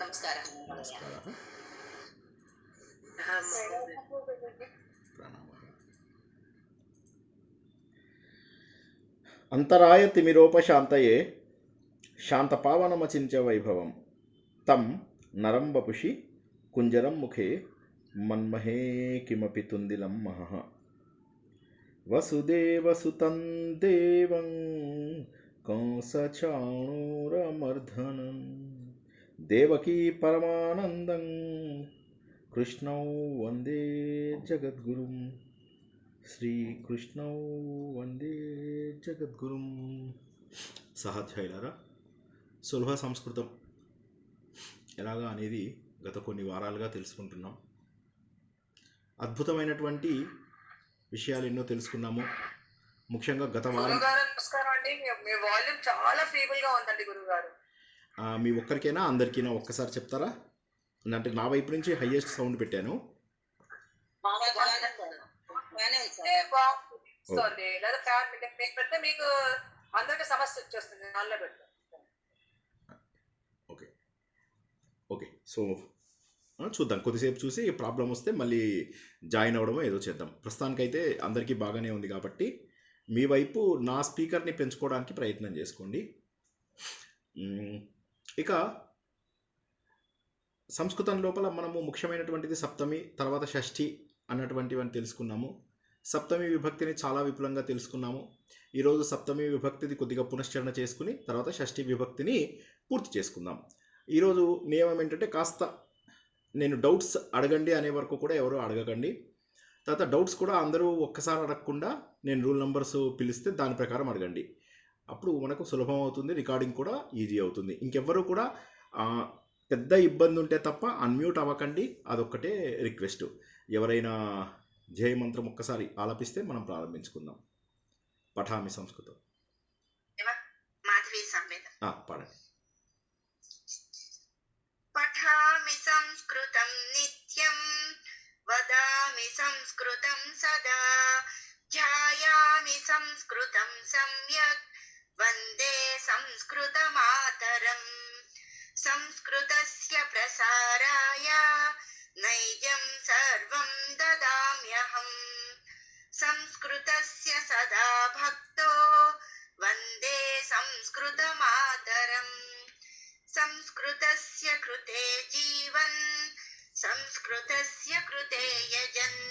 నమస్కారం. నమస్కారः. ప్రణామः. అంతరాయతిమిరోపశాంతయే శాంతపావనమచింత్య వైభవం తం నరం వపుషి కుంజరం ముఖే మన్మహే కిమపి తుందిలం మహః. వసుదేవసుతం దేవం కంసచాణూరమర్ధనం దేవకీ పరమానందం కృష్ణౌ వందే జగద్గురుం. శ్రీకృష్ణౌ వందే జగద్గురుం. సహాధ్యాయులారా, సులభ సంస్కృతం ఎలాగా అనేది గత కొన్ని వారాలుగా తెలుసుకుంటున్నాం. అద్భుతమైనటువంటి విషయాలు ఎన్నో తెలుసుకున్నాము. ముఖ్యంగా గత వారం మీ ఒక్కరికైనా అందరికైనా ఒక్కసారి చెప్తారా? అంటే నా వైపు నుంచి హైయెస్ట్ సౌండ్ పెట్టాను. ఓకే ఓకే, సో చూద్దాం, కొద్దిసేపు చూసి ప్రాబ్లం వస్తే మళ్ళీ జాయిన్ అవ్వడమో ఏదో చేద్దాం. ప్రస్తుతానికైతే అందరికీ బాగానే ఉంది కాబట్టి మీ వైపు నా స్పీకర్ని పెంచుకోవడానికి ప్రయత్నం చేసుకోండి. ఇక సంస్కృతం లోపల మనము ముఖ్యమైనటువంటిది సప్తమి, తర్వాత షష్ఠి అన్నటువంటివని తెలుసుకున్నాము. సప్తమి విభక్తిని చాలా విపులంగా తెలుసుకున్నాము. ఈరోజు సప్తమి విభక్తిది కొద్దిగా పునశ్చరణ చేసుకుని తర్వాత షష్ఠి విభక్తిని పూర్తి చేసుకుందాం. ఈరోజు నియమం ఏంటంటే, కాస్త నేను డౌట్స్ అడగండి అనే వరకు కూడా ఎవరు అడగకండి. తర్వాత డౌట్స్ కూడా అందరూ ఒక్కసారి అడగకుండా నేను రూల్ నెంబర్స్ పిలిస్తే దాని ప్రకారం అడగండి. అప్పుడు మనకు సులభం అవుతుంది, రికార్డింగ్ కూడా ఈజీ అవుతుంది. ఇంకెవ్వరూ కూడా పెద్ద ఇబ్బంది ఉంటే తప్ప అన్మ్యూట్ అవ్వకండి, అదొక్కటే రిక్వెస్ట్. ఎవరైనా జయమంత్రం ఒక్కసారి ఆలపిస్తే మనం ప్రారంభించుకుందాం. పఠామి సంస్కృతం. పాడండి. పఠామి సంస్కృతం నిత్యం వదామి సంస్కృతం సదా ధ్యాయామి సంస్కృతం సమ్యక్ వందే సంస్కృతమాతరం. సంస్కృతస్య ప్రసారాయ నైజం సర్వం దదామ్యహం. సంస్కృతస్య సదా భక్తో వందే సంస్కృతమాతరం. సంస్కృతస్య కృతే జీవన్ సంస్కృతస్య కృతే యజన్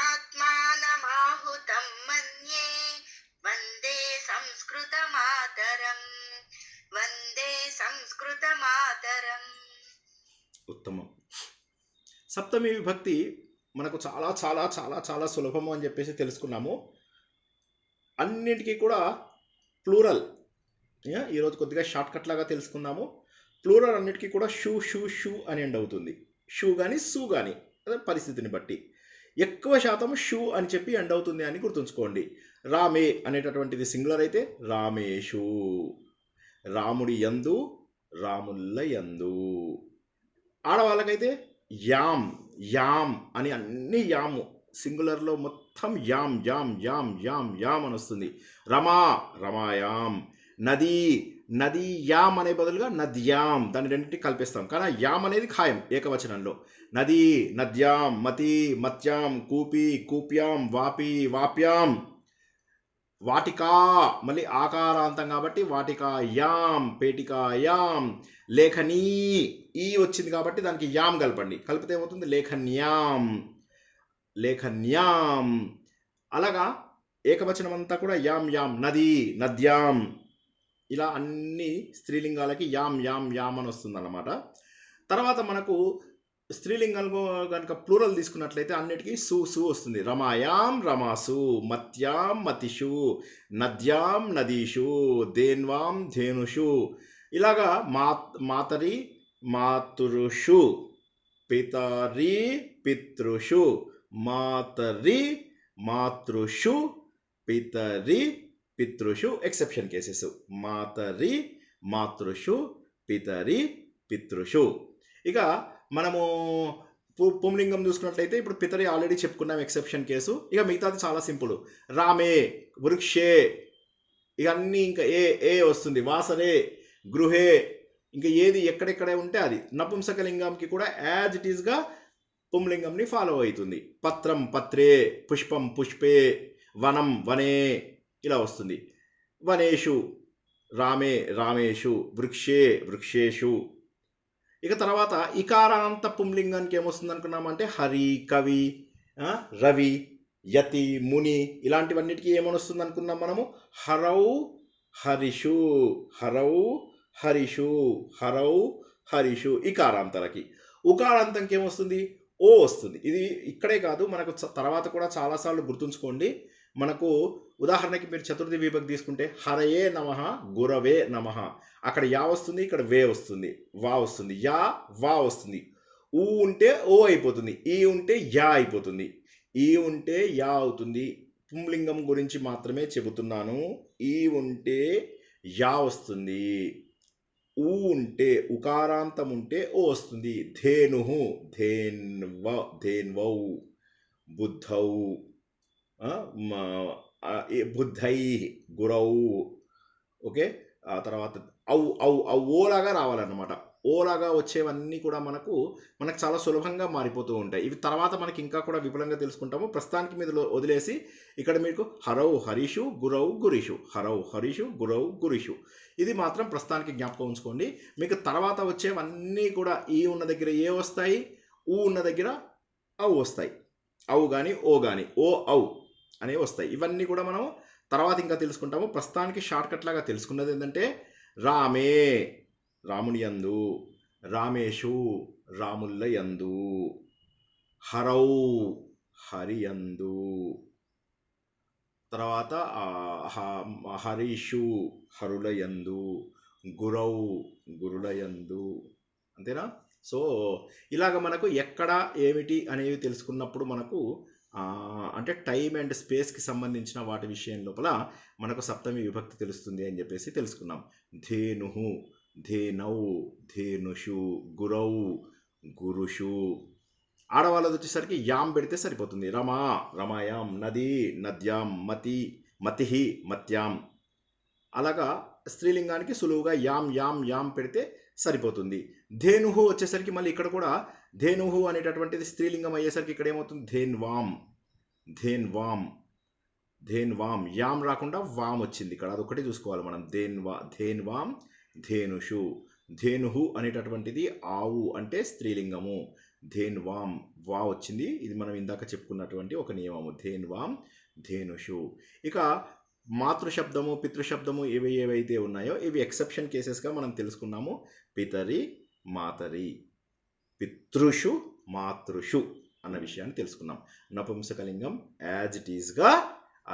ఆత్మానమాహుతం మన్యే వందే సంస్కృతమాతరం. వందే సంస్కృతమాతరం. ఉత్తమం. సప్తమి విభక్తి మనకు చాలా చాలా చాలా చాలా సులభము అని చెప్పేసి తెలుసుకున్నాము. అన్నిటికీ కూడా ప్లూరల్. ఈరోజు కొద్దిగా షార్ట్ కట్ లాగా తెలుసుకుందాము. ప్లూరల్ అన్నిటికీ కూడా షూ షూ షూ అని ఎండ్ అవుతుంది. షూ కానీ సూ కానీ అదే పరిస్థితిని బట్టి ఎక్కువ శాతం షూ అని చెప్పి ఎండ్ అవుతుంది అని గుర్తుంచుకోండి. రామే అనేటటువంటిది సింగులర్ అయితే రామేషు, రాముడి యందు, రాముల్ల యందు. ఆడవాళ్ళకైతే యామ్ యామ్ అని అన్ని యాము సింగులర్లో మొత్తం yam yam yam yam yam అని వస్తుంది. రమా రమాయాం. నది నది యామ్ అనే బదులుగా నద్యాం, దాన్ని రెండింటికి కల్పిస్తాం. కానీ యామ్ అనేది ఖాయం ఏకవచనంలో. నది నద్యాం, మతి మత్యాం, కూపి కూప్యాం, వాపి వాప్యాం. వాటికా మళ్ళీ ఆకారాంతం కాబట్టి వాటికా యాం, పేటికా యాం. లేఖనీ ఈ వచ్చింది కాబట్టి దానికి యాం కలపండి, కలిపితే ఏమవుతుంది లేఖన్యాం లేఖన్యాం. అలాగా ఏకవచనం అంతా కూడా యాం యాం, నది నద్యాం. ఇలా అన్ని స్త్రీలింగాలకి యాం యాం యాం అని వస్తుంది అన్నమాట. తర్వాత మనకు స్త్రీలింగాలు కనుక ప్లూరల్ తీసుకున్నట్లయితే అన్నిటికీ సు సు వస్తుంది. రమాయాం రమాసు, మత్యాం మతిషు, నద్యాం నదీషు, దేన్వాం ధేనుషు. ఇలాగా మాతరి మాతృషు, పితరి పితృషు, మాతరి మాతృషు, పితరి పితృషు. Exception cases మాతరి మాతృషు, పితరి పితృషు. ఇక మనము పుంలింగం చూసుకున్నట్లయితే ఇప్పుడు పితరి ఆల్రెడీ చెప్పుకున్నాం, ఎక్సెప్షన్ కేసు. ఇక మిగతాది చాలా సింపుల్. రామే, వృక్షే, ఇక అన్నీ ఇంకా ఏ ఏ వస్తుంది. వాసరే, గృహే, ఇంకా ఏది ఎక్కడెక్కడే ఉంటే అది. నపుంసకలింగంకి కూడా యాజ్ ఇట్ ఈస్గా పుంలింగంని ఫాలో అవుతుంది. పత్రం పత్రే, పుష్పం పుష్పే, వనం వనే ఇలా వస్తుంది. వనేషు రామే రామేషు, వృక్షే వృక్షేషు. ఇక తర్వాత ఇకారాంత పుంలింగానికి ఏమొస్తుంది అనుకున్నామంటే హరి, కవి, రవి, యతి, ముని ఇలాంటివన్నిటికీ ఏమనొస్తుంది అనుకున్నాం మనము? హరౌ హరిషు, హరౌ హరిషు, హరౌ హరిషు ఇకారాంతలకి. ఉకారాంతంకి ఏమొస్తుంది? ఓ వస్తుంది. ఇది ఇక్కడే కాదు, మనకు తర్వాత కూడా చాలాసార్లు గుర్తుంచుకోండి. మనకు ఉదాహరణకి మీరు చతుర్థి విభక్తి తీసుకుంటే హరయే నమః, గురవే నమః. అక్కడ యా వస్తుంది, ఇక్కడ వే వస్తుంది, వా వస్తుంది, యా వా వస్తుంది. ఊ ఉంటే ఓ అయిపోతుంది, ఈ ఉంటే యా అయిపోతుంది, ఈ ఉంటే యా అవుతుంది. పుంలింగం గురించి మాత్రమే చెబుతున్నాను. ఈ ఉంటే యా వస్తుంది, ఊ ఉంటే ఉకారాంతం ఉంటే ఓ వస్తుంది. ధేను ధేన్వౌ, బుద్ధౌ, బుద్ధై, గురౌ. ఓకే, ఆ తర్వాత ఓలాగా రావాలన్నమాట. ఓలాగా వచ్చేవన్నీ కూడా మనకు చాలా సులభంగా మారిపోతూ ఉంటాయి. ఇవి తర్వాత మనకి ఇంకా కూడా విపులంగా తెలుసుకుంటాము. ప్రస్తుతానికి మీద వదిలేసి ఇక్కడ మీకు హరౌ హరీషు, గురౌ గురీషు, హరౌ హరీషు, గురౌ గురీషు. ఇది మాత్రం ప్రస్తుతానికి జ్ఞాపకం ఉంచుకోండి. మీకు తర్వాత వచ్చేవన్నీ కూడా ఈ ఉన్న దగ్గర ఏ వస్తాయి, ఊ ఉన్న దగ్గర ఔ వస్తాయి. ఔ కానీ ఓ కానీ, ఓ ఔ అనేవి వస్తాయి. ఇవన్నీ కూడా మనం తర్వాత ఇంకా తెలుసుకుంటాము. ప్రస్తుతానికి షార్ట్కట్ లాగా తెలుసుకున్నది ఏంటంటే రామే రాముని యందు, రామేషు రాముల్ల యందు, హరౌ హరి యందు, తర్వాత హరీషు హరుల యందు, గురౌ గురుల యందు. అంతేనా? సో ఇలాగ మనకు ఎక్కడ ఏమిటి అనేవి తెలుసుకున్నప్పుడు మనకు అంటే టైం అండ్ స్పేస్కి సంబంధించిన వాటి విషయం లోపల మనకు సప్తమి విభక్తి తెలుస్తుంది అని చెప్పేసి తెలుసుకున్నాం. ధేను, ధేనౌ, ధేనుషు, గురౌ గురుషు. ఆడవాళ్ళది వచ్చేసరికి యాం పెడితే సరిపోతుంది. రమా రమాయాం, నది నద్యాం, మతి మతిహి మత్యాం. అలాగా స్త్రీలింగానికి సులువుగా యాం యాం యాం పెడితే సరిపోతుంది. ధేనుహు వచ్చేసరికి మళ్ళీ ఇక్కడ కూడా ధేనుహు అనేటటువంటిది స్త్రీలింగం అయ్యేసరికి ఇక్కడ ఏమవుతుంది? ధేన్వాం, ధేన్వాం, ధేన్వాం. యాం రాకుండా వామ్ వచ్చింది ఇక్కడ, అదొకటి చూసుకోవాలి మనం. ధేన్వాం, ధేనుషు. ధేనుహు అనేటటువంటిది ఆవు అంటే స్త్రీలింగము. ధేన్వాం వా వచ్చింది. ఇది మనం ఇందాక చెప్పుకున్నటువంటి ఒక నియమము. ధేన్వాం, ధేనుషు. ఇక మాతృశబ్దము, పితృశబ్దము ఏవైతే ఉన్నాయో ఇవి ఎక్సెప్షన్ కేసెస్గా మనం తెలుసుకున్నాము. పితరి, మాతరి, పితృషు, మాతృషు అన్న విషయాన్ని తెలుసుకున్నాం. నపుంసకలింగం యాజ్ ఇట్ ఈస్గా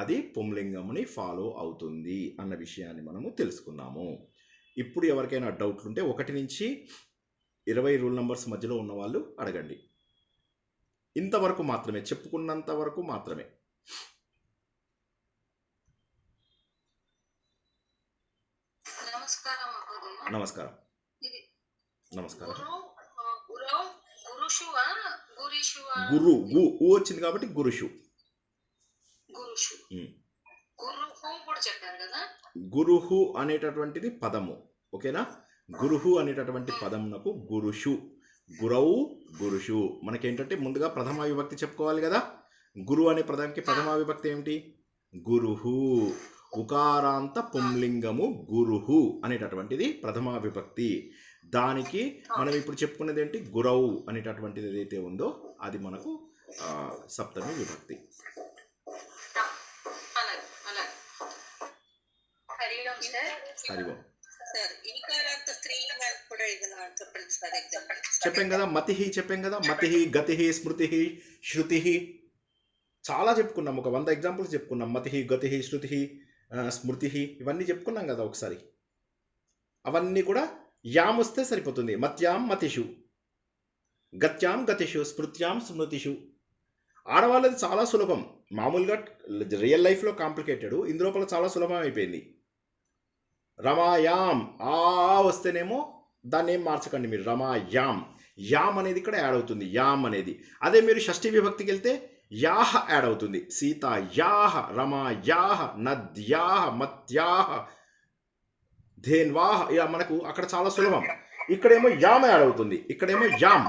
అది పుంలింగముని ఫాలో అవుతుంది అన్న విషయాన్ని మనము తెలుసుకున్నాము. ఇప్పుడు ఎవరికైనా డౌట్లు ఉంటే 1 నుంచి 20 రూల్ నంబర్స్ మధ్యలో ఉన్న వాళ్ళు అడగండి. ఇంతవరకు మాత్రమే, చెప్పుకున్నంత వరకు మాత్రమే. నమస్కారం. నమస్కారం. గురు గు వచ్చింది కాబట్టి గురుషు. గురుహు అనేటటువంటిది పదము. ఓకేనా? గురుహు అనేటటువంటి పదమునకు గురుషు, గురౌ గురుషు. మనకేంటంటే ముందుగా ప్రథమ విభక్తి చెప్పుకోవాలి కదా. గురు అనే పదానికి ప్రథమ విభక్తి ఏమిటి? గురుహు. ఉకారాంత పుంలింగము గురుహు అనేటటువంటిది ప్రథమ విభక్తి. దానికి మనం ఇప్పుడు చెప్పుకున్నది ఏంటి? గురౌ అనేటటువంటిది ఏదైతే ఉందో అది మనకు సప్తమి విభక్తి. చెప్పాం కదా, మతిహి చెప్పాం కదా, మతిహి, గతిహి, స్మృతి, శృతి చాలా చెప్పుకున్నాం. ఒక 100 ఎగ్జాంపుల్స్ చెప్పుకున్నాం. మతిహి, గతిహి, శృతి, స్మృతి ఇవన్నీ చెప్పుకున్నాం కదా ఒకసారి. అవన్నీ కూడా యాం వస్తే సరిపోతుంది. మత్యాం మతిషు, గత్యాం గతిషు, స్మృత్యాం స్మృతిషు. ఆడవాళ్ళది చాలా సులభం. మామూలుగా రియల్ లైఫ్లో కాంప్లికేటెడ్, ఇందులోపల చాలా సులభం అయిపోయింది. రమాయాం ఆ వస్తేనేమో దాన్ని ఏం మార్చకండి మీరు. రమాయాం, యాం అనేది ఇక్కడ యాడ్ అవుతుంది. యాం అనేది. అదే మీరు షష్ఠీ విభక్తికి వెళ్తే యాహ యాడ్ అవుతుంది. సీతా యాహ, రమాయాహ, నద్యాహ, మత్యాహ, ధేన్వాహ. ఇలా మనకు అక్కడ చాలా సులభం. ఇక్కడేమో యామ్ యాడ్ అవుతుంది, ఇక్కడేమో యామ్.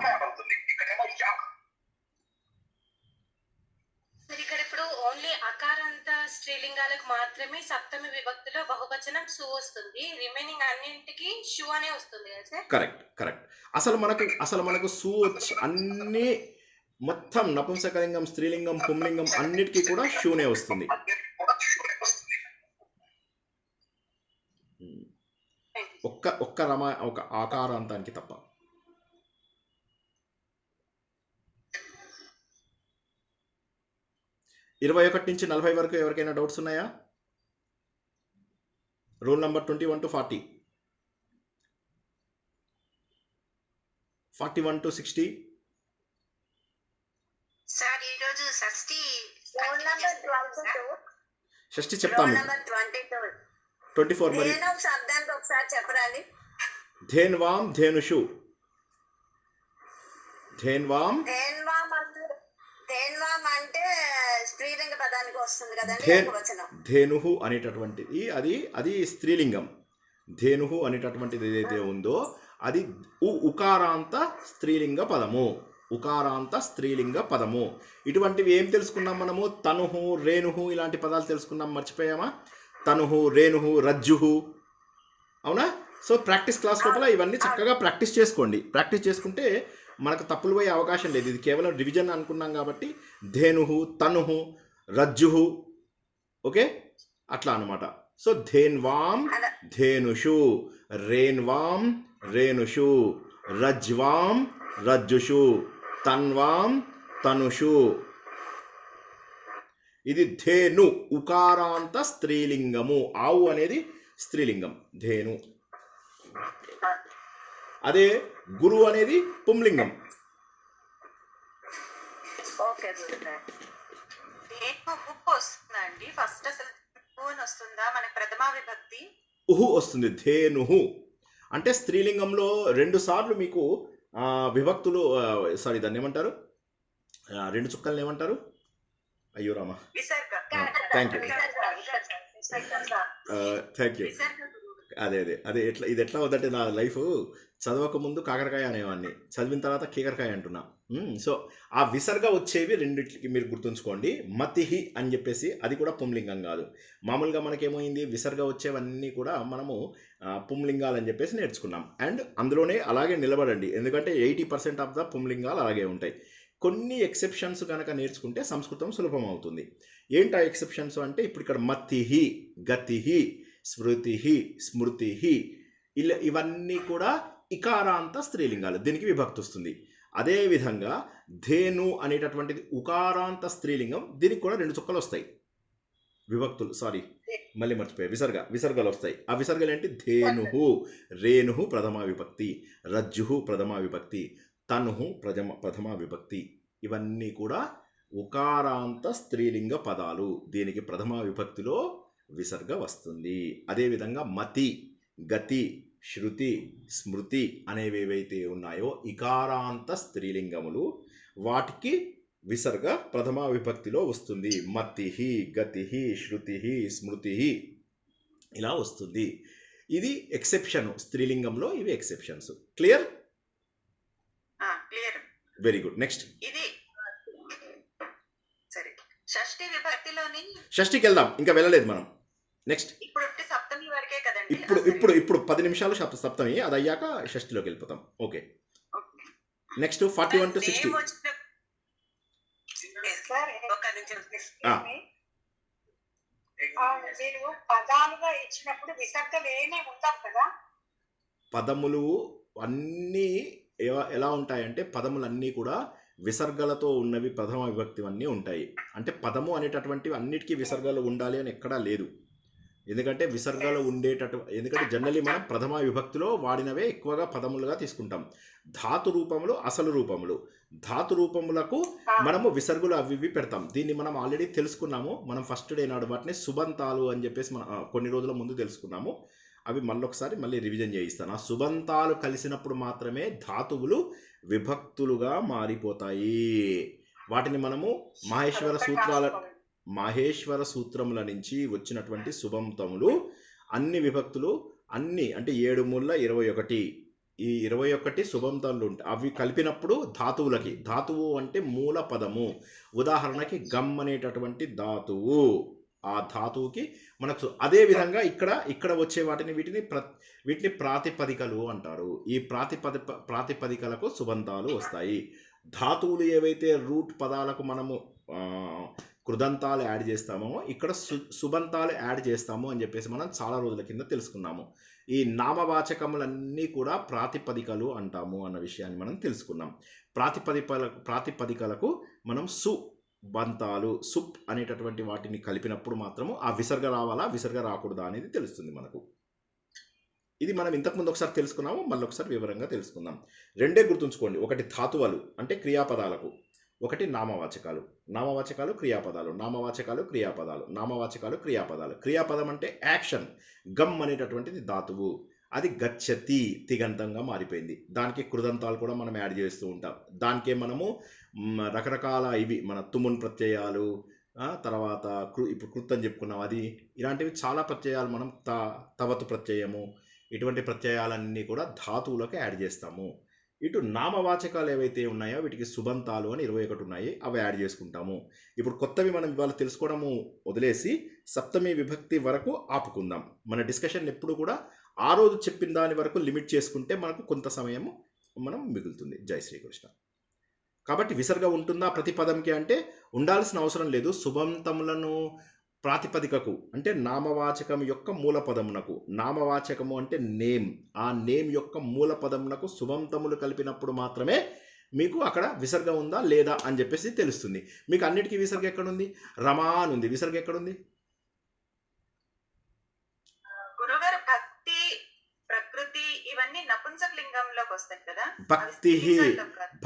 ఇక్కడ ఇప్పుడు ఓన్లీ అకారాంత స్త్రీలింగాలకు మాత్రమే సప్తమి విభక్తిలో బహువచనం సు వస్తుంది, రిమైనింగ్ అన్నింటికి షు అనే వస్తుంది కదా సార్? Correct correct. అసలు మనకు సు వచ్చి అన్ని మొత్తం నపుంసకలింగం, స్త్రీలింగం, పుంలింగం అన్నిటికీ కూడా షూనే వస్తుంది. ఒక ఆకారాంతానికి తప్ప. ఇరవై 21 నుంచి 40 వరకు ఎవరికైనా డౌట్స్ ఉన్నాయా? Rule number 21 to 40, 41 to 60. Sir ఈ రోజు షష్ఠి రోల్ నంబర్ 22, షష్ఠి రోల్ చెప్తాము. నంబర్ 22. 24 మరి. ధేను శబ్దానికి ఒకసారి చెప్పరాలి. ధేన్వాం ధేనుషు. ధేన్వాం ధేన్వాం అంటే స్త్రీలింగ పదానికి వస్తుంది కదండి ఏకవచనం. ధేనుహు అనేటటువంటిది అది స్త్రీలింగం. ధేనుహు అనేటటువంటిది ఏదైతే ఉందో అది ఉకారాంత స్త్రీలింగ పదము. ఉకారాంత స్త్రీలింగ పదము. ఇటువంటివి ఏం తెలుసుకున్నాం మనము? తనుహు, రేణుహు ఇలాంటి పదాలు తెలుసుకున్నాం, మర్చిపోయామా? తనుహు, రేణుహు, రజ్జుహు. అవునా? సో ప్రాక్టీస్ క్లాస్ లోపల ఇవన్నీ చక్కగా ప్రాక్టీస్ చేసుకోండి. ప్రాక్టీస్ చేసుకుంటే మనకు తప్పులు పోయే అవకాశం లేదు. ఇది కేవలం రివిజన్ అనుకున్నాం కాబట్టి ధేనుహు, తనుహు, రజ్జుహు, ఓకే అట్లా అనమాట. సో ధేన్వాం ధేనుషు, రేన్వాం రేణుషు, రజ్వాం రజ్జుషు, తన్వాం తనుషు. ఇది ధేను ఉకారాంత స్త్రీలింగము. ఆవు అనేది స్త్రీలింగం, ధేను. అదే గురు అనేది పుంలింగం. ఓకే గురుగారు. వస్తుందండి ఫస్ట్ అసలు వస్తుందా మనకి ప్రథమా విభక్తి? ఉహు వస్తుంది. ధేనుహు అంటే స్త్రీలింగంలో 2 సార్లు మీకు విభక్తులు, సారీ దాన్ని ఏమంటారు, 2 చుక్కల్ని ఏమంటారు? అయ్యో రామా, థ్యాంక్ యూ. అదే ఇది ఎట్లా వద్దంటే నా లైఫ్ చదవక ముందు కాకరకాయ అనేవాడిని, చదివిన తర్వాత కీకరకాయ అంటున్నా. సో ఆ విసర్గ వచ్చేవి రెండిటికి మీరు గుర్తుంచుకోండి. మతిహి అని చెప్పేసి అది కూడా పుంలింగం కాదు. మామూలుగా మనకేమైంది, విసర్గ వచ్చేవన్నీ కూడా మనము పుంలింగాలు అని చెప్పేసి నేర్చుకున్నాం. అండ్ అందులోనే అలాగే నిలబడండి, ఎందుకంటే 80% ఆఫ్ ద పుంలింగాలు అలాగే ఉంటాయి. కొన్ని ఎక్సెప్షన్స్ కనుక నేర్చుకుంటే సంస్కృతం సులభం అవుతుంది. ఏంటి ఆ ఎక్సెప్షన్స్ అంటే, ఇప్పుడు ఇక్కడ మతిహి, గతిహి, స్మృతిహి, స్మృతిహి ఇలా ఇవన్నీ కూడా ఇకారాంత స్త్రీలింగాలు, దీనికి విభక్తి వస్తుంది. అదేవిధంగా ధేను అనేటటువంటిది ఉకారాంత స్త్రీలింగం, దీనికి కూడా 2 చుక్కలు వస్తాయి విభక్తులు. సారీ మళ్ళీ మర్చిపోయా, విసర్గలు వస్తాయి. ఆ విసర్గలు ఏంటి? ధేనుహు, రేణుహు ప్రథమా విభక్తి, రజ్జుహు ప్రథమా విభక్తి, తనుహు ప్రథమా విభక్తి. ఇవన్నీ కూడా ఉకారాంత స్త్రీలింగ పదాలు, దీనికి ప్రథమా విభక్తిలో విసర్గ వస్తుంది. అదేవిధంగా మతి, గతి, శృతి, స్మృతి అనేవి ఏవైతే ఉన్నాయో ఇకారాంత స్త్రీలింగములు, వాటికి విసర్గ ప్రథమా విభక్తిలో వస్తుంది. మతిహి, గతిహి, శృతిహి, స్మృతిహి ఇలా వస్తుంది. ఇది ఎక్సెప్షన్, స్త్రీలింగంలో ఇవి exceptions. Clear? Very good. Next ఇది సరే, షష్ఠి విభక్తిలోని షష్ఠికి వెళ్దాం, ఇంకా వెళ్ళలేదు మనం. నెక్స్ట్ ఇప్పుడు సప్తమి వరకే కదండి. ఇప్పుడు 10 నిమిషాలు సప్తమి, అది అయ్యాక షష్ఠిలోకి వెళ్ళిపోతాం. Okay, next 41 to 60. మీరు పదాలుగా ఇచ్చినప్పుడు విసర్గలు ఏమేమి ఉంటాం కదా? పదములు అన్నీ ఎలా ఉంటాయంటే, పదములన్నీ కూడా విసర్గలతో ఉన్నవి ప్రథమ విభక్తి అన్నీ ఉంటాయి. అంటే పదము అనేటటువంటివి అన్నిటికీ విసర్గలు ఉండాలి అని ఎక్కడా లేదు. ఎందుకంటే విసర్గలు ఎందుకంటే జనరల్లీ మనం ప్రథమ విభక్తిలో వాడినవే ఎక్కువగా పదములుగా తీసుకుంటాం. ధాతు రూపములు, అసలు రూపములు, ధాతు రూపములకు మనము విసర్గులు అవి ఇవి పెడతాం. దీన్ని మనం ఆల్రెడీ తెలుసుకున్నాము. మనం ఫస్ట్ డే నాడు వాటిని సుబంతాలు అని చెప్పేసి మనం కొన్ని రోజుల ముందు తెలుసుకున్నాము. అవి మళ్ళీ రివిజన్ చేయిస్తాను. ఆ సుబంతాలు కలిసినప్పుడు మాత్రమే ధాతువులు విభక్తులుగా మారిపోతాయి. వాటిని మనము మాహేశ్వర సూత్రముల నుంచి వచ్చినటువంటి సుబంతములు, అన్ని విభక్తులు, అన్ని అంటే 7 మూల 21, ఈ 21 శుభంతాలు ఉంటాయి. అవి కలిపినప్పుడు ధాతువులకి, ధాతువు అంటే మూల పదము. ఉదాహరణకి గమ్ అనేటటువంటి ధాతువు, ఆ ధాతువుకి మనకు అదే విధంగా ఇక్కడ వచ్చే వీటిని ప్రాతిపదికలు అంటారు. ఈ ప్రాతిపదికలకు సుబంతాలు వస్తాయి. ధాతువులు ఏవైతే రూట్ పదాలకు మనము కృదంతాలు యాడ్ చేస్తామో ఇక్కడ సుబంతాలు యాడ్ చేస్తాము అని చెప్పేసి మనం చాలా రోజుల కింద తెలుసుకున్నాము. ఈ నామవాచకములన్నీ కూడా ప్రాతిపదికలు అంటాము అన్న విషయాన్ని మనం తెలుసుకున్నాం. ప్రాతిపదికలకు మనం సుబంతాలు, సుప్ అనేటటువంటి వాటిని కలిపినప్పుడు మాత్రము ఆ విసర్గ రావాలా విసర్గ రాకూడదా అనేది తెలుస్తుంది మనకు. ఇది మనం ఇంతకుముందు ఒకసారి తెలుసుకున్నాము, మళ్ళీ ఒకసారి వివరంగా తెలుసుకుందాం. రెండే గుర్తుంచుకోండి, ఒకటి ధాతువులు అంటే క్రియాపదాలకు, ఒకటి నామవాచకాలు. నామవాచకాలు క్రియాపదాలు, నామవాచకాలు క్రియాపదాలు, నామవాచకాలు క్రియాపదాలు. క్రియాపదం అంటే యాక్షన్. గమ్ అనేటటువంటిది ధాతువు, అది గచ్చతి తిగంతంగా మారిపోయింది. దానికి కృదంతాలు కూడా మనం యాడ్ చేస్తూ ఉంటాం. దానికే మనము రకరకాల ఇవి మన తుమున్ ప్రత్యయాలు, తర్వాత ఇప్పుడు కృత్ అని చెప్పుకున్నాం, అది ఇలాంటివి చాలా ప్రత్యయాలు మనం తవతు ప్రత్యయము, ఇటువంటి ప్రత్యయాలన్నీ కూడా ధాతువులకు యాడ్ చేస్తాము. ఇటు నామవాచకాలు ఏవైతే ఉన్నాయో వీటికి సుబంతాలు అని 21 ఉన్నాయి, అవి యాడ్ చేసుకుంటాము. ఇప్పుడు కొత్తవి మనం ఇవాళ తెలుసుకోవడము వదిలేసి సప్తమి విభక్తి వరకు ఆపుకుందాం. మన డిస్కషన్ ఎప్పుడు కూడా ఆ రోజు చెప్పిన దాని వరకు లిమిట్ చేసుకుంటే మనకు కొంత సమయం మనం మిగులుతుంది. జై శ్రీకృష్ణ. కాబట్టి విసర్గ ఉంటుందా ప్రతి పదంకి అంటే ఉండాల్సిన అవసరం లేదు. సుబంతములను ప్రాతిపదికకు అంటే నామవాచకం యొక్క మూల పదమునకు, నామవాచకము అంటే నేమ్, ఆ నేమ్ యొక్క మూల పదమునకు సుబంతములు కలిపినప్పుడు మాత్రమే మీకు అక్కడ విసర్గ ఉందా లేదా అని చెప్పేసి తెలుస్తుంది. మీకు అన్నిటికీ విసర్గ ఎక్కడుంది? రమా అని ఉంది. విసర్గ ఎక్కడుంది? గురుగారు భక్తి, ప్రకృతి ఇవన్నీ నపుంసకలింగంలోకి వస్తాయి కదా.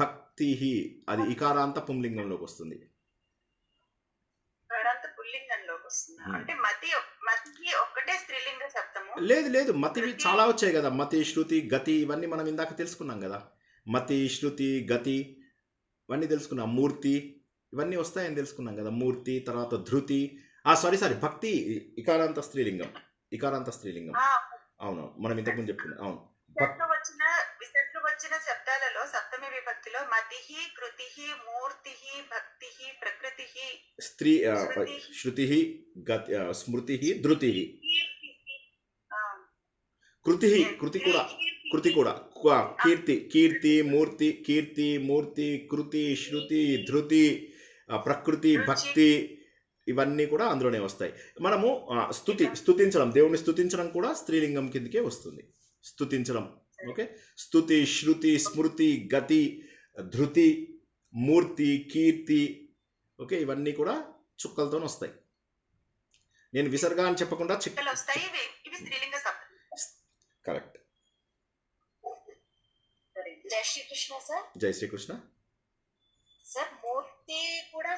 భక్తి అది ఇకారాంత పుంలింగంలోకి వస్తుంది. అంటే మతి ఒక్కటే స్త్రీలింగ శబ్దము. లేదు, మతివి చాలా వచ్చాయి కదా. మతి, శృతి, గతి ఇవన్నీ మనం ఇందాక తెలుసుకున్నాం కదా. మతి, శృతి, గతి ఇవన్నీ తెలుసుకున్నాం. మూర్తి ఇవన్నీ వస్తాయని తెలుసుకున్నాం కదా. మూర్తి, తర్వాత ధృతి, సారీ భక్తి ఇకారాంత స్త్రీలింగం. అవును, మనం ఇంతకుముందు చెప్పుకున్నాం. అవును, విసర్గ వచ్చిన శబ్దాలలో సప్తమి విభక్తిలో మతిహి, కృతిహి, మూర్తిహి, భక్తిహి, ప్రకృతిహి, స్త్రీ, శృతిహి, గతి, స్మృతిహి, ధృతిహి, కృతి కూడా కీర్తి, మూర్తి, కృతి, శృతి, ధృతి, ప్రకృతి, భక్తి ఇవన్నీ కూడా అందులోనే వస్తాయి. మనము స్తుతించడం, దేవుని స్తుతించడం కూడా స్త్రీలింగం కిందకే వస్తుంది. స్తుతించడం, ఓకే. స్తుతి, శృతి, స్మృతి, గతి, ధృతి, మూర్తి, కీర్తి, ఓకే, ఇవన్నీ కూడా చుక్కలతో వస్తాయి. నేను విసర్గ అని చెప్పకుండా కరెక్ట్. జై శ్రీకృష్ణ సార్. జై శ్రీకృష్ణ సార్. మూర్తి కూడా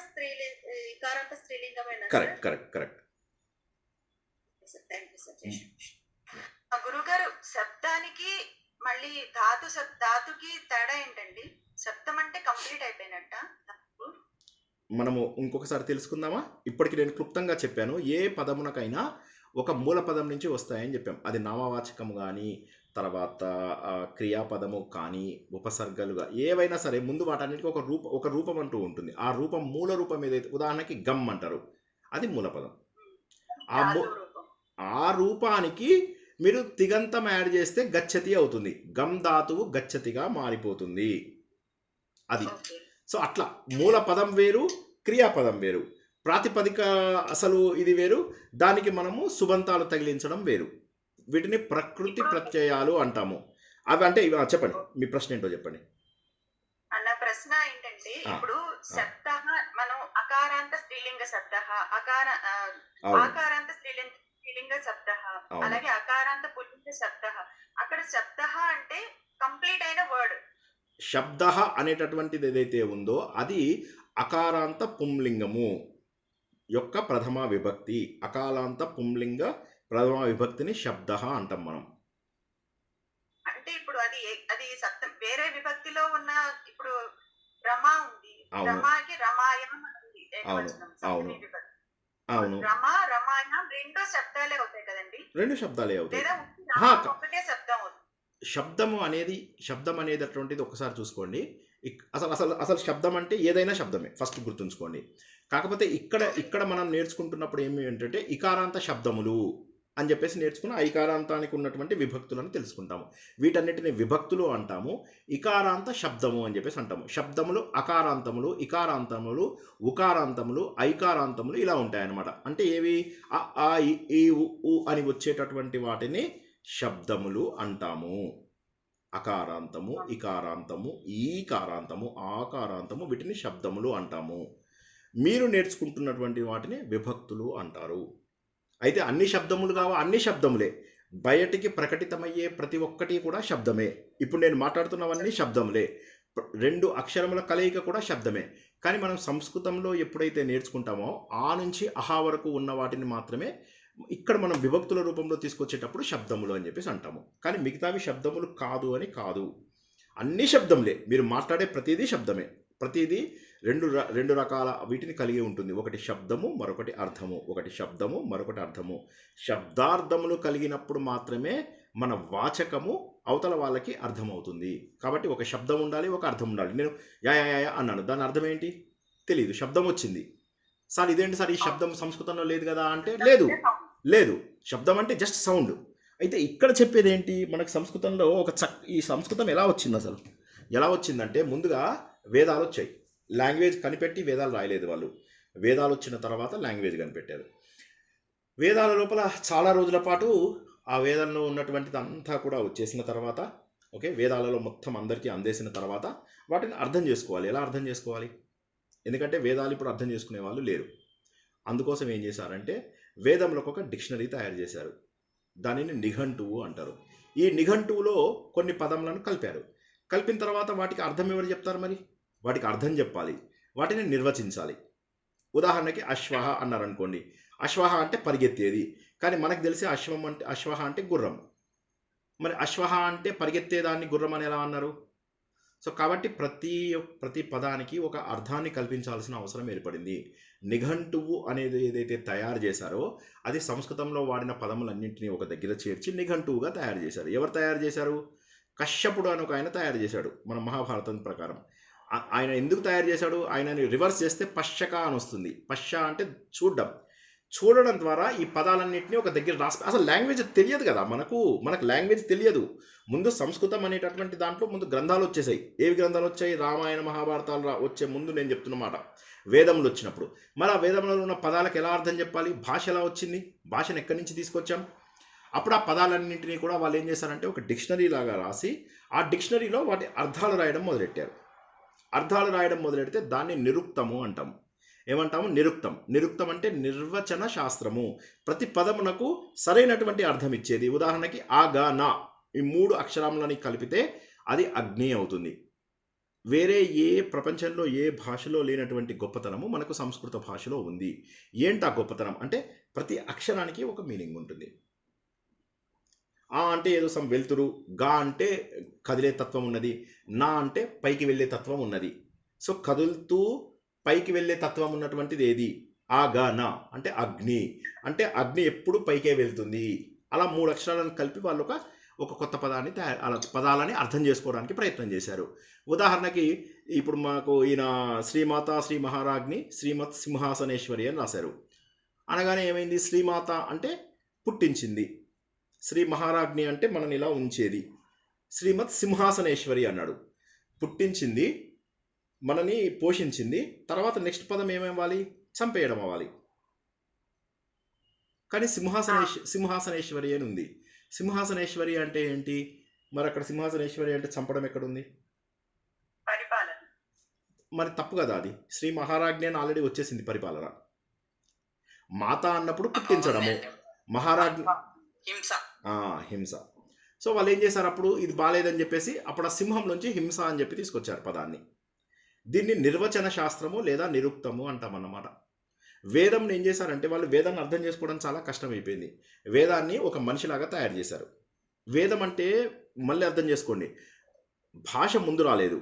ఇకారాంత స్త్రీలింగమేనా? కరెక్ట్. గురుగారు శబ్దానికి మళ్ళీ ధాతుకి తేడా ఏంటండి? శబ్దం అంటే కంప్లీట్ అయిపోయినట్ట. మనము ఇంకొకసారి తెలుసుకుందామా? ఇప్పటికి నేను క్లుప్తంగా చెప్పాను. ఏ పదమునకైనా ఒక మూల పదం నుంచి వస్తాయని చెప్పాం. అది నామవాచకము కానీ, తర్వాత క్రియాపదము కానీ, ఉపసర్గలుగా ఏవైనా సరే ముందు వాటన్నిటికీ ఒక రూపం అంటూ ఉంటుంది. ఆ రూపం మూల రూపం ఏదైతే, ఉదాహరణకి గమ్ అంటారు, అది మూల పదం. ఆ రూపానికి మీరు తిగంతం యాడ్ చేస్తే గచ్చతి అవుతుంది. గమ్ ధాతువు గచ్చతిగా మారిపోతుంది. అది సో అట్లా మూల పదం వేరు, క్రియాపదం వేరు, ప్రాతిపదిక అసలు ఇది వేరు, దానికి మనము సుబంతాలు తగిలించడం వేరు. వీటిని ప్రకృతి ప్రత్యయాలు అంటాము. అవి అంటే చెప్పండి, మీ ప్రశ్న ఏంటో చెప్పండి. అన్న ప్రశ్న ఏంటంటే, ఇప్పుడు శబ్ద మనం అకారాంత స్త్రీలింగ శబ్ద, ఆకారాంత స్త్రీలింగ శబ్ద, అలాగే అకారాంత పుల్లింగ శబ్ద. అక్కడ శబ్ద అంటే కంప్లీట్ అయిన వర్డ్. శబ్ద అనేటటువంటిది ఏదైతే ఉందో అది అకారాంత పుంలింగము యొక్క ప్రథమ విభక్తి. అకారాంత పుంలింగ ప్రథమ విభక్తిని శబ్ద అంటాం మనం. అంటే ఇప్పుడు అది సప్తం వేరే విభక్తిలో ఉన్న, ఇప్పుడు రమా ఉంది, రమాకి రమాయణం ఉంది. అవును, రమా రమాయణం రెండు శబ్దాలే అవుతాయి కదండి. రెండు శబ్దాలే అవుతాయి. ఒకటే శబ్దం అవుతుంది. శబ్దం అనేది అటువంటిది ఒకసారి చూసుకోండి. అసలు అసలు అసలు శబ్దం అంటే ఏదైనా శబ్దమే, ఫస్ట్ గుర్తుంచుకోండి. కాకపోతే ఇక్కడ మనం నేర్చుకుంటున్నప్పుడు ఏమి ఏంటంటే ఇకారాంత శబ్దములు అని చెప్పేసి నేర్చుకుని ఆ ఇకారాంతానికి ఉన్నటువంటి విభక్తులను తెలుసుకుంటాము. వీటన్నిటిని విభక్తులు అంటాము. ఇకారాంత శబ్దము అని చెప్పేసి అంటాము. శబ్దములు అకారాంతములు, ఇకారాంతములు, ఉకారాంతములు, ఐకారాంతములు ఇలా ఉంటాయన్నమాట. అంటే ఏవి? ఆ ఈ ఉ అని వచ్చేటటువంటి వాటిని శబ్దములు అంటాము. అకారాంతము, ఇకారాంతము, ఈకారాంతము, ఆకారాంతము వీటిని శబ్దములు అంటాము. మీరు నేర్చుకుంటున్నటువంటి వాటిని విభక్తులు అంటారు. అయితే అన్ని శబ్దములు అన్ని శబ్దములే, బయటికి ప్రకటితమయ్యే ప్రతి ఒక్కటి కూడా శబ్దమే. ఇప్పుడు నేను మాట్లాడుతున్నవన్నీ శబ్దములే, 2 అక్షరముల కలయిక కూడా శబ్దమే. కానీ మనం సంస్కృతంలో ఎప్పుడైతే నేర్చుకుంటామో ఆ నుంచి అహా వరకు ఉన్న వాటిని మాత్రమే ఇక్కడ మనం విభక్తుల రూపంలో తీసుకొచ్చేటప్పుడు శబ్దములు అని చెప్పేసి అంటాము. కానీ మిగతావి శబ్దములు కాదు అని కాదు, అన్ని శబ్దములే. మీరు మాట్లాడే ప్రతిదీ శబ్దమే. ప్రతిదీ రెండు రకాల వీటిని కలిగి ఉంటుంది. ఒకటి శబ్దము, మరొకటి అర్థము. ఒకటి శబ్దము, మరొకటి అర్థము. శబ్దార్థములు కలిగినప్పుడు మాత్రమే మన వాచకము అవతల వాళ్ళకి అర్థమవుతుంది. కాబట్టి ఒక శబ్దం ఉండాలి, ఒక అర్థం ఉండాలి. నేను యా యా యా అన్నాను, దాని అర్థం ఏంటి తెలియదు, శబ్దం వచ్చింది. సార్ ఇదేంటి సార్ ఈ శబ్దం సంస్కృతంలో లేదు కదా అంటే లేదు, శబ్దం అంటే జస్ట్ సౌండ్. అయితే ఇక్కడ చెప్పేది ఏంటి, మనకు సంస్కృతంలో ఈ సంస్కృతం ఎలా వచ్చింది, అసలు ఎలా వచ్చిందంటే ముందుగా వేదాలు వచ్చాయి. లాంగ్వేజ్ కనిపెట్టి వేదాలు రాయలేదు వాళ్ళు. వేదాలు వచ్చిన తర్వాత లాంగ్వేజ్ కనిపెట్టారు. వేదాల లోపల చాలా రోజుల పాటు ఆ వేదంలో ఉన్నటువంటిది అంతా కూడా వచ్చేసిన తర్వాత, ఓకే, వేదాలలో మొత్తం అందరికీ అందేసిన తర్వాత వాటిని అర్థం చేసుకోవాలి. ఎలా అర్థం చేసుకోవాలి? ఎందుకంటే వేదాలు ఇప్పుడు అర్థం చేసుకునే వాళ్ళు లేరు. అందుకోసం ఏం చేశారంటే వేదంలోకి ఒక డిక్షనరీ తయారు చేశారు. దానిని నిఘంటువు అంటారు. ఈ నిఘంటువులో కొన్ని పదములను కలిపారు. కలిపిన తర్వాత వాటికి అర్థం ఎవరు చెప్తారు? మరి వాటికి అర్థం చెప్పాలి, వాటిని నిర్వచించాలి. ఉదాహరణకి అశ్వహ అన్నారనుకోండి, అశ్వహ అంటే పరిగెత్తేది. కానీ మనకు తెలిసే అశ్వహ అంటే గుర్రం. మరి అశ్వహ అంటే పరిగెత్తేదాన్ని గుర్రం అని ఎలా అన్నారు? సో కాబట్టి ప్రతి పదానికి ఒక అర్థాన్ని కల్పించాల్సిన అవసరం ఏర్పడింది. నిఘంటువు అనేది ఏదైతే తయారు చేశారో అది సంస్కృతంలో వాడిన పదములన్నింటినీ ఒక దగ్గర చేర్చి నిఘంటువుగా తయారు చేశారు. ఎవరు తయారు చేశారు? కశ్యపుడు అని ఒక ఆయన తయారు చేశాడు. మన మహాభారతం ప్రకారం ఆయన ఎందుకు తయారు చేశాడు? ఆయనని రివర్స్ చేస్తే పశ్చక అని వస్తుంది. పశ్చ అంటే చూడడం ద్వారా ఈ పదాలన్నింటినీ ఒక దగ్గర రాసి, అసలు లాంగ్వేజ్ తెలియదు కదా మనకు లాంగ్వేజ్ తెలియదు. ముందు సంస్కృతం అనేటటువంటి దాంట్లో ముందు గ్రంథాలు వచ్చేసాయి. ఏవి గ్రంథాలు వచ్చాయి? రామాయణ మహాభారతాలు వచ్చే ముందు నేను చెప్తున్నమాట వేదములు వచ్చినప్పుడు. మరి ఆ వేదంలో ఉన్న పదాలకు ఎలా అర్థం చెప్పాలి? భాష ఎలా వచ్చింది? భాషను ఎక్కడి నుంచి తీసుకొచ్చాం? అప్పుడు ఆ పదాలన్నింటినీ కూడా వాళ్ళు ఏం చేశారంటే ఒక డిక్షనరీ లాగా రాసి ఆ డిక్షనరీలో వాటి అర్థాలు రాయడం మొదలెట్టారు. అర్థాలు రాయడం మొదలెడితే దాన్ని నిరుక్తము అంటాము. ఏమంటాము? నిరుక్తం అంటే నిర్వచన శాస్త్రము. ప్రతి పదమునకు సరైనటువంటి అర్థం ఇచ్చేది. ఉదాహరణకి ఆ గా నా ఈ 3 అక్షరాలని కలిపితే అది అగ్ని అవుతుంది. వేరే ఏ ప్రపంచంలో ఏ భాషలో లేనటువంటి గొప్పతనము మనకు సంస్కృత భాషలో ఉంది. ఏంటి ఆ గొప్పతనం అంటే ప్రతి అక్షరానికి ఒక మీనింగ్ ఉంటుంది. ఆ అంటే ఏదో వెళ్తురు, గా అంటే కదిలే తత్వం ఉన్నది, నా అంటే పైకి వెళ్ళే తత్వం ఉన్నది. సో కదులుతూ పైకి వెళ్ళే తత్వం ఉన్నటువంటిది ఏది? ఆ గా నా అంటే అగ్ని. అంటే అగ్ని ఎప్పుడు పైకే వెళ్తుంది. అలా 3 అక్షరాలను కలిపి వాళ్ళు ఒక కొత్త పదాన్ని పదాలని అర్థం చేసుకోవడానికి ప్రయత్నం చేశారు. ఉదాహరణకి ఇప్పుడు మాకు ఈయన శ్రీమాత శ్రీ మహారాజ్ని శ్రీమత్ సింహాసనేశ్వరి అని రాశారు. అనగానే ఏమైంది? శ్రీమాత అంటే పుట్టించింది, శ్రీ మహారాజ్ని అంటే మనని ఇలా ఉంచేది, శ్రీమత్ సింహాసనేశ్వరి అన్నాడు. పుట్టించింది, మనని పోషించింది. తర్వాత నెక్స్ట్ పదం ఏమవ్వాలి? చంపేయడం అవ్వాలి. కానీ సింహాసనేశ్వరి అని ఉంది. సింహాసనేశ్వరి అంటే ఏంటి? మరి అక్కడ సింహాసనేశ్వరి అంటే చంపడం ఎక్కడుంది? పరిపాలన. మరి తప్పు కదా అది. శ్రీ మహారాజ్ఞి అని ఆల్రెడీ వచ్చేసింది పరిపాలన. మాత అన్నప్పుడు పుట్టించడము, మహారాజ్ఞి హింస. సో వాళ్ళు ఏం చేశారు? అప్పుడు ఇది బాలేదని చెప్పేసి అప్పుడు ఆ సింహం నుంచి హింస అని చెప్పి తీసుకొచ్చారు పదాన్ని. దీన్ని నిర్వచన శాస్త్రము లేదా నిరుక్తము అంటామన్నమాట. వేదంని ఏం చేశారంటే వాళ్ళు వేదాన్ని అర్థం చేసుకోవడం చాలా కష్టమైపోయింది. వేదాన్ని ఒక మనిషిలాగా తయారు చేశారు. వేదం అంటే మళ్ళీ అర్థం చేసుకోండి, భాష ముందు రాలేదు.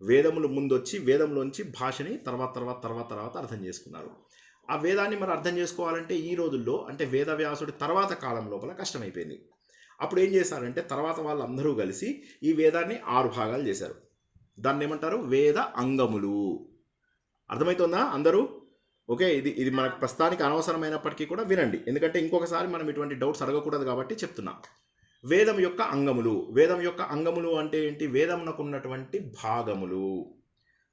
వేదములు ముందొచ్చి వేదంలోంచి భాషని తర్వాత అర్థం చేసుకున్నారు. ఆ వేదాన్ని మరి అర్థం చేసుకోవాలంటే ఈ రోజుల్లో అంటే వేదవ్యాసుడి తర్వాత కాలం లోపల కష్టమైపోయింది. అప్పుడు ఏం చేశారంటే తర్వాత వాళ్ళందరూ కలిసి ఈ వేదాన్ని 6 భాగాలు చేశారు. దాన్ని ఏమంటారు? వేద అంగములు. అర్థమవుతుందా అందరూ? ఓకే, ఇది మనకు ప్రస్తుతానికి అనవసరమైనప్పటికీ కూడా వినండి, ఎందుకంటే ఇంకొకసారి మనం ఇటువంటి డౌట్స్ అడగకూడదు కాబట్టి చెప్తున్నా. వేదం యొక్క అంగములు. వేదం యొక్క అంగములు అంటే ఏంటి? వేదమునకు ఉన్నటువంటి భాగములు.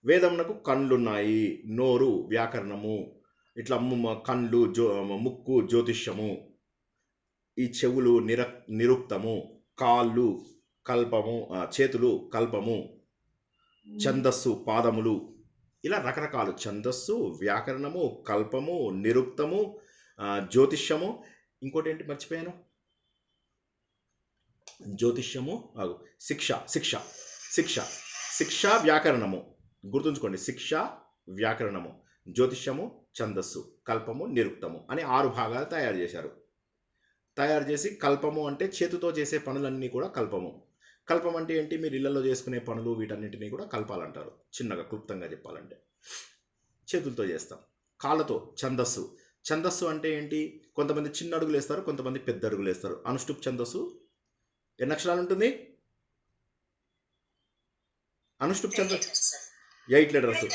వేదమునకు కళ్ళున్నాయి, నోరు వ్యాకరణము, ఇట్లా కళ్ళు ముక్కు జ్యోతిష్యము, ఈ చెవులు నిరుక్తము, కాళ్ళు కల్పము, చేతులు కల్పము, ఛందస్సు పాదములు, ఇలా రకరకాలు. ఛందస్సు, వ్యాకరణము, కల్పము, నిరుక్తము, జ్యోతిష్యము, ఇంకోటి ఏంటి మర్చిపోయాను, జ్యోతిష్యము, శిక్ష శిక్ష శిక్ష శిక్ష వ్యాకరణము, గుర్తుంచుకోండి. శిక్ష వ్యాకరణము, జ్యోతిష్యము, ఛందస్సు, కల్పము, నిరుక్తము అని 6 భాగాలు తయారు చేశారు. తయారు చేసి కల్పము అంటే చేతితో చేసే పనులన్నీ కూడా కల్పము. కల్పం అంటే ఏంటి? మీరు ఇళ్లలో చేసుకునే పనులు వీటన్నింటినీ కూడా కల్పాలంటారు. చిన్నగా క్లుప్తంగా చెప్పాలంటే చేతులతో చేస్తాం. కాళ్ళతో ఛందస్సు. ఛందస్సు అంటే ఏంటి? కొంతమంది చిన్న అడుగులు వేస్తారు, కొంతమంది పెద్ద అడుగులు వేస్తారు. అనుష్టుప్ ఛందస్సు ఎన్ని అక్షరాలు ఉంటుంది? అనుష్టుప్ ఛందస్సు 8 లెటర్స్.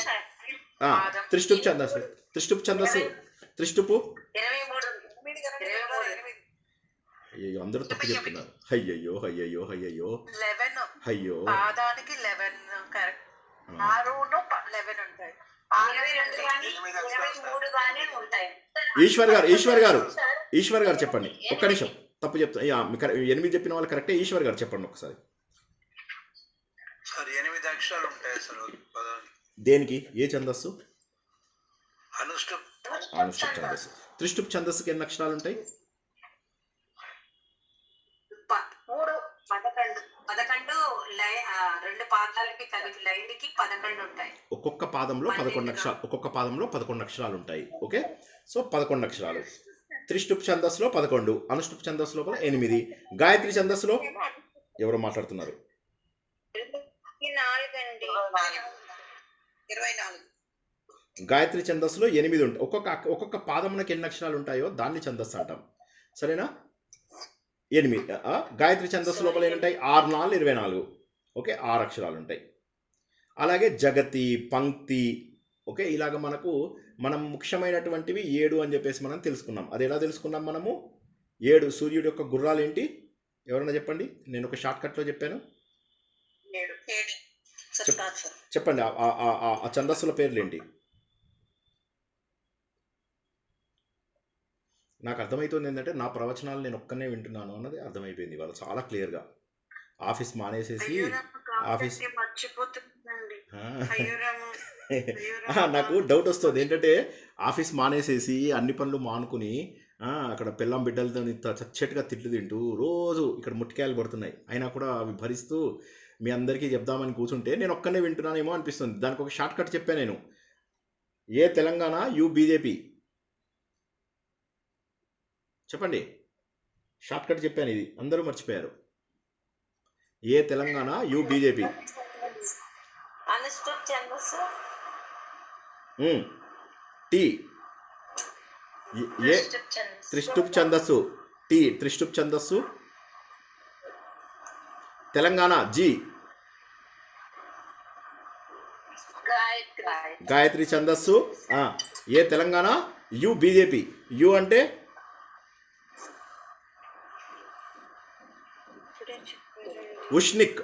త్రిష్టుప్ ఛందస్సు. త్రిష్టుప్ ఛందస్సు త్రిష్టుపు 23. అయ్యో అందరూ తప్పు చెప్తున్నారు. అయ్యయ్యో అయ్యయ్యో అయ్యయ్యో 11. అయ్యో. పాదానికి 11 కరెక్ట్. 6 11 ఉంటాయి. 23 గానే ఉంటాయి. ఈశ్వర్ గారు చెప్పండి. ఒక్క నిమిషం, తప్పు చెప్తా. 8 చెప్పిన వాళ్ళు కరెక్టే. ఈశ్వర్ గారు చెప్పండి ఒకసారి. సార్ 8 అక్షరాలు ఉంటాయి సార్ పదానికి. దేనికి? ఏ ఛందస్సు? అనుష్టుప్ ఛందస్సు. త్రిష్టుప్ ఛందస్సుకి ఎన్ని అక్షరాలు ఉంటాయి? 11 రెండు పాదాలకి కలిపి లైన్కి 11 ఉంటాయి. ఒక్కొక్క పాదంలో 11 అక్షరాలు. ఒక్కొక్క పాదంలో 11 అక్షరాలు ఉంటాయి. ఓకే, సో 11 అక్షరాలు. త్రిష్టుప్ ఛందస్సులో 11, అనుష్టుప్ ఛందస్సు లోపల 8. గాయత్రి ఛందస్సులో ఎవరు మాట్లాడుతున్నారు? 24. గాయత్రి ఛందస్సులో 8 ఉంటాయి. ఒక్కొక్క పాదమునకు ఎన్ని అక్షరాలు ఉంటాయో దాన్ని ఛందస్సు అంటాం. సరేనా? 8. గాయత్రి ఛందస్సు లోపల ఏంటంటాయి? 6 4 24. ఓకే, 6 అక్షరాలు ఉంటాయి. అలాగే జగతి, పంక్తి. ఓకే, ఇలాగ మనం ముఖ్యమైనటువంటివి 7 అని చెప్పేసి మనం తెలుసుకున్నాం. అది ఎలా తెలుసుకున్నాం మనము? 7 సూర్యుడి యొక్క గుర్రాలు ఏంటి? ఎవరైనా చెప్పండి. నేను ఒక షార్ట్ కట్లో చెప్పాను. చెప్పండి. ఆ ఛందస్సుల పేర్లు ఏంటి? నాకు అర్థమవుతుంది ఏంటంటే నా ప్రవచనాలు నేను ఒక్కనే వింటున్నాను అన్నది అర్థమైపోయింది ఇవాళ చాలా క్లియర్గా. ఆఫీస్ మానేసేసి నాకు డౌట్ వస్తుంది ఏంటంటే ఆఫీస్ మానేసేసి అన్ని పనులు మానుకుని అక్కడ పిల్లం బిడ్డలతో చచ్చేట్టుగా తిట్లు తింటూ రోజు ఇక్కడ ముట్టికాయలు పడుతున్నాయి, అయినా కూడా అవి భరిస్తూ మీ అందరికీ చెప్దామని కూర్చుంటే నేను ఒక్కనే వింటున్నానేమో అనిపిస్తుంది. దానికి ఒక షార్ట్ కట్ చెప్పాను నేను. ఏ తెలంగాణ యు బీజేపీ చెప్పండి. షార్ట్ కట్ చెప్పాను, ఇది అందరూ మర్చిపోయారు. ఏ తెలంగాణ యు బీజేపీ. టీ. ఏ త్రిష్టుప్ ఛందస్సు. టీ త్రిష్టుప్ ఛందస్సు. తెలంగాణ జీ. గాయత్రి ఛందస్సు. ఏ తెలంగాణ యు బీజేపీ. యు అంటే ఉష్ణిక్.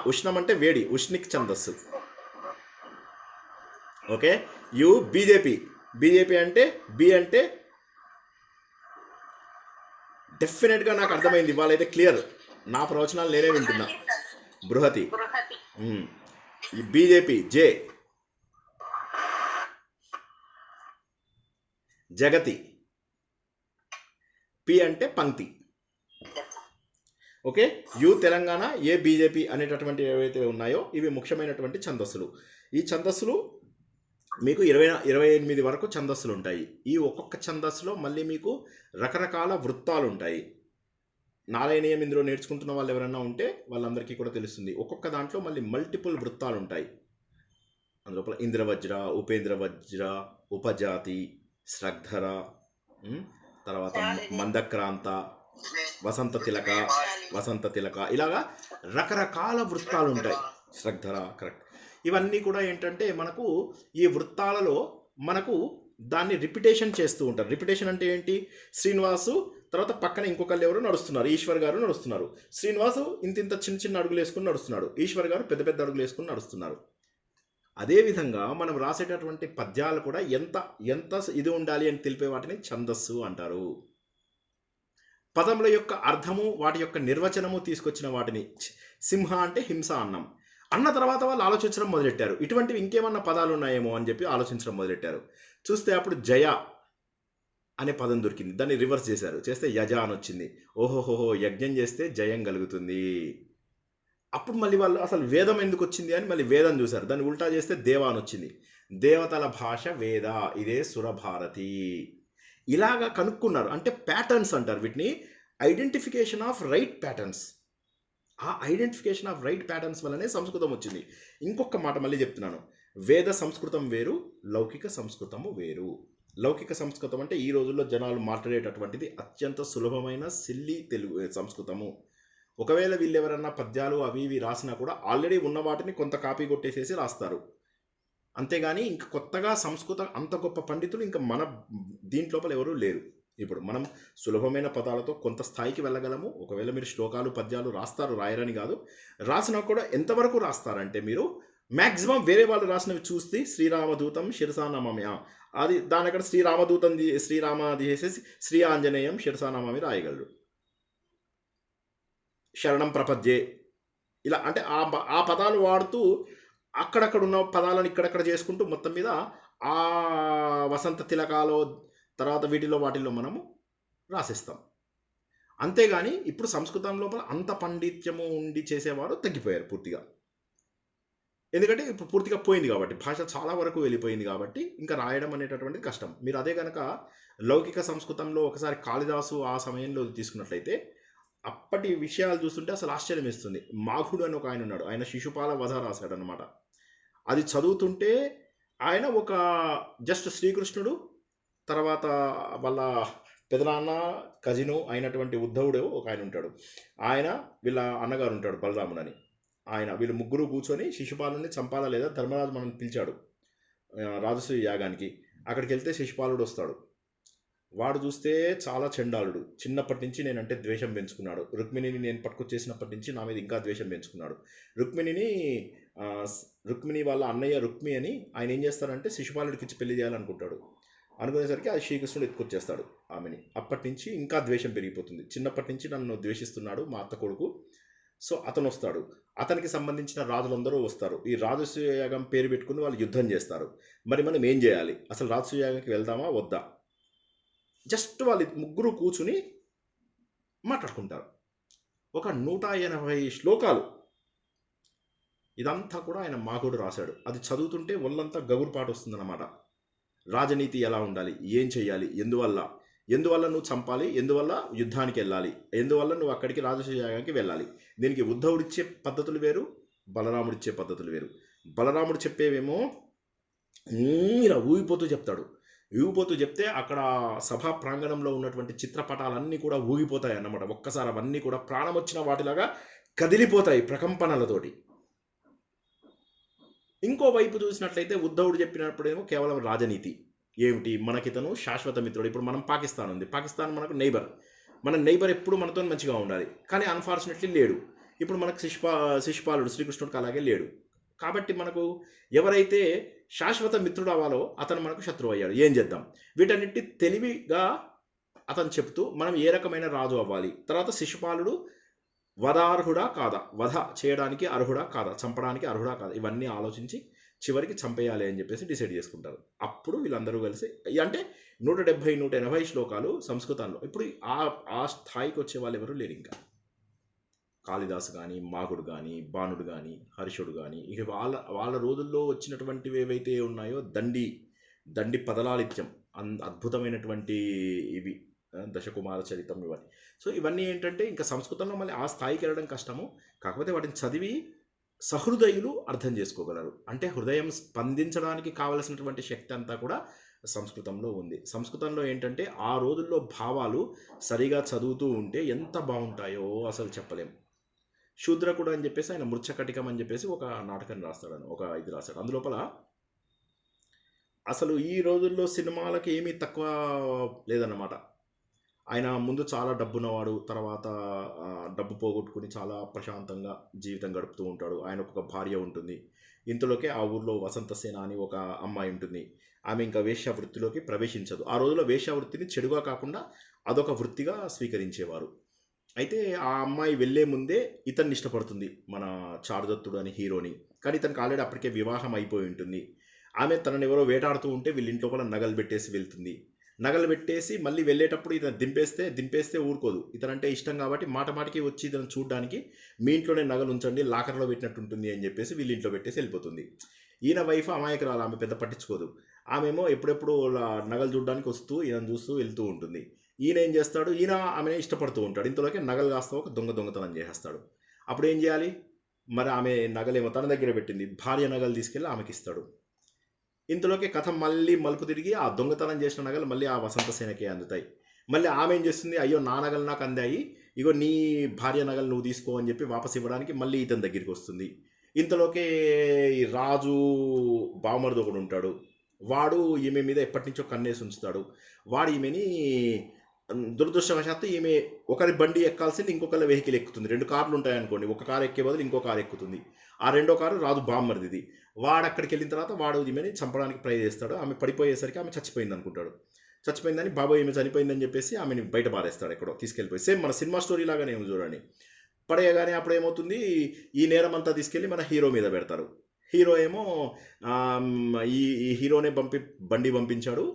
ఉష్ణం అంటే వేడి. ఉష్ణిక్ ఛందస్సు. Okay, you BJP. బీజేపీ అంటే బి అంటే డెఫినెట్గా నాకు అర్థమైంది. వాళ్ళైతే క్లియర్. నా ప్రవచనాలు నేనే వింటున్నా. బృహతి. బీజేపీ జే. జగతి. పి అంటే పంక్తి. Okay, you Telangana A BJP అనేటటువంటి ఏవైతే ఉన్నాయో ఇవి ముఖ్యమైనటువంటి ఛందస్సులు. ఈ ఛందస్సులు మీకు 28 వరకు ఛందస్సులు ఉంటాయి. ఈ ఒక్కొక్క ఛందస్సులో మళ్ళీ మీకు రకరకాల వృత్తాలు ఉంటాయి. నారాయణీయం ఇందులో నేర్చుకుంటున్న వాళ్ళు ఎవరైనా ఉంటే వాళ్ళందరికీ కూడా తెలుస్తుంది. ఒక్కొక్క దాంట్లో మళ్ళీ మల్టిపుల్ వృత్తాలు ఉంటాయి. అందులోపల ఇంద్రవజ్ర, ఉపేంద్రవజ్ర, ఉపజాతి, శ్రద్ధర, తర్వాత మందక్రాంత, వసంత తిలక, వసంత తిలక, ఇలాగా రకరకాల వృత్తాలు ఉంటాయి. శ్రద్ధర, కరెక్ట్. ఇవన్నీ కూడా ఏంటంటే మనకు ఈ వృత్తాలలో మనకు దాన్ని రిపిటేషన్ చేస్తూ ఉంటారు. రిపిటేషన్ అంటే ఏంటి? శ్రీనివాసు తర్వాత పక్కన ఇంకొకళ్ళు ఎవరు నడుస్తున్నారు, ఈశ్వర్ గారు నడుస్తున్నారు. శ్రీనివాసు ఇంత చిన్న చిన్న అడుగులు వేసుకుని నడుస్తున్నాడు, ఈశ్వర్ గారు పెద్ద పెద్ద అడుగులు వేసుకుని నడుస్తున్నారు. అదేవిధంగా మనం రాసేటటువంటి పద్యాలు కూడా ఎంత ఎంత ఇది ఉండాలి అని తెలిపే వాటిని ఛందస్సు అంటారు. పదముల యొక్క అర్థము వాటి యొక్క నిర్వచనము తీసుకొచ్చిన వాటిని సింహ అంటే హింస అన్నాం. అన్న తర్వాత వాళ్ళు ఆలోచించడం మొదలెట్టారు, ఇటువంటివి ఇంకేమన్నా పదాలు ఉన్నాయేమో అని చెప్పి ఆలోచించడం మొదలెట్టారు. చూస్తే అప్పుడు జయ అనే పదం దొరికింది, దాన్ని రివర్స్ చేశారు, చేస్తే యజ అని వచ్చింది. ఓహోహోహో, యజ్ఞం చేస్తే జయం కలుగుతుంది. అప్పుడు మళ్ళీ వాళ్ళు అసలు వేదం ఎందుకు వచ్చింది అని మళ్ళీ వేదం చూశారు, దాన్ని ఉల్టా చేస్తే దేవ అని వచ్చింది. దేవతల భాష వేద, ఇదే సురభారతి. ఇలాగా కనుక్కున్నారు. అంటే ప్యాటర్న్స్ అంటారు వీటిని, ఐడెంటిఫికేషన్ ఆఫ్ రైట్ ప్యాటర్న్స్. ఆ ఐడెంటిఫికేషన్ ఆఫ్ రైట్ ప్యాటర్న్స్ వల్లనే సంస్కృతం వచ్చింది. ఇంకొక మాట మళ్ళీ చెప్తున్నాను, వేద సంస్కృతం వేరు, లౌకిక సంస్కృతము వేరు. లౌకిక సంస్కృతం అంటే ఈ రోజుల్లో జనాలు మాట్లాడేటటువంటిది అత్యంత సులభమైన సిల్లి తెలుగు సంస్కృతము. ఒకవేళ వీళ్ళు ఎవరన్నా పద్యాలు అవి ఇవి రాసినా కూడా ఆల్రెడీ ఉన్న వాటిని కొంత కాపీ కొట్టేసేసి రాస్తారు, అంతేగాని ఇంకా కొత్తగా సంస్కృతం అంత గొప్ప పండితులు ఇంకా మన దీంట్లోపల ఎవరూ లేరు. ఇప్పుడు మనం సులభమైన పదాలతో కొంత స్థాయికి వెళ్ళగలము. ఒకవేళ మీరు శ్లోకాలు పద్యాలు రాస్తారు, రాయరని కాదు, రాసినా కూడా ఎంతవరకు రాస్తారంటే మీరు మ్యాక్సిమం వేరే వాళ్ళు రాసినవి చూస్తే శ్రీరామదూతం శిరసానమమ్య, అది దాని అక్కడ శ్రీరామదూతం శ్రీరామది చేసేసి శ్రీ ఆంజనేయం శిరసానమమి రాయగలరు. శరణం ప్రపద్యే, ఇలా అంటే ఆ పదాలు వాడుతూ అక్కడక్కడ ఉన్న పదాలను ఇక్కడక్కడ చేసుకుంటూ మొత్తం మీద ఆ వసంత తిలకాలో తర్వాత వీటిలో వాటిల్లో మనము రాసిస్తాం. అంతేగాని ఇప్పుడు సంస్కృతం లోపల అంత పాండిత్యము ఉండి చేసేవారు తగ్గిపోయారు పూర్తిగా. ఎందుకంటే ఇప్పుడు పూర్తిగా పోయింది కాబట్టి, భాష చాలా వరకు వెళ్ళిపోయింది కాబట్టి ఇంకా రాయడం అనేటటువంటిది కష్టం. మీరు అదే కనుక లౌకిక సంస్కృతంలో ఒకసారి కాళిదాసు ఆ సమయంలో తీసుకున్నట్లయితే అప్పటి విషయాలు చూస్తుంటే అసలు ఆశ్చర్యం వేస్తుంది. మాఘుడు అని ఒక ఆయన ఉన్నాడు, ఆయన శిశుపాల వధ రాశాడు అనమాట. అది చదువుతుంటే ఆయన ఒక జస్ట్ శ్రీకృష్ణుడు తర్వాత వాళ్ళ పెదనాన్న కజిను అయినటువంటి ఉద్ధవుడు ఒక ఆయన ఉంటాడు, ఆయన వీళ్ళ అన్నగారు ఉంటాడు బలరాముడు అని. వీళ్ళు ముగ్గురు కూర్చొని శిశుపాలుని చంపాలా లేదా ధర్మరాజు మనం పిలిచాడు రాజసూయ యాగానికి. అక్కడికి వెళ్తే శిశుపాలుడు వస్తాడు. వాడు చూస్తే చాలా చండాలుడు, చిన్నప్పటి నుంచి నేనంటే ద్వేషం పెంచుకున్నాడు. రుక్మిణిని నేను పట్టుకొచ్చేసినప్పటి నుంచి నా మీద ఇంకా ద్వేషం పెంచుకున్నాడు. రుక్మిణి వాళ్ళ అన్నయ్య రుక్మి అని ఆయన ఏం చేస్తాడంటే శిశుపాలుడికి ఇచ్చి పెళ్లి చేయాలనుకుంటాడు. అనుకునేసరికి అది శ్రీకృష్ణుడు ఎత్తుకొచ్చేస్తాడు ఆమెని. అప్పటి నుంచి ఇంకా ద్వేషం పెరిగిపోతుంది. చిన్నప్పటి నుంచి నన్ను ద్వేషిస్తున్నాడు మా అత్త కొడుకు. సో అతను వస్తాడు, అతనికి సంబంధించిన రాజులందరూ వస్తారు. ఈ రాజసూయ యాగం పేరు పెట్టుకుని వాళ్ళు యుద్ధం చేస్తారు. మరి మనం ఏం చేయాలి, అసలు రాజసూయ యాగానికి వెళ్దామా వద్దా? జస్ట్ వాళ్ళు ముగ్గురు కూర్చుని మాట్లాడుకుంటారు. ఒక 180 శ్లోకాలు ఇదంతా కూడా ఆయన మాఘుడు రాశాడు. అది చదువుతుంటే ఒళ్ళంతా గగురుపాటు వస్తుందన్నమాట. రాజనీతి ఎలా ఉండాలి, ఏం చేయాలి, ఎందువల్ల నువ్వు చంపాలి, ఎందువల్ల యుద్ధానికి వెళ్ళాలి, ఎందువల్ల నువ్వు అక్కడికి రాజసూయ యాగానికి వెళ్ళాలి. దీనికి ఉద్ధవుడిచ్చే పద్ధతులు వేరు, బలరాముడిచ్చే పద్ధతులు వేరు. బలరాముడు చెప్పేవేమో ఇలా ఊగిపోతూ చెప్తాడు. ఊగిపోతూ చెప్తే అక్కడ సభా ప్రాంగణంలో ఉన్నటువంటి చిత్రపటాలన్నీ కూడా ఊగిపోతాయి అన్నమాట. ఒక్కసారి అవన్నీ కూడా ప్రాణం వచ్చిన వాటిలాగా కదిలిపోతాయి ప్రకంపనలతోటి. ఇంకో వైపు చూసినట్లయితే ఉద్ధవుడు చెప్పినప్పుడేమో కేవలం రాజనీతి ఏమిటి, మనకితను శాశ్వత మిత్రుడు. ఇప్పుడు మనం పాకిస్తాన్ ఉంది, పాకిస్తాన్ మనకు నైబర్, మన నైబర్ ఎప్పుడు మనతో మంచిగా ఉండాలి, కానీ అన్ఫార్చునేట్లీ లేడు. ఇప్పుడు మనకు శిశుపాలుడు శ్రీకృష్ణుడికి అలాగే లేడు. కాబట్టి మనకు ఎవరైతే శాశ్వత మిత్రుడు అవ్వాలో అతను మనకు శత్రువు అయ్యాడు. ఏం చేద్దాం? వీటన్నిటి తెలివిగా అతను చెప్తూ మనం ఏ రకమైన రాజు అవ్వాలి, తర్వాత శిశుపాలుడు వధార్హుడా కాదా, వధ చేయడానికి అర్హుడా కాదా, చంపడానికి అర్హుడా కాదా, ఇవన్నీ ఆలోచించి చివరికి చంపేయాలి అని చెప్పేసి డిసైడ్ చేసుకుంటారు. అప్పుడు వీళ్ళందరూ కలిసి అంటే 170-180 శ్లోకాలు సంస్కృతంలో. ఇప్పుడు ఆ స్థాయికి వచ్చే వాళ్ళు ఎవరు లేరు. ఇంకా కాళిదాసు కానీ, మాఘుడు కానీ, బాణుడు కానీ, హర్షుడు కానీ, ఇక వాళ్ళ రోజుల్లో వచ్చినటువంటివి ఏవైతే ఉన్నాయో దండి పదలాలిత్యం, అద్భుతమైనటువంటి ఇవి దశకుమార చరితం ఇవన్నీ. సో ఇవన్నీ ఏంటంటే ఇంకా సంస్కృతంలో మళ్ళీ ఆ స్థాయికి వెళ్ళడం కష్టము. కాకపోతే వాటిని చదివి సహృదయులు అర్థం చేసుకోగలరు. అంటే హృదయం స్పందించడానికి కావలసినటువంటి శక్తి అంతా కూడా సంస్కృతంలో ఉంది. సంస్కృతంలో ఏంటంటే ఆ రోజుల్లో భావాలు సరిగా చదువుతూ ఉంటే ఎంత బాగుంటాయో అసలు చెప్పలేం. శూద్రకుడు అని చెప్పేసి ఆయన మృచ్ఛకటికం అని చెప్పేసి ఒక నాటకం రాస్తాడు, ఒక ఇది రాస్తాడు. అందులోపల అసలు ఈ రోజుల్లో సినిమాలకి ఏమీ తక్కువ లేదన్నమాట. ఆయన ముందు చాలా డబ్బున్నవాడు, తర్వాత డబ్బు పోగొట్టుకుని చాలా ప్రశాంతంగా జీవితం గడుపుతూ ఉంటాడు. ఆయనకు ఒక భార్య ఉంటుంది. ఇంతలోకే ఆ ఊర్లో వసంతసేన అని ఒక అమ్మాయి ఉంటుంది. ఆమె ఇంకా వేశ్యావృత్తిలోకి ప్రవేశించదు. ఆ రోజుల్లో వేశ్యావృత్తిని చెడుగా కాకుండా అదొక వృత్తిగా స్వీకరించేవారు. అయితే ఆ అమ్మాయి వెళ్ళే ముందే ఇతన్ని ఇష్టపడుతుంది, మన చారుదత్తుడు అని హీరోని. కానీ ఇతనికి ఆల్రెడీ అప్పటికే వివాహం అయిపోయి ఉంటుంది. ఆమె తనని ఎవరో వేటాడుతూ ఉంటే వీళ్ళ ఇంట్లో కూడా నగలు పెట్టేసి వెళ్తుంది. నగలు పెట్టేసి మళ్ళీ వెళ్ళేటప్పుడు ఇతను దింపేస్తే ఊరుకోదు. ఇతనంటే ఇష్టం కాబట్టి మాటికి వచ్చి ఇతను చూడడానికి మీ ఇంట్లోనే నగలు ఉంచండి, లాకర్లో పెట్టినట్టు ఉంటుంది అని చెప్పేసి వీళ్ళ ఇంట్లో పెట్టేసి వెళ్ళిపోతుంది. ఈయన వైఫ్ అమాయకురాలు, ఆమె పెద్ద పట్టించుకోదు. ఆమెమో ఎప్పుడెప్పుడు నగలు చూడడానికి వస్తూ ఈయన చూస్తూ వెళ్తూ ఉంటుంది. ఈయన ఏం చేస్తాడు, ఈయన ఆమెనే ఇష్టపడుతూ ఉంటాడు. ఇంతలోకి నగలు కాస్త ఒక దొంగతనం చేసేస్తాడు. అప్పుడు ఏం చేయాలి, మరి ఆమె నగలేమో తన దగ్గర పెట్టింది, భార్య నగలు తీసుకెళ్ళి ఆమెకి ఇస్తాడు. ఇంతలోకి కథ మళ్ళీ మలుపు తిరిగి ఆ దొంగతనం చేసిన నగలు మళ్ళీ ఆ వసంతసేనకే అందుతాయి. మళ్ళీ ఆమె ఏం చేస్తుంది, అయ్యో నా నగలు నాకు అందాయి, ఇగో నీ భార్య నగలు నువ్వు తీసుకో అని చెప్పి వాపస్ ఇవ్వడానికి మళ్ళీ ఇతని దగ్గరికి వస్తుంది. ఇంతలోకే ఈ రాజు బావమరిది ఒకడు ఉంటాడు. వాడు ఈమె మీద ఎప్పటి నుంచో కన్నేసి ఉంచుతాడు. వాడు ఈమెని దురదృష్టవశాత్తు ఈమె ఒకరి బండి ఎక్కాల్సింది ఇంకొకరి వెహికల్ ఎక్కుతుంది. 2 కార్లు ఉంటాయనుకోండి, ఒక కారు ఎక్కే బదులు ఇంకో కారు ఎక్కుతుంది. ఆ రెండో కారు రాజు బామ్మరిది. వాడు అక్కడికి వెళ్ళిన తర్వాత వాడు ఈమెని చంపడానికి ట్రై చేస్తాడు. ఆమె పడిపోయేసరికి ఆమె చచ్చిపోయింది అనుకుంటాడు. చచ్చిపోయిందని బాబాయ్ ఈమె చనిపోయిందని చెప్పేసి ఆమెని బయట పారేస్తాడు, ఎక్కడో తీసుకెళ్ళిపోయి. సేమ్ మన సినిమా స్టోరీ లాగానే ఉంది చూడండి. పడేయగానే అప్పుడు ఏమవుతుంది, ఈ నేరం అంతా తీసుకెళ్ళి మన హీరో మీద పెడతారు. హీరో ఏమో ఈ హీరోనే బండి పంపించాడు,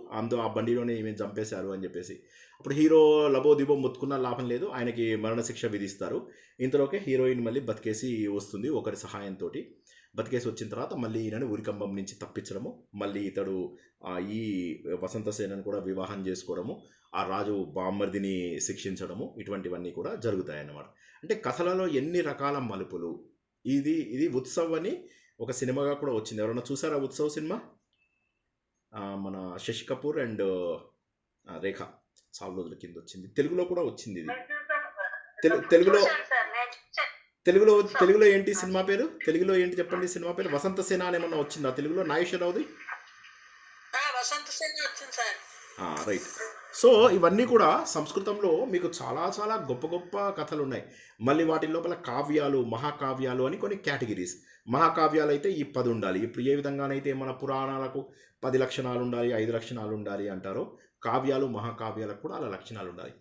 ఆ బండిలోనే ఈమె చంపేశారు అని చెప్పేసి. అప్పుడు హీరో లబోదిబో మొత్తుకున్న లాభం లేదు, ఆయనకి మరణశిక్ష విధిస్తారు. ఇంతలోకే హీరోయిన్ మళ్ళీ బతికేసి వస్తుంది ఒకరి సహాయంతో. బతికేసి వచ్చిన తర్వాత మళ్ళీ ఈయనని ఉరికంబం నుంచి తప్పించడము, మళ్ళీ ఇతడు ఈ వసంతసేనని కూడా వివాహం చేసుకోవడము, ఆ రాజు బామ్మర్దిని శిక్షించడము, ఇటువంటివన్నీ కూడా జరుగుతాయన్నమాట. అంటే కథలలో ఎన్ని రకాల మలుపులు. ఇది ఉత్సవ్ అని ఒక సినిమాగా కూడా వచ్చింది. ఎవరైనా చూసారా ఉత్సవ్ సినిమా? మన శశి కపూర్ అండ్ రేఖ చాలా రోజుల కింద వచ్చింది. తెలుగులో కూడా వచ్చింది ఇది. తెలుగులో ఏంటి సినిమా పేరు? తెలుగులో ఏంటి చెప్పండి సినిమా పేరు? వసంతసేన అని ఏమన్నా వచ్చిందా తెలుగులో? నాగేశ్వరరావుది. రైట్. సో ఇవన్నీ కూడా సంస్కృతంలో మీకు చాలా చాలా గొప్ప గొప్ప కథలు ఉన్నాయి. మళ్ళీ వాటి లోపల కావ్యాలు, మహాకావ్యాలు అని కొన్ని కేటగిరీస్. మహాకావ్యాలు అయితే ఈ 10 ఉండాలి. ఇప్పుడు ఏ విధంగానైతే మన పురాణాలకు 10 లక్షణాలు ఉండాలి, 5 లక్షణాలు ఉండాలి అంటారో, కావ్యాలు మహాకావ్యాలకు కూడా అలా లక్షణాలు ఉండాలి.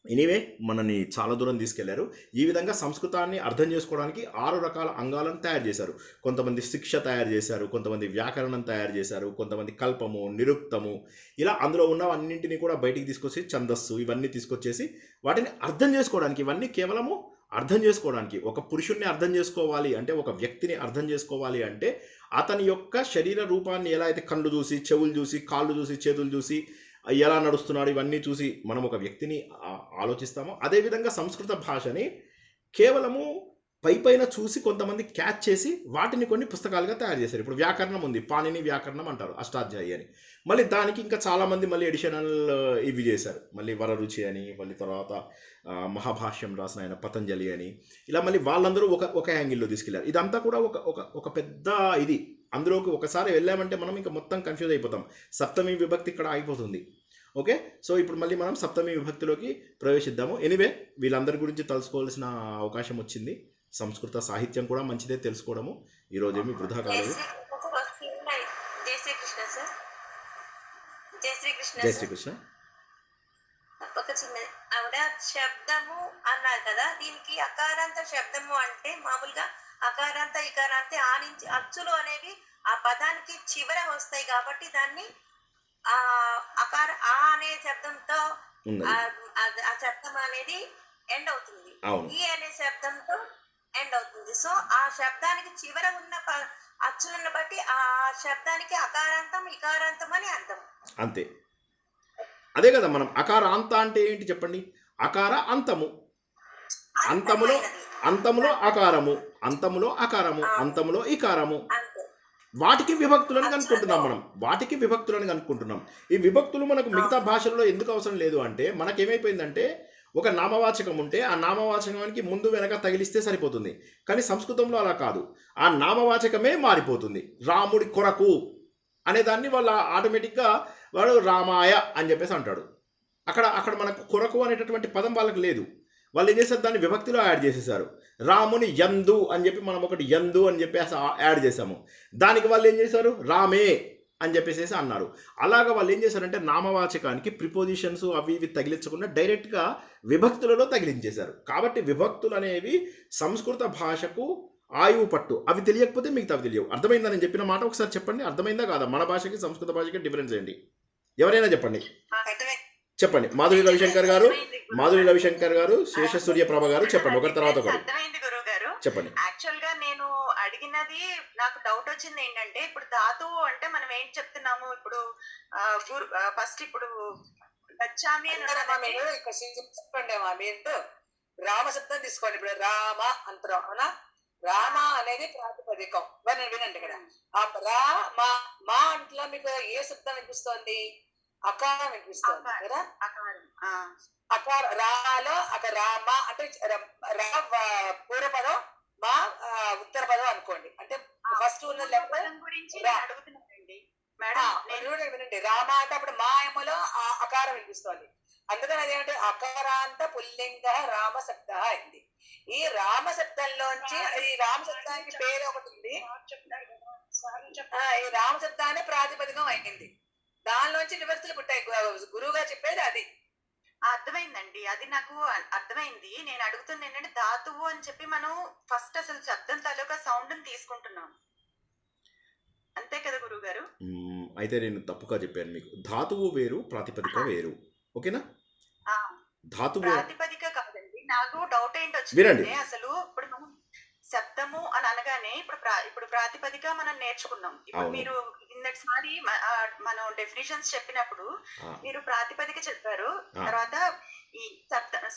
ఎనీవే మనని చాలా దూరం తీసుకెళ్లారు. ఈ విధంగా సంస్కృతాన్ని అర్థం చేసుకోవడానికి 6 రకాల అంగాలను తయారు చేశారు. కొంతమంది శిక్ష తయారు చేశారు, కొంతమంది వ్యాకరణం తయారు చేశారు, కొంతమంది కల్పము, నిరుక్తము, ఇలా అందులో ఉన్నవన్నింటినీ కూడా బయటికి తీసుకొచ్చి ఛందస్సు ఇవన్నీ తీసుకొచ్చేసి వాటిని అర్థం చేసుకోవడానికి, ఇవన్నీ కేవలము అర్థం చేసుకోవడానికి. ఒక పురుషుణ్ణి అర్థం చేసుకోవాలి అంటే, ఒక వ్యక్తిని అర్థం చేసుకోవాలి అంటే అతని యొక్క శరీర రూపాన్ని ఎలా అయితే కళ్ళు చూసి, చెవులు చూసి, కాళ్ళు చూసి, చేతులు చూసి, ఎలా నడుస్తున్నాడు ఇవన్నీ చూసి మనం ఒక వ్యక్తిని ఆలోచిస్తామో, అదేవిధంగా సంస్కృత భాషని కేవలము పైన చూసి కొంతమంది క్యాచ్ చేసి వాటిని కొన్ని పుస్తకాలుగా తయారు చేశారు. ఇప్పుడు వ్యాకరణం ఉంది, పాణిని వ్యాకరణం అంటారు, అష్టాధ్యాయి అని. మళ్ళీ దానికి ఇంకా చాలామంది మళ్ళీ ఎడిషనల్ ఇవి చేశారు. మళ్ళీ వరరుచి అని, మళ్ళీ తర్వాత మహాభాష్యం రాసిన ఆయన పతంజలి అని, ఇలా మళ్ళీ వాళ్ళందరూ ఒక యాంగిల్లో తీసుకెళ్లారు. ఇదంతా కూడా ఒక పెద్ద ఇది. అందులోకి ఒకసారి వెళ్ళామంటే మనం ఇంకా మొత్తం కన్ఫ్యూజ్ అయిపోతాం. సప్తమి విభక్తి ఇక్కడ ఆగిపోతుంది. ఓకే, సో ఇప్పుడు మళ్ళీ మనం సప్తమి విభక్తిలోకి ప్రవేశిద్దాము. ఎనీవే వీళ్ళందరి గురించి తెలుసుకోవాల్సిన అవకాశం వచ్చింది. సంస్కృత సాహిత్యం కూడా మంచిదే తెలుసుకోవడము. ఈరోజు ఏమి వృధా కాలేదు. జై శ్రీకృష్ణ. ఒక చిన్నది ఆవిడ శబ్దము అన్నారు కదా, దీనికి అకారాంత శబ్దము అంటే మామూలుగా అకారాంత ఇకారాంత ఆ నుంచి అచ్చులు అనేవి ఆ పదానికి చివర వస్తాయి కాబట్టి దాన్ని ఆ అనే శబ్దంతో ఆ శబ్దం అనేది ఎండ్ అవుతుంది, ఈ అనే శబ్దంతో ఎండ్ అవుతుంది. సో ఆ శబ్దానికి చివర ఉన్న అచ్చులను బట్టి ఆ శబ్దానికి అకారాంతం ఇకారాంతం అని అర్థం. అంతే, అదే కదా. మనం అకారాంత అంటే ఏంటి చెప్పండి? అకార అంతము, అంతములో అకారము, అంతములో అకారము, అంతములో ఇకారము. వాటికి విభక్తులను కనుక్కుంటున్నాం మనం, వాటికి విభక్తులను కనుక్కుంటున్నాం. ఈ విభక్తులు మనకు మిగతా భాషల్లో ఎందుకు అవసరం లేదు అంటే, మనకేమైపోయిందంటే ఒక నామవాచకం ఉంటే ఆ నామవాచకానికి ముందు వెనక తగిలిస్తే సరిపోతుంది. కానీ సంస్కృతంలో అలా కాదు, ఆ నామవాచకమే మారిపోతుంది. రాముడి కొరకు అనే దాన్ని వాళ్ళ ఆటోమేటిక్గా వాడు రామాయ అని చెప్పేసి అంటాడు. అక్కడ అక్కడ మనకు కొరకు అనేటటువంటి పదం వాళ్ళకి లేదు. వాళ్ళు ఏం చేశారు, దాన్ని విభక్తిలో యాడ్ చేసేసారు. రాముని యందు అని చెప్పి మనం ఒకటి యందు అని చెప్పేసి యాడ్ చేసాము. దానికి వాళ్ళు ఏం చేశారు, రామే అని చెప్పేసి అన్నారు. అలాగా వాళ్ళు ఏం చేశారంటే నామవాచకానికి ప్రిపోజిషన్స్ అవి ఇవి తగిలించకుండా డైరెక్ట్గా విభక్తులలో తగిలించేశారు. కాబట్టి విభక్తులు అనేవి సంస్కృత భాషకు ఆయువు పట్టు. అవి తెలియకపోతే మిగతా అవి తెలియవు. అర్థమైందా నేను చెప్పిన మాట? ఒకసారి చెప్పండి, అర్థమైందా కాదా? మన భాషకి సంస్కృత భాషకి డిఫరెన్స్ ఏంటి? ఎవరైనా చెప్పండి, చెప్పండి. మాధురి రవిశంకర్ గారు, మాధురి రవిశంకర్ గారు, శేష సూర్యప్రభ గారు చెప్పండి, ఒకరి తర్వాత ఒకరు చెప్పండి. యాక్చువల్ గా నేను అడిగినది, నాకు డౌట్ వచ్చింది ఏంటంటే, ఇప్పుడు ధాతువు అంటే మనం ఏం చెప్తున్నాము ఇప్పుడు, ఫస్ట్ ఇప్పుడు గచ్చామి అని చెప్పండి. మీరు రామ శబ్దం తీసుకోండి. ఇప్పుడు రామ అంతరం అవునా? రామ అనేది ప్రాతిపదికం. వినండి ఇక్కడ, ఆ రా మా అంట్లో మీకు ఏ శబ్దం వినిపిస్తోంది? అకారం వినిపిస్తోంది కదా. అకార రాలో అక్కడ రామ అంటే రా పూర్వపదం, మా ఉత్తర పదం అనుకోండి. అంటే ఫస్ట్ ఉన్న వినండి, రామ అంటే అప్పుడు మా ఏమలో అకారం వినిపిస్తోంది. అందుకని అదేంటే అకారాంత పుల్లింగ రామ శబ్ద అయింది. ఈ రామ శబ్దంలోంచి, ఈ రామ శబ్దానికి పేరు ఒకటి ఉంది, ఈ రామ శబ్దాన్ని ప్రాతిపదికం అయింది. దానిలోంచి విభక్తులు పుట్టాయి. గురువు గారు చెప్పేది అది. అర్థమైందండి, అది నాకు అర్థమైంది. నేను అడుగుతుంది ఏంటంటే, ధాతువు అని చెప్పి మనం ఫస్ట్ అసలు శబ్దం తాలూకా సౌండ్ ని తీసుకుంటున్నాం, అంతే కదా గురువు గారు? అయితే నేను తప్పుగా చెప్పాను మీకు. ధాతువు వేరు, ప్రాతిపదిక వేరు. ఓకేనా? ధాతువు ప్రాతిపదిక కాదండి. నాకు డౌట్ ఏంటి వచ్చిందంటే, అసలు ఇప్పుడు మనం శబ్దము అని అనగానే ఇప్పుడు ప్రాతిపదిక మనం నేర్చుకున్నాం. ఇప్పుడు మీరు కిందటిసారి మనం డెఫినిషన్స్ చెప్పినప్పుడు మీరు ప్రాతిపదిక చెప్పారు. తర్వాత ఈ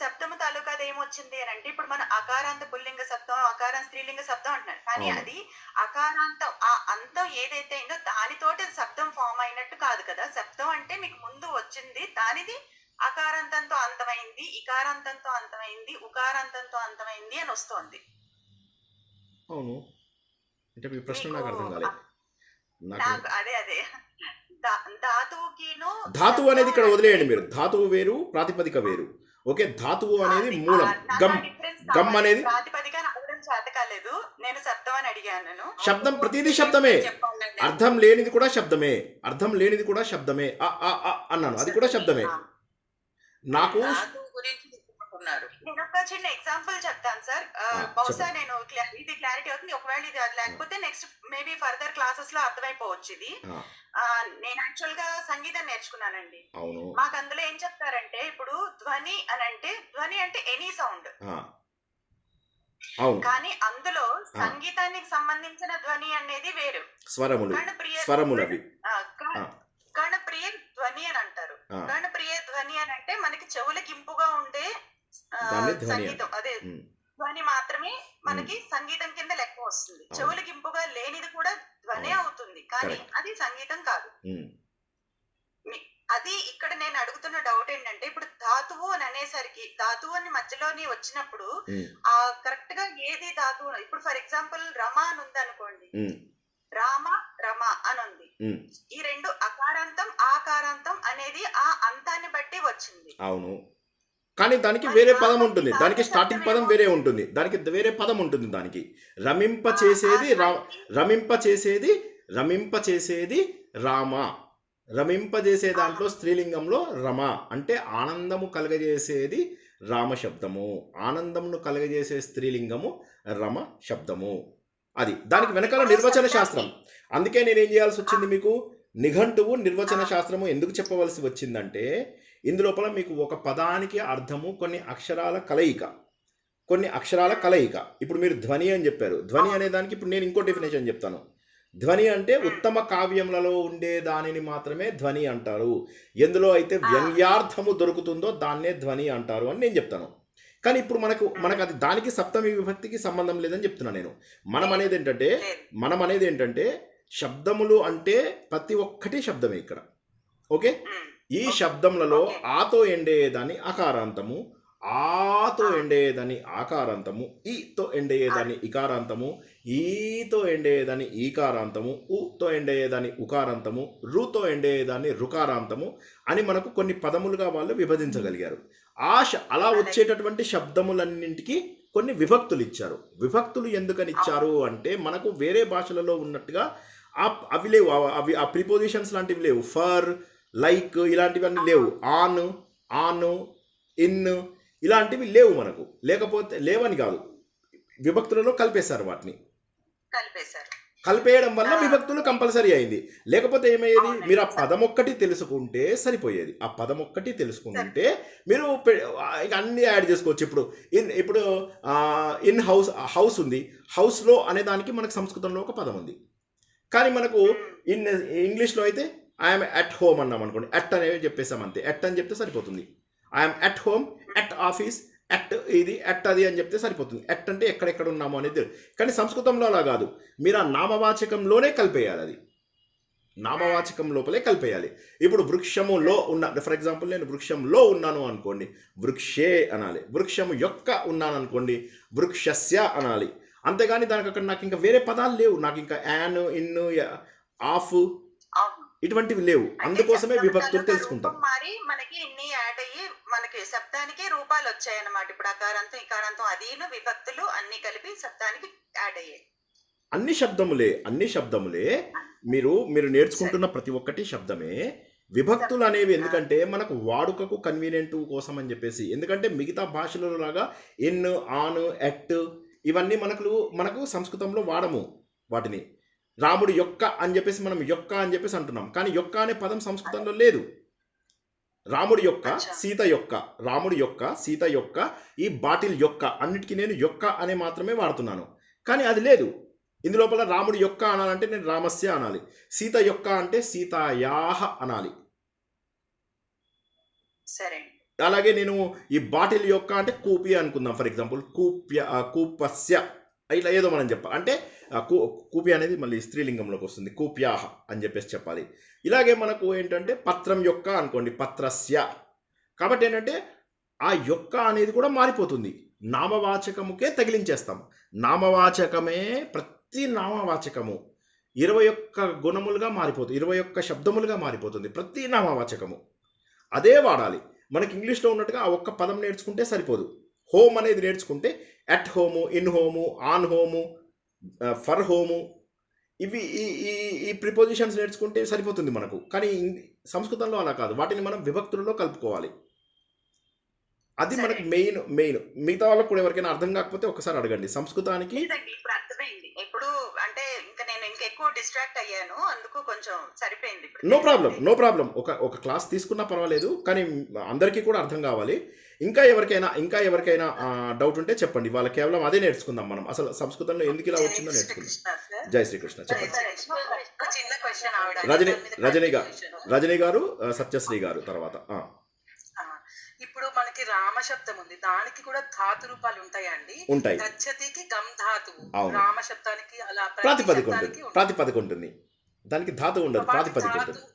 శబ్దము తాలూకా అది ఏమొచ్చింది అని అంటే, ఇప్పుడు మన అకారాంత పుల్లింగ శబ్దం, అకారం స్త్రీలింగ శబ్దం అంటున్నారు. కానీ అది అకారాంతం, ఆ అంతం ఏదైతే అయిందో దానితోటి శబ్దం ఫామ్ అయినట్టు కాదు కదా. శబ్దం అంటే మీకు ముందు వచ్చింది, దానిది అకారాంతంతో అంతమైంది, ఇకారాంతంతో అంతమైంది, ఉకారాంతంతో అంతమైంది అని వస్తోంది. అవును, అంటే మీ ప్రశ్న నాకు అర్థం కాలేదు. అదే ధాతువుకిను, ధాతువు అనేది ఇక్కడ వదిలేయండి మీరు. ధాతువు వేరు, ప్రాతిపదిక వేరు. ఓకే, ధాతువు అనేది మూలం. గమ్ అనేది ప్రాతిపదిక అడగడం చేత కాలేదు, నేను శబ్దం అని అడిగాను. శబ్దం ప్రతిదీ శబ్దమే, అర్థం లేనిది కూడా శబ్దమే, అర్థం లేనిది కూడా శబ్దమే. అన్నాను, అది కూడా శబ్దమే. నాకు నేను ఒక చిన్న ఎగ్జాంపుల్ చెప్తాను సార్, బహుశా నేను ఇది క్లారిటీ అవుతుంది. ఒకవేళ ఇది లేకపోతే నెక్స్ట్ మేబీ ఫర్దర్ క్లాసెస్ లో అర్థమైపోవచ్చు. ఇది నేను యాక్చువల్ గా సంగీతం నేర్చుకున్నానండి. మాకు అందులో ఏం చెప్తారంటే, ఇప్పుడు ధ్వని అని అంటే, ధ్వని అంటే ఎనీ సౌండ్, కానీ అందులో సంగీతానికి సంబంధించిన ధ్వని అనేది వేరు. కణప్రియ ధ్వని అని అంటారు. కణప్రియ ధ్వని అని అంటే మనకి చెవులకి ఇంపుగా ఉండే సంగీతం, అదే ధ్వని మాత్రమే మనకి సంగీతం కింద లెక్క వస్తుంది. చెవులకి ఇంపుగా లేనిది కూడా ధ్వనే అవుతుంది, కానీ అది సంగీతం కాదు. అది ఇక్కడ నేను అడుగుతున్న డౌట్ ఏంటంటే, ఇప్పుడు ధాతువు అని అనేసరికి, ధాతువు అని మధ్యలోని వచ్చినప్పుడు ఆ కరెక్ట్ గా ఏది ధాతువు? ఇప్పుడు ఫర్ ఎగ్జాంపుల్ రమ అని ఉంది అనుకోండి, రామ రమ అని ఉంది. ఈ రెండు అకారాంతం ఆకారాంతం అనేది ఆ అంతాన్ని బట్టి వచ్చింది. అవును, కానీ దానికి వేరే పదం ఉంటుంది. దానికి స్టార్టింగ్ పదం వేరే ఉంటుంది, దానికి వేరే పదం ఉంటుంది. దానికి రమింప చేసేది రామ. రమింపజేసే దాంట్లో స్త్రీలింగంలో రమ అంటే ఆనందము కలగజేసేది రామ శబ్దము, ఆనందమును కలగజేసే స్త్రీలింగము రమ శబ్దము. అది దానికి వెనకాల నిర్వచన శాస్త్రం. అందుకే నేనేం చేయాల్సి వచ్చింది, మీకు నిఘంటువు నిర్వచన శాస్త్రము ఎందుకు చెప్పవలసి వచ్చిందంటే, ఇందులోపల మీకు ఒక పదానికి అర్థము కొన్ని అక్షరాల కలయిక. ఇప్పుడు మీరు ధ్వని అని చెప్పారు. ధ్వని అనే దానికి ఇప్పుడు నేను ఇంకో డెఫినేషన్ చెప్తాను. ధ్వని అంటే ఉత్తమ కావ్యములలో ఉండే దానిని మాత్రమే ధ్వని అంటారు. ఎందులో అయితే వ్యంగ్యార్థము దొరుకుతుందో దాన్నే ధ్వని అంటారు అని నేను చెప్తాను. కానీ ఇప్పుడు మనకు అది దానికి సప్తమి విభక్తికి సంబంధం లేదని చెప్తున్నా నేను. మనం అనేది ఏంటంటే శబ్దములు అంటే ప్రతి ఒక్కటి శబ్దమే ఇక్కడ. ఓకే, ఈ ఓకే శబ్దములలో ఓకే ఆతో ఎండేదాన్ని అకారాంతము, ఆతో ఎండేదాన్ని ఆకారాంతము, ఈతో ఎండేదాన్ని ఇకారాంతము, ఈతో ఎండేదాన్ని ఈకారాంతము, ఉతో ఎండేదాన్ని ఉకారాంతము, రుతో ఎండేదాన్ని రుకారాంతము అని మనకు కొన్ని పదములుగా వాళ్ళు విభజించగలిగారు. అలా అదే వచ్చేటటువంటి శబ్దములన్నింటికి కొన్ని విభక్తులు ఇచ్చారు. విభక్తులు ఎందుకని అవును ఇచ్చారు అంటే మనకు వేరే భాషలలో ఉన్నట్టుగా అవి లేవు, అవి ఆ ప్రిపోజిషన్స్ లాంటివి లేవు. ఫర్, లైక్ ఇలాంటివన్నీ లేవు. ఆన్, ఆన్, ఇన్ ఇలాంటివి లేవు మనకు. లేకపోతే లేవని కాదు, విభక్తులలో కలిపేశారు వాటిని. కలిపేశారు. కలిపేయడం వల్ల ఆ, విభక్తులు కంపల్సరీ అయింది. లేకపోతే ఏమయ్యేది, మీరు ఆ అవునండి పదం ఒక్కటి తెలుసుకుంటే సరిపోయేది. ఆ పదం ఒక్కటి సరే తెలుసుకుంటే మీరు ఇక అన్ని యాడ్ చేసుకోవచ్చు. ఇప్పుడు ఇన్ హౌస్, హౌస్ ఉంది, హౌస్లో అనే దానికి మనకు సంస్కృతంలో ఒక పదం ఉంది. కానీ మనకు ఇన్ ఇంగ్లీష్లో అయితే ఐఎమ్ అట్ హోమ్ అన్నాం అనుకోండి, అట్ అనేవి చెప్పేసాం అంతే. అట్ అని చెప్తే సరిపోతుంది. I'm at home, at office, at ఇది, అట్ అది అని చెప్తే సరిపోతుంది. అట్ అంటే ఎక్కడెక్కడ ఉన్నాము అనేది. కానీ సంస్కృతంలో అలా కాదు, మీరు ఆ నామవాచకంలోనే కలిపేయాలి. అది నామవాచకం లోపలే కలిపేయాలి. ఇప్పుడు వృక్షములో ఉన్న, ఫర్ ఎగ్జాంపుల్ నేను వృక్షంలో ఉన్నాను అనుకోండి, వృక్షే అనాలి. వృక్షము యొక్క ఉన్నాను అనుకోండి, వృక్షస్య అనాలి. అంతేగాని దానికి అక్కడ నాకు ఇంకా వేరే పదాలు లేవు. నాకు ఇంకా యాన్, ఇన్, ఆఫ్ అవును. ఇటువంటివి లేవు. అంటే అందుకోసమే శబ్దం విభక్తులు తాలూకా తెలుసుకుంటాం. రూపం మారి మనకి ఇన్ని యాడ్ అయ్యి మనకి శబ్దానికి రూపాలు వచ్చాయి అన్నమాట. ఇప్పుడు అకారాంతం ఇకారాంతం అదీను విభక్తులు అన్ని కలిపి శబ్దానికి యాడ్ అయ్యాయి. అన్ని శబ్దములే మీరు సరే నేర్చుకుంటున్న ప్రతి ఒక్కటి శబ్దమే. విభక్తులు అనేవి శబ్దమే. ఎందుకంటే మనకు వాడుకకు కన్వీనియంట్ కోసం అని చెప్పేసి. ఎందుకంటే మిగతా భాషలలో లాగా ఇన్, ఆన్, ఎట్ ఇవన్నీ మనకు సంస్కృతంలో వాడము వాటిని. రాముడు యొక్క అని చెప్పేసి మనం యొక్క అని చెప్పేసి అంటున్నాం, కానీ యొక్క అనే పదం సంస్కృతంలో లేదు. రాముడి యొక్క, అచ్చా సీత యొక్క, రాముడి యొక్క, సీత యొక్క, ఈ బాటిల్ యొక్క అన్నిటికీ నేను యొక్క అనే మాత్రమే వాడుతున్నాను. కానీ అది లేదు. ఇందులోపల రాముడి యొక్క అనాలంటే నేను రామస్య అనాలి, సీత యొక్క అంటే సీతాయాహ అనాలి. సరే అలాగే నేను ఈ బాటిల్ యొక్క అంటే కూపి అనుకుందాం. ఫర్ ఎగ్జాంపుల్ కూపస్య ఇట్లా ఏదో మనం చెప్పాలి. అంటే కూపి అనేది మళ్ళీ స్త్రీలింగంలోకి వస్తుంది, కూప్యాహ అని చెప్పేసి చెప్పాలి. ఇలాగే మనకు ఏంటంటే పత్రం యొక్క అనుకోండి, పత్రస్య. కాబట్టి ఏంటంటే ఆ యొక్క అనేది కూడా మారిపోతుంది. నామవాచకముకే తగిలించేస్తాం. నామవాచకమే ప్రతి నామవాచకము 21 గుణములుగా మారిపోతుంది, 21 శబ్దములుగా మారిపోతుంది ప్రతి నామవాచకము. అదే వాడాలి. మనకి ఇంగ్లీష్లో ఉన్నట్టుగా ఆ ఒక్క పదం నేర్చుకుంటే సరిపోదు. హోమ్ అనేది నేర్చుకుంటే at home, in home, on home, for home ఇవి ఈ ప్రిపోజిషన్స్ నేర్చుకుంటే సరిపోతుంది మనకు. కానీ సంస్కృతంలో అలా కాదు, వాటిని మనం విభక్తులలో కలుపుకోవాలి. అది సరే మనకు మెయిన్. మిగతా వాళ్ళకు కూడా ఎవరికైనా అర్థం కాకపోతే ఒకసారి అడగండి. సంస్కృతానికి లేదండి, ఇప్పుడు అర్థమైంది. ఇప్పుడు అంటే ఇంకా నేను ఇంకా ఎక్కువ డిస్ట్రాక్ట్ అయ్యాను, అందుకు కొంచెం సరిపోయింది. ఇప్పుడు నో తెలిసింది. ప్రాబ్లం. ఒక క్లాస్ తీసుకున్నా పర్వాలేదు, కానీ అందరికీ కూడా అర్థం కావాలి. ఇంకా ఎవరికైనా డౌట్ ఉంటే చెప్పండి. వాళ్ళ కేవలం అదే నేర్చుకుందాం మనం. అసలు సంస్కృతంలో ఎందుకు ఇలా జై వచ్చిందో నేర్చుకుందాం. శ్రీకృష్ణ సార్. జై శ్రీకృష్ణ. సరే చెప్పండి. సరే, ఒక చిన్న క్వశ్చన్ ఆవిడ రజని దాని మీద రజని గారు continuation. రజని గారు సత్యశ్రీ గారు తర్వాత. ఆ, ఇప్పుడు మనకి రామ శబ్దం ఉంది, దానికి కూడా ధాతు రూపాలు ఉంటాయండి. ఉంటాయి. గచ్చతికి గమ్ ధాతువు, అవును. రామ శబ్దానికి అలా ప్రతి ప్రాతిపదిక శబ్దానికి ఉంటుంది. ఉంటుంది. ప్రాతిపదిక ఉంటుంది. దానికి ధాతు ఉండదు, వాటి ప్రాతిపదిక ధాతు ఉంటుంది.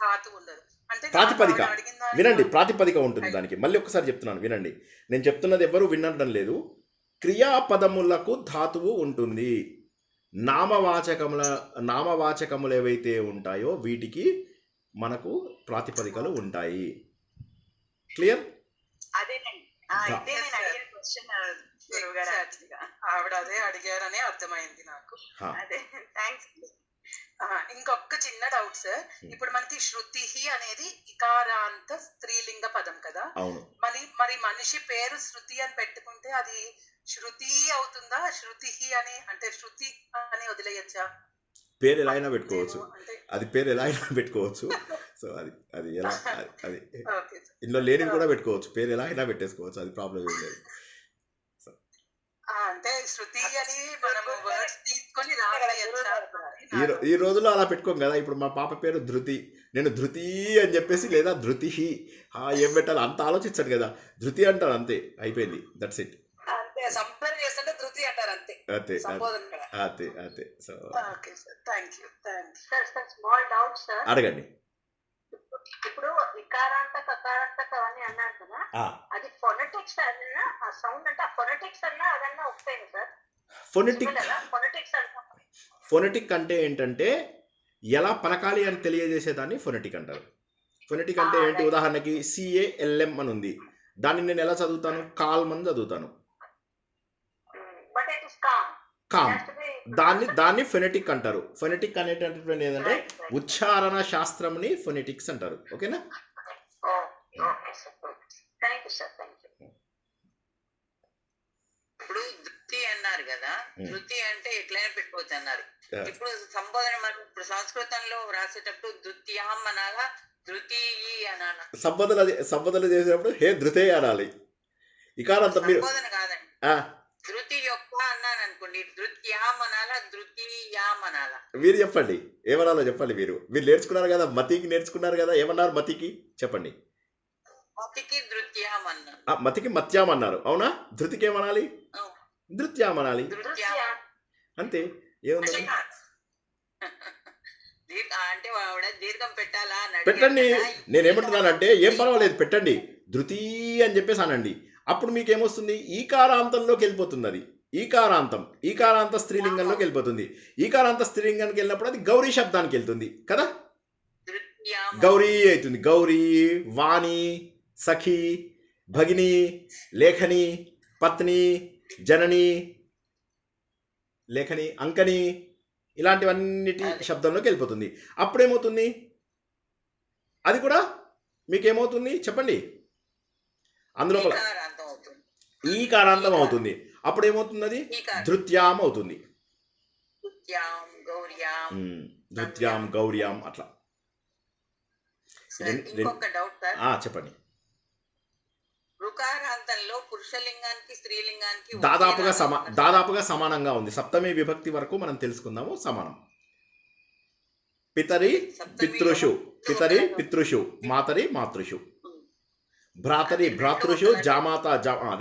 ధాతు ఉండదు. అంటే నాకు ప్రాతిపదిక ఆవిడ అడిగిన దానికి వినండి, ప్రాతిపదిక ఉంటుంది దానికి. మళ్ళీ ఒకసారి చెప్తున్నాను వినండి. నేను చెప్తున్నది ఎవరు వినడం లేదు. క్రియాపదములకు ధాతువు ఉంటుంది. నామవాచకములు ఏవైతే ఉంటాయో వీటికి మనకు ప్రాతిపదికలు ఉంటాయి. క్లియర్? అదేనండి. ఇదే Yes, నేను sir. అడిగిన క్వశ్చన్ గురువు గారు Exactly. యాక్చువల్గా. ఆవిడ అదే అడిగారనే అర్థమైంది నాకు. అదే థ్యాంక్స్. ఇంకొక చిన్న డౌట్ సార్. ఇప్పుడు మనకి శృతి అనేది ఇకారాంత స్త్రీలింగ పదం కదా. అవును. మరి మనిషి పేరు శృతి అని పెట్టుకుంటే అది శృతి అవుతుందా, శృతి అని అంటే శృతి అని వదిలేయచ్చా? పేరు ఎలా అయినా పెట్టుకోవచ్చు. అంటే అది పేరు ఎలా అయినా పెట్టుకోవచ్చు. సో అది ఎలా అది ఓకే సార్. ఇందులో లేనిది కూడా పెట్టుకోవచ్చు. పేరు ఎలా అయినా పెట్టేసుకోవచ్చు. అది ప్రాబ్లం ఏం లేదు. అంటే శృతి అని మనం వర్డ్స్ తీసుకొని రాసేయచ్చా? ఈ రోజుల్లో అలా పెట్టుకోం కదా. ఇప్పుడు మా పాప పేరు ధృతి, నేను ధృతి అని చెప్పేసి లేదా ధృతి ఏం పెట్టాలి అంత ఆలోచించాడు కదా. ధృతి అంటారు అంతే, అయిపోయింది. That's it. అంతే సంపేర్ చేస్తుంటే ధృతి అంటారు అంతే. అదే సంబోధన కదా. అదే అదే so okay sir, thank you. Sir small doubt sir. అడగండి. ఇప్పుడు ఇకారాంత కకారాంతక అని అన్నారు కదా, అది ఫొనెటిక్స్ అన్నా ఆ సౌండ్ అంటే ఆ ఫొనెటిక్స్ అన్నా అదన్నా ఒకటేనా సార్? ఫొనెటిక్ ఫొనెటిక్స్ అన్నా ఫొనెటిక్ అంటే ఏంటంటే ఎలా పలకాలి అని తెలియజేసేదాన్ని ఫొనెటిక్ అంటారు. ఫొనెటిక్ అంటే ఏంటి? ఉదాహరణకి CALM అని ఉంది, దాన్ని నేను ఎలా చదువుతాను? కాల్మ్ అని చదువుతాను. కామ్, దాన్ని ఫొనెటిక్ అంటారు. ఫొనెటిక్ అనేటటువంటి ఏంటంటే ఉచ్చారణ శాస్త్రంని ఫొనెటిక్స్ అంటారు. ఓకేనా? ఇప్పుడు ధృతి అన్నారు కదా, ధృతి అంటే ఎట్లయినా పెట్టుకోవచ్చు అన్నారు. ఇప్పుడు సంబోధన మనం ఇప్పుడు సంస్కృతంలో రాసేటప్పుడు ధృత్యాం అనాలా, ధృతి అనాలా? సంబోధన చేసేటప్పుడు హే ధృతే అనాలి. ఇకారాంతం సంబోధన కాదండి, ధృతి యొక్క అన్నాను అనుకోండి, ధృత్యాం అనాలా, ధృతియాం అనాలా? మీరు చెప్పండి, ఏమనాలో చెప్పండి. మీరు నేర్చుకున్నారు కదా, మతికి నేర్చుకున్నారు కదా, ఏమన్నారు మతికి చెప్పండి. మతికి ధృత్యాం అన్నారు. మతికి మత్యాం అన్నారు, అవునా? ధృతికి ఏమనాలి? ధృత్యాం అనాలి, అంతే. ఏముంది? అంటే దీర్ఘం పెట్టాలా? పెట్టండి. నేనేమంటున్నానంటే ఏం పర్వాలేదు, పెట్టండి. ధృతి అని చెప్పేసి అనండి. అప్పుడు మీకు ఏమొస్తుంది? ఈకారాంతంలోకి వెళ్ళిపోతుంది. అది ఈకారాంత స్త్రీలింగంలోకి వెళ్ళిపోతుంది. ఈకారాంత స్త్రీలింగానికి వెళ్ళినప్పుడు అది గౌరీ శబ్దానికి వెళ్తుంది కదా, గౌరీ అవుతుంది. గౌరీ, వాణి, సఖి, భగిని, లేఖని, పత్ని, జనని, లేఖని, అంకని, ఇలాంటివన్నిటి శబ్దంలోకి వెళ్ళిపోతుంది. అప్పుడేమవుతుంది? అది కూడా మీకేమవుతుంది చెప్పండి? అందులో ఈకారాంతం అవుతుంది. అప్పుడు ఏమవుతుంది? అది ధృత్యాం అవుతుంది. ధృత్యాం, గౌర్యాం అట్లా. ఇంకొక డౌట్ సార్, చెప్పండి. రుకారాంతంలో పురుషలింగానికి స్త్రీలింగానికి దాదాపుగా సమానంగా ఉంది. సప్తమి విభక్తి వరకు మనం తెలుసుకుందాము. సమానం. పితరి పితృషు, పితరి పితృషు, మాతరి మాతృషు, భ్రాతరి భ్రాతృషు, జామాత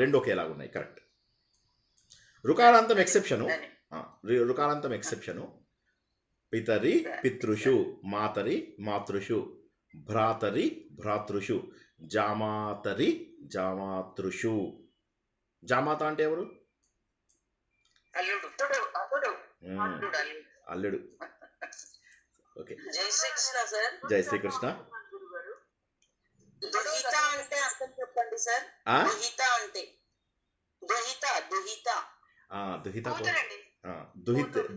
రెండు ఒకేలాగా ఉన్నాయి. కరెక్ట్. రుకారాంతం ఎక్సెప్షను. పితరి పితృషు, మాతరి మాతృషు, భ్రాతరి భ్రాతృషు, జామాతరి జామాతృషు. జామాత అంటే ఎవరు? అల్లుడు. ఓకే, జై శ్రీకృష్ణ సార్. జై శ్రీకృష్ణ. దుహిత అంటే అర్థం చెప్పండి సార్.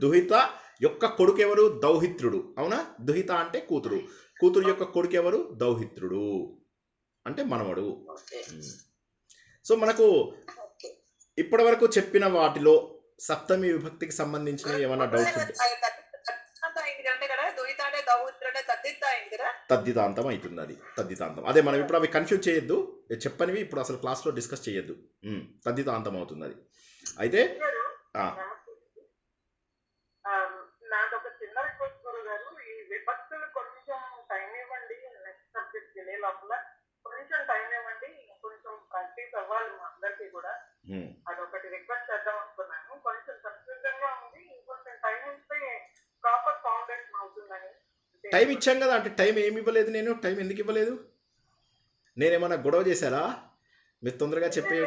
దుహిత యొక్క కొడుకు ఎవరు? దౌహిత్రుడు. అవునా? దుహిత అంటే కూతురు. కూతురు యొక్క కొడుకు ఎవరు? దౌహిత్రుడు అంటే మనవడు. సో మనకు ఇప్పటి వరకు చెప్పిన వాటిలో సప్తమి విభక్తికి సంబంధించిన ఏమైనా డౌట్స్ ఉంటే తద్దితాంతం అవుతుంది. అది తద్దితాంతం. అదే మనం ఇప్పుడు అవి కన్ఫ్యూజ్ చేయొద్దు, చెప్పనివి ఇప్పుడు అసలు క్లాస్లో డిస్కస్ చేయొద్దు. తద్దితాంతం అవుతుంది అది. అయితే నాదొక చిన్న రిక్వెస్ట్ గురుగారు, ఈ విభక్తులు కొంచెం టైం ఇవ్వండి. నెక్స్ట్ సబ్జెక్ట్ వెళ్ళే లోపల కొంచెం టైం ఇవ్వండి, కొంచెం ప్రాక్టీస్ అవ్వాలి మా అందరికీ కూడా. అదొకటి రిక్వెస్ట్ చేద్దాం అనుకున్నాను. కొంచెం కన్ఫ్యూజన్ గా ఉంది, ఇంకొంచెం టైం ఇస్తే ప్రాపర్ ఫౌండేషన్ అవుతుందని. టైం ఇచ్చాం కదా, అంటే టైం ఏమి ఇవ్వలేదు. నేను టైం ఎందుకు ఇవ్వలేదు? నేనేమన్నా గొడవ చేశారా? మీరు తొందరగా చెప్పే.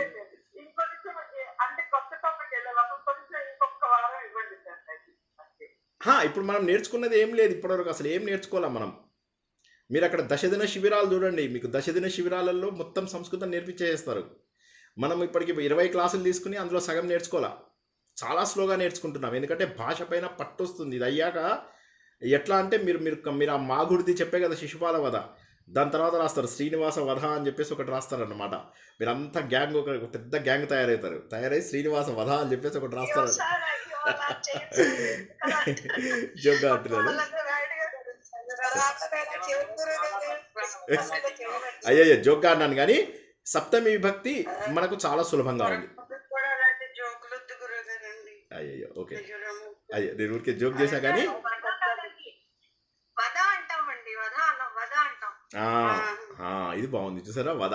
ఇప్పుడు మనం నేర్చుకున్నది ఏం లేదు ఇప్పటివరకు, అసలు ఏం నేర్చుకోవాలా మనం. మీరు అక్కడ దశదిన శిబిరాలు చూడండి, మీకు దశదిన శిబిరాలలో మొత్తం సంస్కృతం నేర్పించేస్తారు. మనం ఇప్పటికి 20 క్లాసులు తీసుకుని అందులో సగం నేర్చుకోవాలా. చాలా స్లోగా నేర్చుకుంటున్నాం, ఎందుకంటే భాష పైన పట్టు వస్తుంది. ఇది అయ్యాక ఎట్లా అంటే మీరు ఆ మాగుడిది చెప్పే కదా శిశుపాల వధ, దాని తర్వాత రాస్తారు శ్రీనివాస వధ అని చెప్పేసి ఒకటి రాస్తారన్నమాట. మీరంతా గ్యాంగ్, ఒక పెద్ద గ్యాంగ్ తయారై శ్రీనివాస వధ అని చెప్పేసి ఒకటి రాస్తారు. జోగా అంటున్నాను. అయ్యయ్యో జోగ్గా అన్నాను కానీ సప్తమి విభక్తి మనకు చాలా సులభంగా ఉంది. అయ్యయ్యో ఓకే, అయ్యో నేను ఊరికే జోక్ చేశా కానీ ఇది బాగుంది చూసారా, వధ.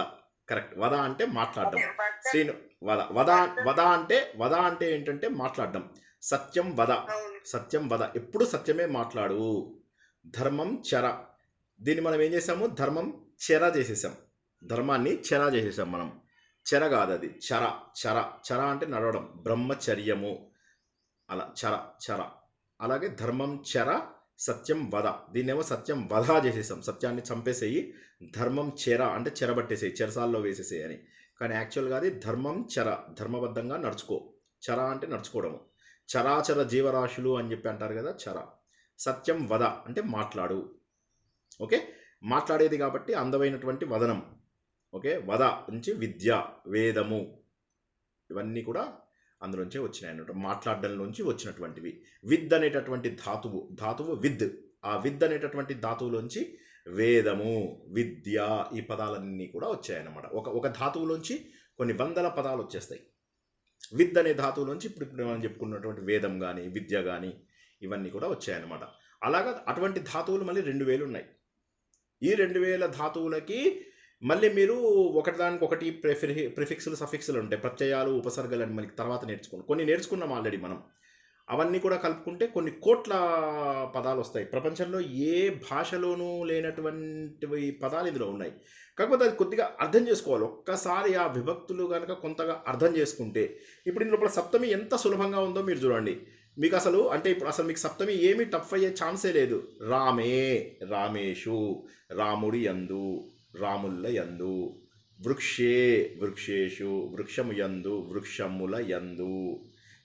కరెక్ట్. వద అంటే మాట్లాడడం. వద్ద శ్రీను వద వద వద్ద వద అంటే ఏంటంటే మాట్లాడడం. సత్యం వద, అవును సత్యం వద, ఎప్పుడు సత్యమే మాట్లాడు. ధర్మం చెర, దీన్ని మనం ఏం చేసాము, ధర్మం చెర చేసేసాం, ధర్మాన్ని చెర చేసేసాం మనం. చెర కాదు అది, చర. చర చర అంటే నడవడం, బ్రహ్మచర్యము, అలా చర చర. అలాగే ధర్మం చెర, సత్యం వద, దీన్నేమో సత్యం వధ చేసేసాం, సత్యాన్ని చంపేసేయి. ధర్మం చెర అంటే చెరబట్టేసేయి, చెరసాల్లో వేసేసేయి అని. కానీ యాక్చువల్గా అది ధర్మం చెర, ధర్మబద్ధంగా నడుచుకో. చర అంటే నడుచుకోవడము. చరాచర జీవరాశులు అని చెప్పి అంటారు కదా, చర. సత్యం వద అంటే మాట్లాడు. ఓకే, మాట్లాడేది కాబట్టి అందమైనటువంటి వదనం. ఓకే, వద నుంచి విద్య, వేదము, ఇవన్నీ కూడా అందులోంచే వచ్చినాయి అన్నమాట, మాట్లాడడంలోంచి వచ్చినటువంటివి. విద్ అనేటటువంటి ధాతువు విద్, ఆ విద్ అనేటటువంటి ధాతువులోంచి వేదము, విద్య, ఈ పదాలన్నీ కూడా వచ్చాయన్నమాట. ఒక ధాతువులోంచి కొన్ని వందల పదాలు వచ్చేస్తాయి. విద్ అనే ధాతువులోంచి ఇప్పుడు మనం చెప్పుకున్నటువంటి వేదం కానీ విద్య కానీ ఇవన్నీ కూడా వచ్చాయన్నమాట. అలాగా అటువంటి ధాతువులు మళ్ళీ 2000 ఉన్నాయి. ఈ 2000 ధాతువులకి మళ్ళీ మీరు ఒకటిదానికొకటి ప్రిఫిక్స్లు సఫిక్స్లు ఉంటాయి, ప్రత్యయాలు ఉపసర్గలు అని మళ్ళీ తర్వాత నేర్చుకోండి. కొన్ని నేర్చుకున్నాం ఆల్రెడీ మనం. అవన్నీ కూడా కలుపుకుంటే కొన్ని కోట్ల పదాలు వస్తాయి. ప్రపంచంలో ఏ భాషలోనూ లేనటువంటి పదాలు ఇందులో ఉన్నాయి. కాకపోతే అది కొద్దిగా అర్థం చేసుకోవాలి. ఒక్కసారి ఆ విభక్తులు కనుక కొంతగా అర్థం చేసుకుంటే, ఇప్పుడు ఇందులో సప్తమి ఎంత సులభంగా ఉందో మీరు చూడండి. మీకు అసలు అంటే ఇప్పుడు అసలు మీకు సప్తమి ఏమీ టఫ్ అయ్యే ఛాన్సే లేదు. రామే, రామేషు, రాముడి యందు, రాముల్ల యందు, వృక్షే, వృక్షేషు, వృక్షము యందు, వృక్షముల యందు.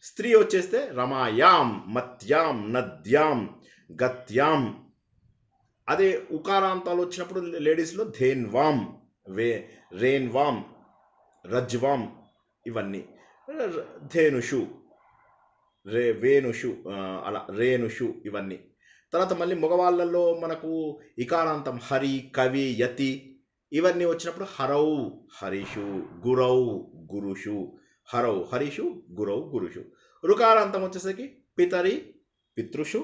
స్త్రీ వచ్చేస్తే రమాయాం, మత్యాం, నద్యాం, గత్యాం. అదే ఉకారాంతాలు వచ్చినప్పుడు లేడీస్లో ధేన్వాం, రేన్వాం, రజ్వాం, ఇవన్నీ. ధేనుషు, వేణుషు, అలా రేణుషు, ఇవన్నీ. తర్వాత మళ్ళీ మగవాళ్ళల్లో మనకు ఇకారాంతం హరి, కవి, యతి, ఇవన్నీ వచ్చినప్పుడు హరౌ, హరిషు, గురౌ, గురుషు, హరౌ, హరిషు, గురౌ, గురుషు. రుకారాంతం వచ్చేసరికి పితరి, పితృషు,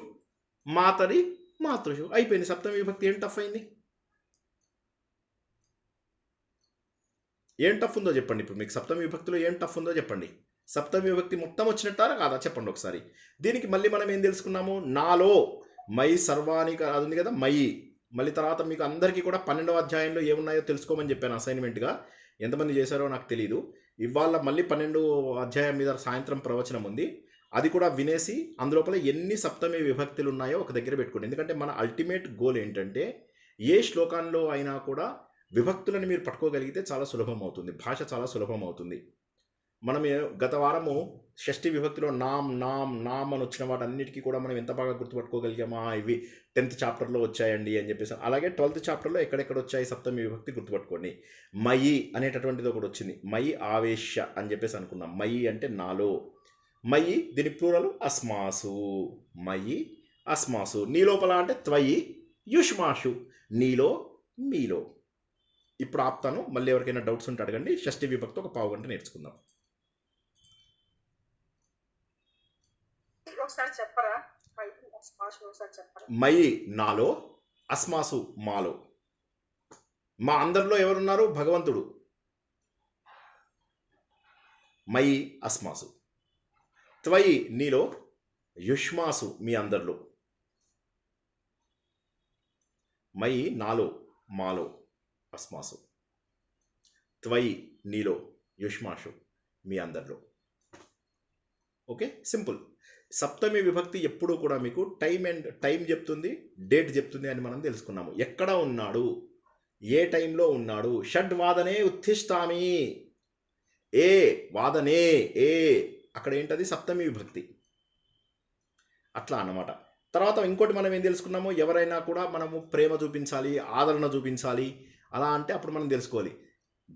మాతరి, మాతృషు. అయిపోయింది. సప్తమి విభక్తి ఏం టఫ్ అయింది? ఏం టఫ్ ఉందో చెప్పండి. ఇప్పుడు మీకు సప్తమి విభక్తిలో ఏం టఫ్ ఉందో చెప్పండి. సప్తమి విభక్తి మొత్తం వచ్చినట్టారా కాదా చెప్పండి ఒకసారి. దీనికి మళ్ళీ మనం ఏం తెలుసుకున్నాము, నాలో మై సర్వాణిక అది ఉంది కదా, మయి. మళ్ళీ తర్వాత మీకు అందరికీ కూడా 12వ అధ్యాయంలో ఏమున్నాయో తెలుసుకోమని చెప్పాను అసైన్మెంట్గా. ఎంతమంది చేశారో నాకు తెలియదు. ఇవాళ మళ్ళీ 12వ అధ్యాయం మీద సాయంత్రం ప్రవచనం ఉంది. అది కూడా వినేసి అందులోపల ఎన్ని సప్తమి విభక్తులు ఉన్నాయో ఒక దగ్గర పెట్టుకోండి. ఎందుకంటే మన అల్టిమేట్ గోల్ ఏంటంటే ఏ శ్లోకాల్లో అయినా కూడా విభక్తులను మీరు పట్టుకోగలిగితే చాలా సులభం అవుతుంది, భాష చాలా సులభం అవుతుంది. మనం గత వారము షష్ఠి విభక్తిలో నామ్ నామ్ నామ్ అని వచ్చిన వాటన్నిటికీ కూడా మనం ఎంత బాగా గుర్తుపట్టుకోగలిగామా, ఇవి 10th చాప్టర్లో వచ్చాయండి అని చెప్పేసి. అలాగే 12th చాప్టర్లో ఎక్కడెక్కడ వచ్చాయి సప్తమి విభక్తి గుర్తుపట్టుకోండి. మయి అనేటటువంటిది ఒకటి వచ్చింది, మయి ఆవేశ అని చెప్పేసి అనుకున్నాం. మయి అంటే నాలో. మయి దీని ప్లూరల్ అస్మాసు, మయి అస్మాసు. నీ లోపల అంటే త్వయి యుష్మాషు, నీలో మీలో. ఇప్పుడు ఆపుతాను, మళ్ళీ ఎవరికైనా డౌట్స్ ఉంటే అడగండి. షష్ఠి విభక్తి ఒక పావు గంట నేర్చుకుందాం. ఒకసారి చెప్పరా? ఒకసారి చెప్పరా? మయి నాలో, అస్మాసు మాలో. మా అందరిలో ఎవరున్నారు? భగవంతుడు. మయి అస్మాసు. త్వయి నీలో, యుష్మాసు మీ అందరిలో. మయి నాలో, మాలో, అస్మాసు. త్వయి నీలో, యుష్మాషు మీ అందరిలో. Okay, simple. సప్తమి విభక్తి ఎప్పుడూ కూడా మీకు టైం చెప్తుంది, డేట్ చెప్తుంది అని మనం తెలుసుకున్నాము. ఎక్కడ ఉన్నాడు, ఏ టైంలో ఉన్నాడు. షడ్వాదనే ఉత్తిష్టామి, ఏ వాదనే, ఏ అక్కడ ఏంటది సప్తమి విభక్తి. అట్లా అన్నమాట. తర్వాత ఇంకోటి మనం ఏం తెలుసుకున్నాము, ఎవరైనా కూడా మనము ప్రేమ చూపించాలి, ఆదరణ చూపించాలి అలా అంటే అప్పుడు మనం తెలుసుకోవాలి.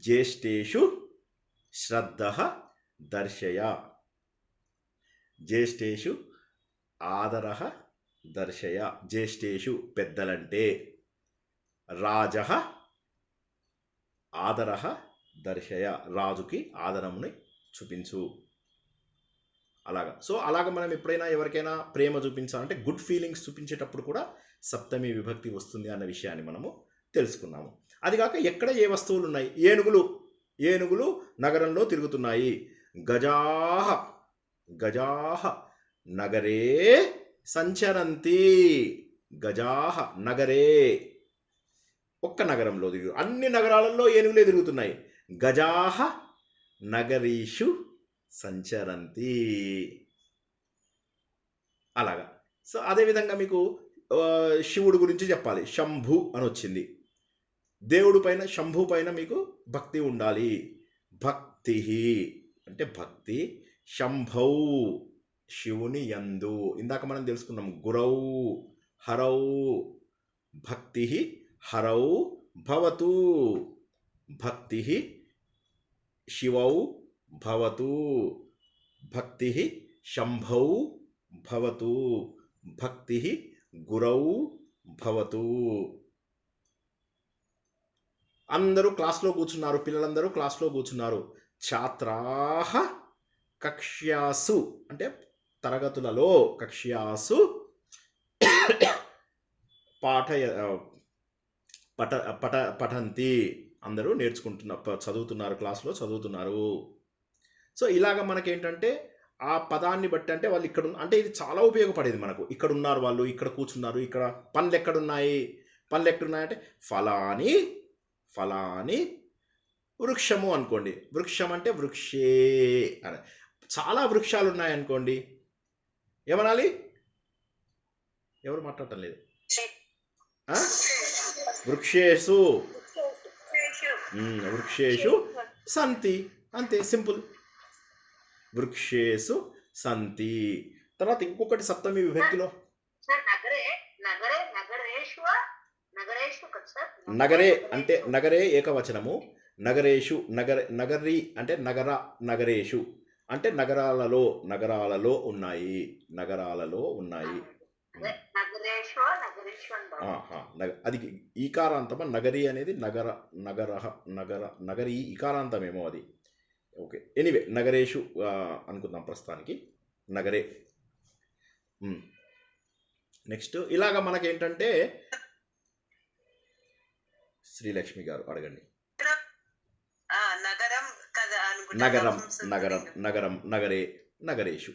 జ్యేష్ఠేషు శ్రద్ధ దర్శయ, జ్యేష్ఠేషు ఆదరః దర్శయ. జ్యేష్ఠేషు పెద్దలంటే, రాజః ఆదరః దర్శయ, రాజుకి ఆదరముని చూపించు. అలాగా. సో అలాగా మనం ఎప్పుడైనా ఎవరికైనా ప్రేమ చూపించాలంటే గుడ్ ఫీలింగ్స్ చూపించేటప్పుడు కూడా సప్తమి విభక్తి వస్తుంది అన్న విషయాన్ని మనము తెలుసుకున్నాము. అది కాక ఎక్కడ ఏ వస్తువులు ఉన్నాయి, ఏనుగులు ఏనుగులు నగరంలో తిరుగుతున్నాయి. గజాహ గజాహ నగరే సంచరంతి. గజాహ నగరే ఒక్క నగరంలో తిరుగు, అన్ని నగరాలలో ఏనుగులే తిరుగుతున్నాయి. గజాహ నగరీషు సంచరంతి. అలాగా. సో అదేవిధంగా మీకు శివుడు గురించి చెప్పాలి. శంభు అని వచ్చింది. దేవుడు పైన, శంభు పైన మీకు భక్తి ఉండాలి. భక్తి అంటే భక్తి. శంభౌ శివుని యందు, ఇందాక మనం తెలుసుకున్నాం. గురౌ హరౌ భక్తి హరౌ భవతు. భక్తి శివౌ భవతు. భక్తి శంభౌ భవతు. భక్తి గురౌ భవతు. అందరూ క్లాస్లో కూర్చున్నారు, పిల్లలందరూ క్లాస్లో కూర్చున్నారు. ఛాత్రాహ కక్ష్యాసు అంటే తరగతులలో, కక్ష్యాసు పఠంతి అందరూ చదువుతున్నారు, క్లాస్లో చదువుతున్నారు. సో ఇలాగ మనకేంటంటే ఆ పదాన్ని బట్టి, అంటే వాళ్ళు ఇక్కడ అంటే ఇది చాలా ఉపయోగపడేది మనకు. ఇక్కడ ఉన్నారు వాళ్ళు, ఇక్కడ కూర్చున్నారు, ఇక్కడ పనులు ఎక్కడున్నాయి, పనులు ఎక్కడున్నాయంటే ఫలాని ఫలాని వృక్షము అనుకోండి. వృక్షం అంటే వృక్షే అని. చాలా వృక్షాలు ఉన్నాయనుకోండి, ఏమనాలి? ఎవరు మాట్లాడటం లేదు. వృక్షేషు వృక్షేషు సంతి, అంతే, సింపుల్. వృక్షేషు సంతి. తర్వాత ఇంకొకటి సప్తమి విభక్తిలో నగరే అంటే నగరే ఏకవచనము. నగరేషు నగరి అంటే నగర, నగరేషు అంటే నగరాలలో, నగరాలలో ఉన్నాయి, నగరాలలో ఉన్నాయి. అది ఈకారాంతమా? నగరి అనేది నగర, నగర, నగర, నగరి ఈకారాంతమేమో అది. ఓకే, ఎనీవే నగరేషు అనుకుందాం ప్రస్తుతానికి. నగరే. నెక్స్ట్ ఇలాగ మనకేంటంటే శ్రీలక్ష్మి గారు అడగండి. నగరం నగరం నగరం నగరే నగరేషు.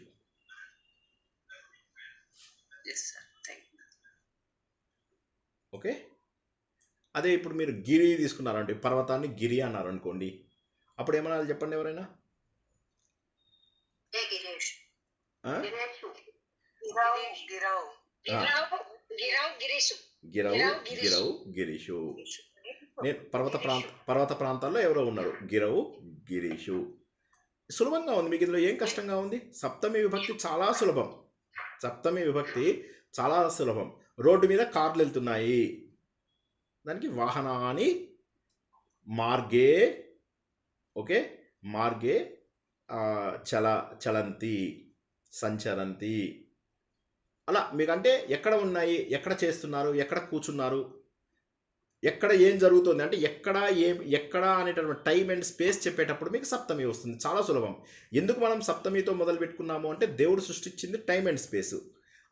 ఓకే. అదే ఇప్పుడు మీరు గిరి తీసుకున్నారంటే, పర్వతాన్ని గిరి అన్నారు అనుకోండి, అప్పుడు ఏమన్నా చెప్పండి ఎవరైనా. గిరౌ గిరీషు. నేను పర్వత ప్రాంతాల్లో ఎవరో ఉన్నారు. గిరౌ గిరీషు. సులభంగా ఉంది మీకు, ఇందులో ఏం కష్టంగా ఉంది? సప్తమి విభక్తి చాలా సులభం. సప్తమి విభక్తి చాలా సులభం. రోడ్డు మీద కార్లు వెళ్తున్నాయి, దానికి వాహనాన్ని మార్గే. ఓకే, మార్గే చలంతి సంచరంతి. అలా మీకంటే ఎక్కడ ఉన్నాయి, ఎక్కడ చేస్తున్నారు, ఎక్కడ కూర్చున్నారు, ఎక్కడ ఏం జరుగుతుంది అంటే ఎక్కడ అనేటటువంటి టైం అండ్ స్పేస్ చెప్పేటప్పుడు మీకు సప్తమి వస్తుంది. చాలా సులభం. ఎందుకు మనం సప్తమితో మొదలు పెట్టుకున్నాము అంటే దేవుడు సృష్టించింది టైం అండ్ స్పేస్.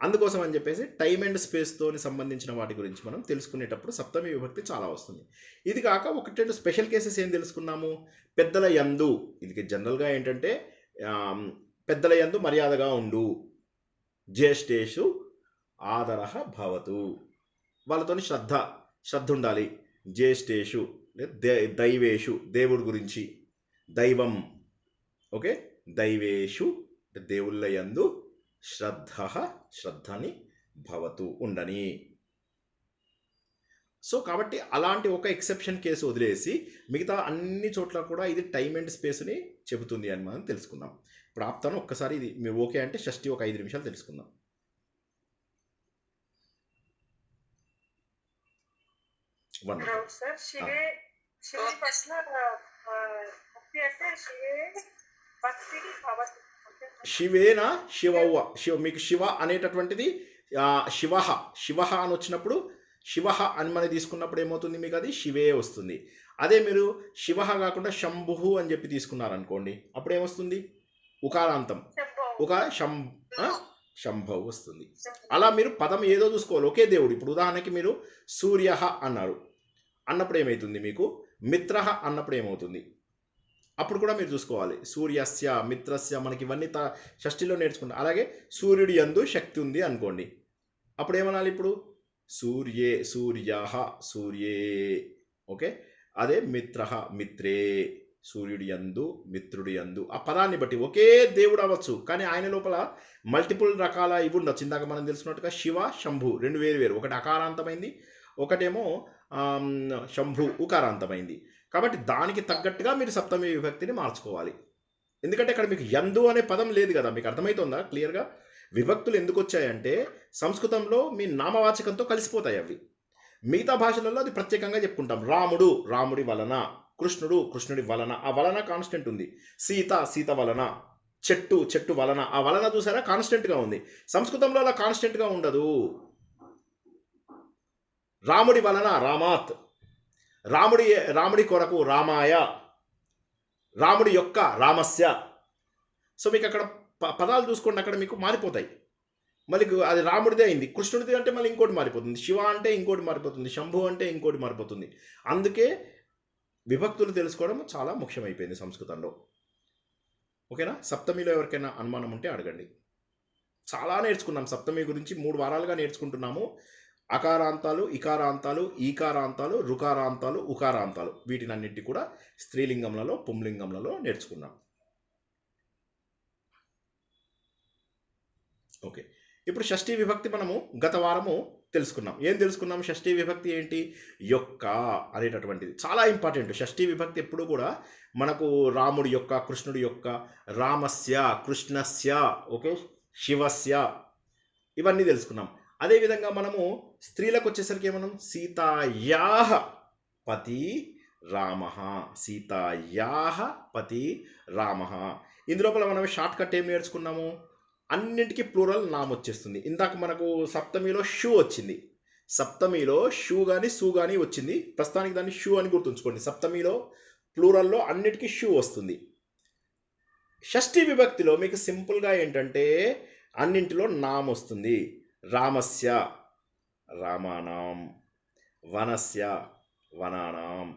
అందుకోసం అని చెప్పేసి టైం అండ్ స్పేస్తో సంబంధించిన వాటి గురించి మనం తెలుసుకునేటప్పుడు సప్తమి విభక్తి చాలా వస్తుంది. ఇది కాక ఒకటి రెండు స్పెషల్ కేసెస్ ఏం తెలుసుకున్నాము. పెద్దల యందు, ఇది జనరల్గా ఏంటంటే పెద్దల యందు మర్యాదగా ఉండు. జ్యేష్ఠేషు ఆదరః భవతు, వాళ్ళతోని శ్రద్ధ ఉండాలి. జ్యేష్ఠేషు దైవేషు, దేవుడి గురించి, దైవం. ఓకే, దైవేషు దేవుళ్ళ యందు శ్రద్ధని భవతు ఉండని. సో కాబట్టి అలాంటి ఒక ఎక్సెప్షన్ కేసు వదిలేసి మిగతా అన్ని చోట్ల కూడా ఇది టైం అండ్ స్పేస్ని చెబుతుంది అని మనం తెలుసుకుందాం. ఇప్పుడు ఆప్తాను ఒక్కసారి, ఇది మీరు ఓకే అంటే షష్ఠి ఒక 5 నిమిషాలు తెలుసుకుందాం. శివేనా శివవ్వ. మీకు శివ అనేటటువంటిది శివ అని వచ్చినప్పుడు, శివ అని మనం తీసుకున్నప్పుడు ఏమవుతుంది, మీకు అది శివే వస్తుంది. అదే మీరు శివ కాకుండా శంభు అని చెప్పి తీసుకున్నారనుకోండి, అప్పుడు ఏమొస్తుంది, ఉకారాంతం, శంభవ్ వస్తుంది. అలా మీరు పదం ఏదో చూసుకోవాలి. ఒకే దేవుడు. ఇప్పుడు ఉదాహరణకి మీరు సూర్య అన్నారు అన్నప్పుడు ఏమవుతుంది, మీకు మిత్ర అన్నప్పుడు ఏమవుతుంది, అప్పుడు కూడా మీరు చూసుకోవాలి. సూర్యస్య మిత్రస్య మనకి ఇవన్నీ షష్ఠిలో నేర్చుకుంటాం. అలాగే సూర్యుడి యందు శక్తి ఉంది అనుకోండి, అప్పుడు ఏమనాలి? ఇప్పుడు సూర్యే, సూర్యః సూర్యే. ఓకే, అదే మిత్రః మిత్రే, సూర్యుడి యందు మిత్రుడి యందు. ఆ పదాన్ని బట్టి ఒకే దేవుడు అవ్వచ్చు, కానీ ఆయన లోపల మల్టిపుల్ రకాల ఇవి ఉండొచ్చు. ఇందాక మనం తెలుసుకున్నట్టుగా శివ శంభు రెండు వేరు. ఒకటి అకారాంతమైంది, ఒకటేమో శంభు ఉకారాంతమైంది. కాబట్టి దానికి తగ్గట్టుగా మీరు సప్తమి విభక్తిని మార్చుకోవాలి. ఎందుకంటే ఇక్కడ మీకు యందు అనే పదం లేదు కదా. మీకు అర్థమవుతుందా క్లియర్గా? విభక్తులు ఎందుకు వచ్చాయంటే సంస్కృతంలో మీ నామవాచకంతో కలిసిపోతాయి అవి. మిగతా భాషలలో అది ప్రత్యేకంగా చెప్పుకుంటాం. రాముడు రాముడి వలన, కృష్ణుడు కృష్ణుడి వలన. ఆ వలన కాన్స్టెంట్ ఉంది. సీత సీత వలన, చెట్టు చెట్టు వలన. ఆ వలన చూసారా కాన్స్టెంట్గా ఉంది. సంస్కృతంలో అలా కాన్స్టెంట్గా ఉండదు. రాముడి వలన రామాత్, రాముడి కొరకు రామాయ, రాముడి యొక్క రామస్య. సో మీకు అక్కడ పదాలు చూసుకోండి, అక్కడ మీకు మారిపోతాయి. మళ్ళీ అది రాముడిదే అయింది, కృష్ణుడిది అంటే మళ్ళీ ఇంకోటి మారిపోతుంది, శివ అంటే ఇంకోటి మారిపోతుంది, శంభు అంటే ఇంకోటి మారిపోతుంది. అందుకే విభక్తులు తెలుసుకోవడం చాలా ముఖ్యమైపోయింది సంస్కృతంలో. ఓకేనా? సప్తమిలో ఎవరికైనా అనుమానం ఉంటే అడగండి. చాలా నేర్చుకున్నాం సప్తమి గురించి, 3 వారాలుగా నేర్చుకుంటున్నాము. అకారాంతాలు, ఇకారాంతాలు, ఈకారాంతాలు, రుకారాంతాలు, ఉకారాంతాలు, వీటినన్నింటి కూడా స్త్రీలింగంలలో పుంలింగంలలో నేర్చుకున్నాం. ఓకే, ఇప్పుడు షష్ఠీ విభక్తి మనము గత వారము తెలుసుకున్నాం. ఏం తెలుసుకున్నాం? షష్ఠీ విభక్తి ఏంటి? యొక్క అనేటటువంటిది చాలా ఇంపార్టెంట్. షష్ఠీ విభక్తి ఎప్పుడు కూడా మనకు రాముడి యొక్క, కృష్ణుడి యొక్క, రామస్య, కృష్ణస్య, ఓకే, శివస్య, ఇవన్నీ తెలుసుకున్నాం. అదేవిధంగా మనము స్త్రీలకు వచ్చేసరికి ఏమన్నాం? సీతాయాః పతి రామః, సీతాయాః పతి రామః. ఇందులోపల మనం షార్ట్ కట్ ఏం నేర్చుకున్నాము? అన్నింటికి ప్లూరల్ నామ్ వచ్చేస్తుంది. ఇందాక మనకు సప్తమిలో షూ వచ్చింది, సప్తమిలో షూ కానీ సూ కానీ వచ్చింది. ప్రస్తుతానికి దాన్ని షూ అని గుర్తుంచుకోండి. సప్తమిలో ప్లూరల్లో అన్నిటికీ షూ వస్తుంది. షష్ఠీ విభక్తిలో మీకు సింపుల్గా ఏంటంటే అన్నింటిలో నామ్ వస్తుంది. రామస్య రామానాం, వనస్య వనానాం,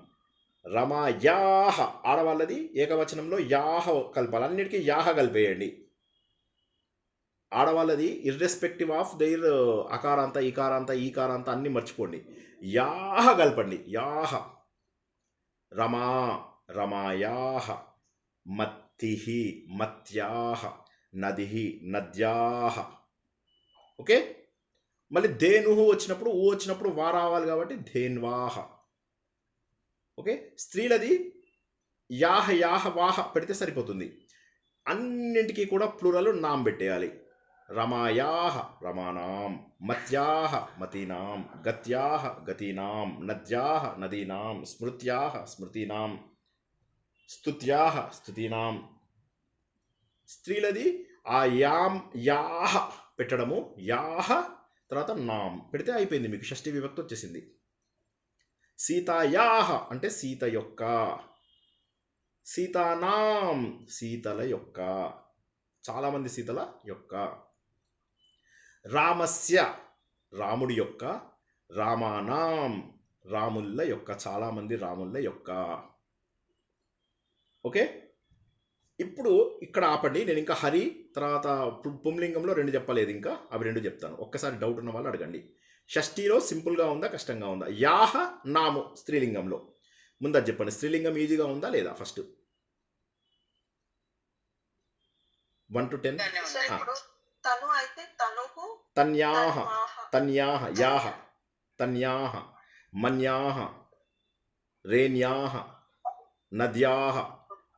రమాయాః ఆడవాళ్ళది ఏకవచనంలో యాహ కలపాలి, అన్నిటికీ యాహ కలిపేయండి. ఆడవాళ్ళది ఇర్రెస్పెక్టివ్ ఆఫ్ దైర్ అకారాంత, ఇకారాంత, ఈకారాంత అన్ని మర్చిపోండి, యాహ కలపండి. యాహ. రమా రమాయాః, మత్తిః మత్యాః, నదిః నద్యాః. ఓకే, మళ్ళీ ధేనుః వచ్చినప్పుడు ఊ వచ్చినప్పుడు వా రావాలి కాబట్టి ధేన్వాహ. ఓకే, స్త్రీలది యాహ యాహ వాహ పెడితే సరిపోతుంది. అన్నింటికీ కూడా ప్లూరల్ నామ్ పెట్టేయాలి. రమాయాః రమానాం, మత్యాః మతీనాం, గత్యాః గతీనాం, నద్యాః నదీనాం, స్మృత్యాః స్మృతీనాం, స్తుత్యాః స్తుతీనాం. స్త్రీలది ఆ యాం యాహ పెట్టడము, యాహ తర్వాత నామ్ పెడితే అయిపోయింది, మీకు షష్ఠీ విభక్తి వచ్చేసింది. సీతాయాః అంటే సీత యొక్క, సీతానాం సీతల యొక్క, చాలామంది సీతల యొక్క. రామస్య రాముడి యొక్క, రామానాం రాముళ్ళ యొక్క, చాలామంది రాముళ్ళ యొక్క. ఓకే, ఇప్పుడు ఇక్కడ ఆపండి. నేను ఇంకా హరి తర్వాత పుంలింగంలో 2 చెప్పలేదు, ఇంకా అవి 2 చెప్తాను. ఒక్కసారి డౌట్ ఉన్న వాళ్ళు అడగండి. షష్ఠీలో సింపుల్గా ఉందా కష్టంగా ఉందా? యాహ నాము స్త్రీలింగంలో ముందు అది చెప్పండి. స్త్రీలింగం ఈజీగా ఉందా లేదా? First 1 to 10. ఇప్పుడు తను అయితే తనుకు, తన్యాహ తన్యాహ యాహ, తన్యాహ, మన్యాహ, రేణ్యాహ, నద్యాహ,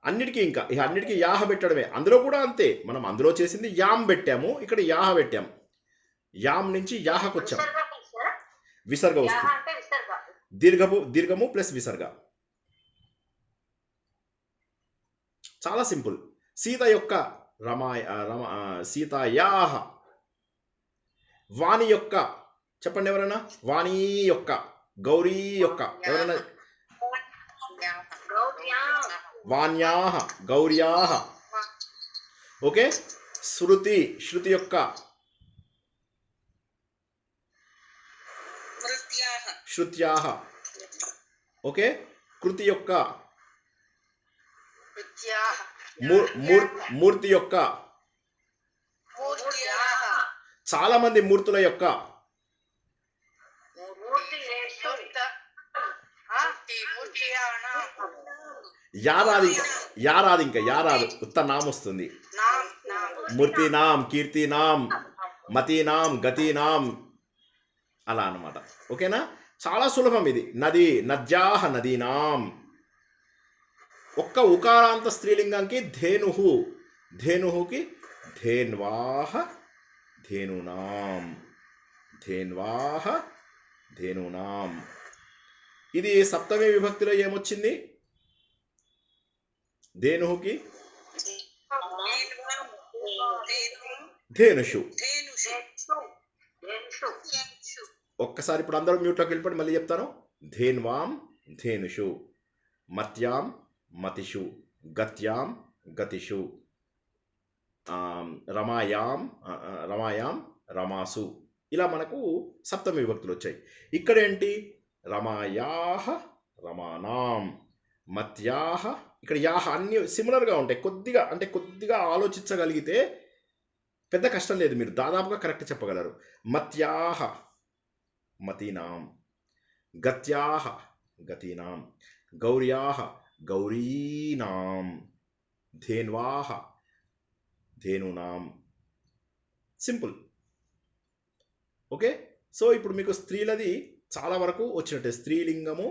అన్నిటికీ ఇంకా ఇక అన్నిటికీ యాహ పెట్టడమే. అందులో కూడా అంతే, మనం అందులో చేసింది యామ్ పెట్టాము, ఇక్కడ యాహ పెట్టాము. యామ్ నుంచి యాహకు వచ్చాము. విసర్గ వస్తుంది, దీర్ఘము ప్లస్ విసర్గ. చాలా సింపుల్. సీత యొక్క సీతాయాః. వాణి యొక్క చెప్పండి ఎవరైనా. వాణి యొక్క, గౌరీ యొక్క ఎవరైనా. వాణ్యాః గౌర్యాః. ఓకే, శృతి శృతి యొక్క, శృత్యాః. ఓకే, కృతి యొక్క, మూర్తి యొక్క, చాలా మంది మూర్తుల యొక్క, యారాది ఇంకా యారాదు ఉత్త నామ్ వస్తుంది. మూర్తినాం, కీర్తినాం, మతీనాం, గతీనాం, అలా అన్నమాట. ఓకేనా? చాలా సులభం ఇది. నది, నద్యాహ నదీనాం. ఒక్క ఉకారాంత స్త్రీలింగంకి ధేనుహు, ధేనుహుకి ధేన్వాహ ధేనునాం, ధేన్వాహ ధేనునాం. ఇది సప్తమి విభక్తిలో ఏమొచ్చింది? ధేనుహుకి ధేనుషు. ఒక్కసారి ఇప్పుడు అందరూ మ్యూట్లోకి వెళ్ళిపోయి మళ్ళీ చెప్తాను. ధేన్వాం ధేనుషు, మత్యాం మతిషు, గత్యాం గతిషు, రమాయాం రమాయాం రమాసు. ఇలా మనకు సప్తమి విభక్తులు వచ్చాయి. ఇక్కడ ఏంటి? రమాయాహ రమానాం, మత్యాహ, ఇక్కడ యాహ అన్ని సిమిలర్గా ఉంటాయి. కొద్దిగా అంటే కొద్దిగా ఆలోచించగలిగితే పెద్ద కష్టం లేదు, మీరు దాదాపుగా కరెక్ట్ చెప్పగలరు. మత్యాహ మతీనాం, గత్యాహ గతీనాం, గౌర్యాహ గౌరీనాం, ధేన్వాహ ధేనునాం. సింపుల్. ఓకే. సో ఇప్పుడు మీకు స్త్రీలది చాలా వరకు వచ్చినట్టే. స్త్రీలింగము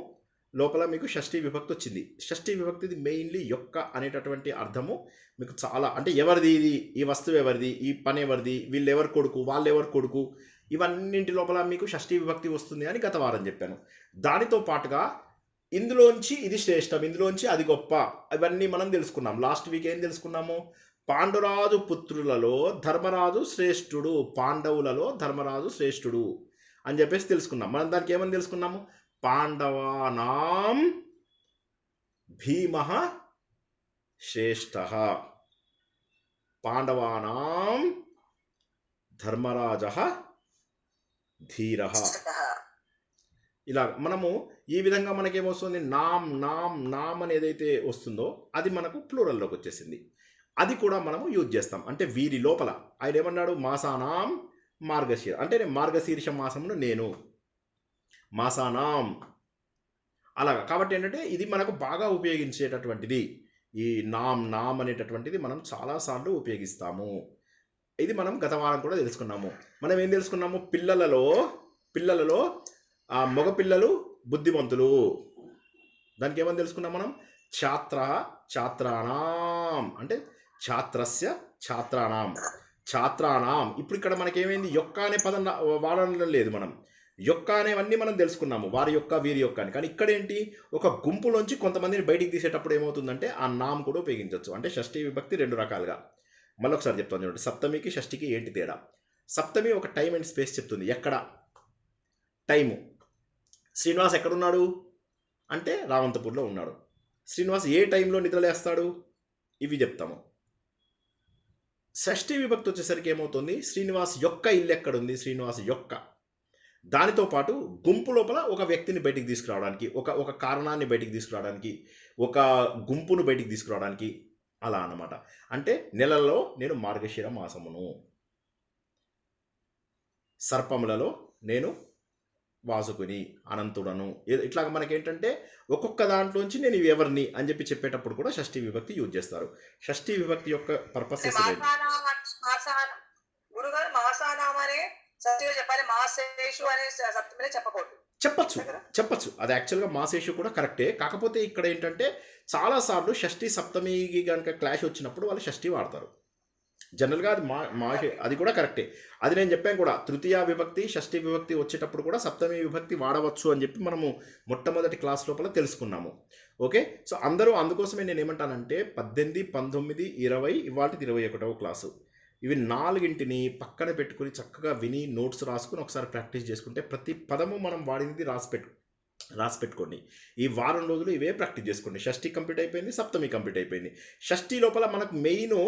లోపల మీకు షష్ఠీ విభక్తి వచ్చింది. షష్ఠీ విభక్తిది మెయిన్లీ యొక్క అనేటటువంటి అర్థము మీకు చాలా, అంటే ఎవరిది ఇది, ఈ వస్తువు ఎవరిది, ఈ పని ఎవరిది, వీళ్ళు ఎవరు కొడుకు, వాళ్ళు ఎవరు కొడుకు, ఇవన్నింటి లోపల మీకు షష్ఠీ విభక్తి వస్తుంది అని గత వారం చెప్పాను. దానితో పాటుగా ఇందులోంచి ఇది శ్రేష్టం, ఇందులోంచి అది గొప్ప, ఇవన్నీ మనం తెలుసుకున్నాం. లాస్ట్ వీక్ ఏం తెలుసుకున్నాము? పాండురాజు పుత్రులలో ధర్మరాజు శ్రేష్ఠుడు, పాండవులలో ధర్మరాజు శ్రేష్ఠుడు అని చెప్పేసి తెలుసుకున్నాం. మనం దానికి ఏమని తెలుసుకున్నాము? పాండవానాం భీమః శ్రేష్ఠః, పాండవానాం ధర్మరాజః ధీరః. ఇలా మనము ఈ విధంగా మనకేమొస్తుంది? నామ్ నామ్ నామ్ అని ఏదైతే వస్తుందో అది మనకు ప్లూరల్లోకి వచ్చేసింది. అది కూడా మనము యూజ్ చేస్తాం. అంటే వీరి లోపల ఆయన ఏమన్నాడు? మాసానాం మార్గశీర, అంటే మార్గశీర్ష మాసమును నేను, మాసానాం, అలాగా. కాబట్టి ఏంటంటే ఇది మనకు బాగా ఉపయోగించేటటువంటిది. ఈ నామ్ నామ్ అనేటటువంటిది మనం చాలాసార్లు ఉపయోగిస్తాము. ఇది మనం గత వారం కూడా తెలుసుకున్నాము. మనం ఏం తెలుసుకున్నాము? పిల్లలలో మగపిల్లలు బుద్ధిమంతులు. దానికి ఏమని తెలుసుకున్నాం మనం? ఛాత్ర ఛాత్రానాం, అంటే ఛాత్రస్య ఛాత్రానాం, ఛాత్రానాం. ఇప్పుడు ఇక్కడ మనకేమైంది? యొక్క అనే పదం వాడడం లేదు. మనం యొక్క అనేవన్నీ మనం తెలుసుకున్నాము, వారి యొక్క వీరి యొక్క అని. కానీ ఇక్కడ ఏంటి? ఒక గుంపులోంచి కొంతమందిని బయటికి తీసేటప్పుడు ఏమవుతుందంటే ఆ నామ్ కూడా ఉపయోగించవచ్చు. అంటే షష్ఠీ విభక్తి రెండు రకాలుగా. మళ్ళొకసారి చెప్తాను చూడండి. సప్తమికి షష్ఠికి ఏంటి తేడా? సప్తమి ఒక టైం అండ్ స్పేస్ చెప్తుంది. ఎక్కడ? టైము. శ్రీనివాస్ ఎక్కడున్నాడు అంటే రావంతపూర్లో ఉన్నాడు. శ్రీనివాస్ ఏ టైంలో నిద్రలేస్తాడు? ఇవి చెప్తాము. షష్ఠీ విభక్తి వచ్చేసరికి ఏమవుతుంది? శ్రీనివాస్ యొక్క ఇల్లు ఎక్కడుంది? శ్రీనివాస్ యొక్క. దానితో పాటు గుంపు లోపల ఒక వ్యక్తిని బయటికి తీసుకురావడానికి, ఒక కారణాన్ని బయటికి తీసుకురావడానికి, ఒక గుంపును బయటికి తీసుకురావడానికి, అలా అన్నమాట. అంటే నెలలో నేను మార్గశిర మాసమును, సర్పములలో నేను వాసుకుని, అనంతుడను. ఇట్లాగ మనకేంటంటే ఒక్కొక్క దాంట్లోంచి నేను ఎవరిని అని చెప్పి చెప్పేటప్పుడు కూడా షష్ఠీ విభక్తి యూజ్ చేస్తారు. షష్ఠీ విభక్తి యొక్క పర్పస్ గురుగారు మాసానాం అనే సత్యం చెప్పాలి, మాసేషు అనే సప్తమినే చెప్పకూడదు. చెప్పచ్చు. అది యాక్చువల్గా మాసేషు కూడా కరెక్టే. కాకపోతే ఇక్కడ ఏంటంటే చాలాసార్లు షష్ఠీ సప్తమికి కనుక క్లాష్ వచ్చినప్పుడు వాళ్ళు షష్ఠీ వాడతారు. జనరల్గా అది అది కూడా కరెక్టే. అది నేను చెప్పాను కూడా. తృతీయ విభక్తి షష్ఠీ విభక్తి వచ్చేటప్పుడు కూడా సప్తమి విభక్తి వాడవచ్చు అని చెప్పి మనము మొట్టమొదటి క్లాస్ లోపల తెలుసుకున్నాము. ఓకే. సో అందరూ అందుకోసమే నేను ఏమంటానంటే 18, 19, 20, ఇవాళ 21వ క్లాసు, ఇవి 4ంటిని పక్కన పెట్టుకుని చక్కగా విని నోట్స్ రాసుకుని ఒకసారి ప్రాక్టీస్ చేసుకుంటే ప్రతి పదము మనం వాడినది రాసి పెట్టుకోండి. ఈ వారం రోజులు ఇవే ప్రాక్టీస్ చేసుకోండి. షష్ఠీ కంప్లీట్ అయిపోయింది, సప్తమి కంప్లీట్ అయిపోయింది. షష్ఠీ లోపల మనకు మెయిన్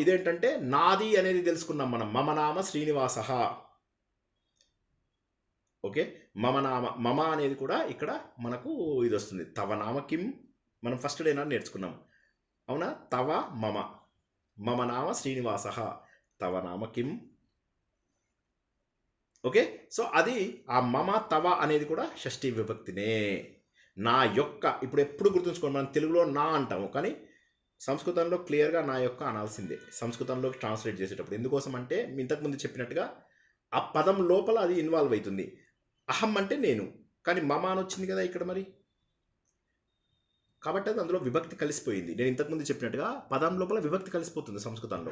ఇదేంటంటే నాది అనేది తెలుసుకున్నాం మనం. మమనామ శ్రీనివాస. ఓకే. మమ అనేది కూడా ఇక్కడ మనకు ఇది వస్తుంది. తవ నామ కిం మనం ఫస్ట్ డే నాడు నేర్చుకున్నాం. అవునా? తవ మమ, మమ నామ శ్రీనివాస, తవ నామ కిం. ఓకే, సో అది ఆ మమ తవ అనేది కూడా షష్ఠీ విభక్తినే. నా యొక్క, ఇప్పుడు ఎప్పుడు గుర్తుంచుకోండి, మనం తెలుగులో నా అంటాము, కానీ సంస్కృతంలో క్లియర్గా నా యొక్క అనాల్సిందే సంస్కృతంలోకి ట్రాన్స్లేట్ చేసేటప్పుడు. ఎందుకోసం అంటే ఇంతకుముందు చెప్పినట్టుగా ఆ పదం లోపల అది ఇన్వాల్వ్ అవుతుంది. అహం అంటే నేను, కానీ మమ అని వచ్చింది కదా ఇక్కడ మరి, కాబట్టి అది అందులో విభక్తి కలిసిపోయింది. నేను ఇంతకుముందు చెప్పినట్టుగా పదం లోపల విభక్తి కలిసిపోతుంది సంస్కృతంలో.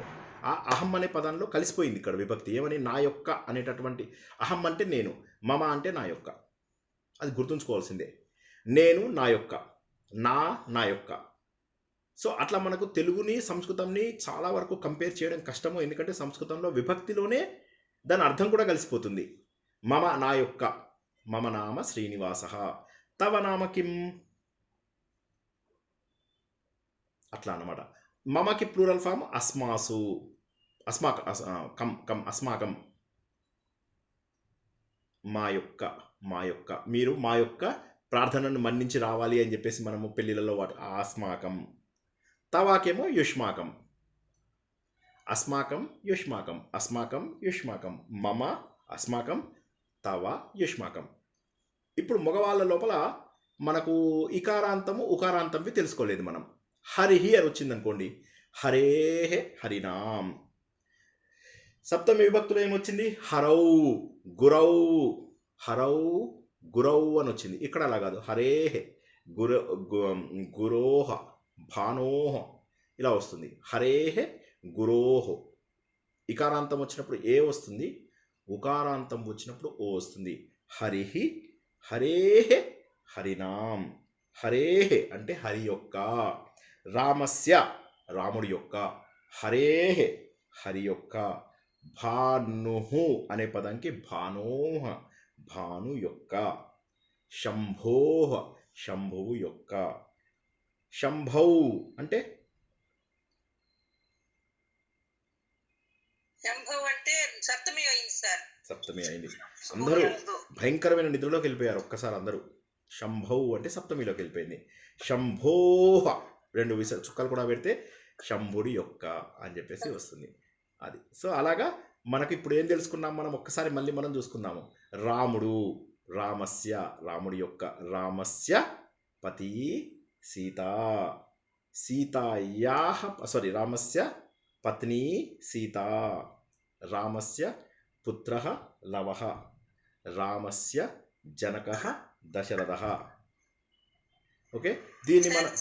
ఆ అహం అనే పదంలో కలిసిపోయింది ఇక్కడ విభక్తి. ఏమని? నా యొక్క అనేటటువంటి, అహం అంటే నేను, మమ అంటే నా యొక్క. అది గుర్తుంచుకోవాల్సిందే. నేను నా యొక్క, నా యొక్క. సో అట్లా మనకు తెలుగుని సంస్కృతంని చాలా వరకు కంపేర్ చేయడం కష్టము. ఎందుకంటే సంస్కృతంలో విభక్తిలోనే దాని అర్థం కూడా కలిసిపోతుంది. మమ నా యొక్క, మమ నామ శ్రీనివాస, తవ నామ కిం, అట్లా అన్నమాట. మమకి ప్లూరల్ ఫామ్ అస్మాసు, కం కం అస్మాకం, మా యొక్క, మా యొక్క. మీరు మా యొక్క ప్రార్థనను మన్నించి రావాలి అని చెప్పేసి మనము పెళ్ళిళ్ళలో అస్మాకం. తవాకేమో యుష్మాకం, అస్మాకం యుష్మాకం, అస్మాకం యుష్మాకం, మమ అస్మాకం, తవ యుష్మాకం. ఇప్పుడు మగవాళ్ళ లోపల మనకు ఇకారాంతము ఉకారాంతంవి తెలుసుకోలేదు మనం. హరిహి అని వచ్చింది అనుకోండి, హరేహే హరినాం. సప్తమి విభక్తులు ఏమొచ్చింది? హరౌ గురౌ, హరౌ గురౌ అని వచ్చింది. ఇక్కడ అలా కాదు, హరేహే గురోహ భానోహ ఇలా వస్తుంది. హరేహే గురోహో. ఇకారాంతం వచ్చినప్పుడు ఏ వస్తుంది, ఉకారాంతం వచ్చినప్పుడు ఓ వస్తుంది. హరిహి హరేహే హరినాం. హరేహే అంటే హరి యొక్క, రామస్య రాముడి యొక్క, హరేహే హరి యొక్క, భానుహు అనే పదానికి భానోహ భాను యొక్క, శంభోహ శంభువు యొక్క. శంభౌ అంటే సప్తమి అయింది సార్. సప్తమి అయింది. అందరూ భయంకరమైన నిద్రలోకి వెళ్ళిపోయారు ఒక్కసారి అందరూ. శంభౌ అంటే సప్తమిలోకి వెళ్ళిపోయింది. శంభోహ రెండు చుక్కలు కూడా పెడితే శంభుడి యొక్క అని చెప్పేసి వస్తుంది. అది. సో అలాగా మనకు ఇప్పుడు ఏం తెలుసుకున్నాం మనం, ఒక్కసారి మళ్ళీ మనం చూసుకుందాము. రాముడు, రామస్య రాముడి యొక్క, రామస్య పతి సీత, సీతాయాహ రామస్య పత్ని సీత, రామస్య పుత్రః లవః, రామస్య జనకః దశరథః. ఓకే, దీన్ని మనం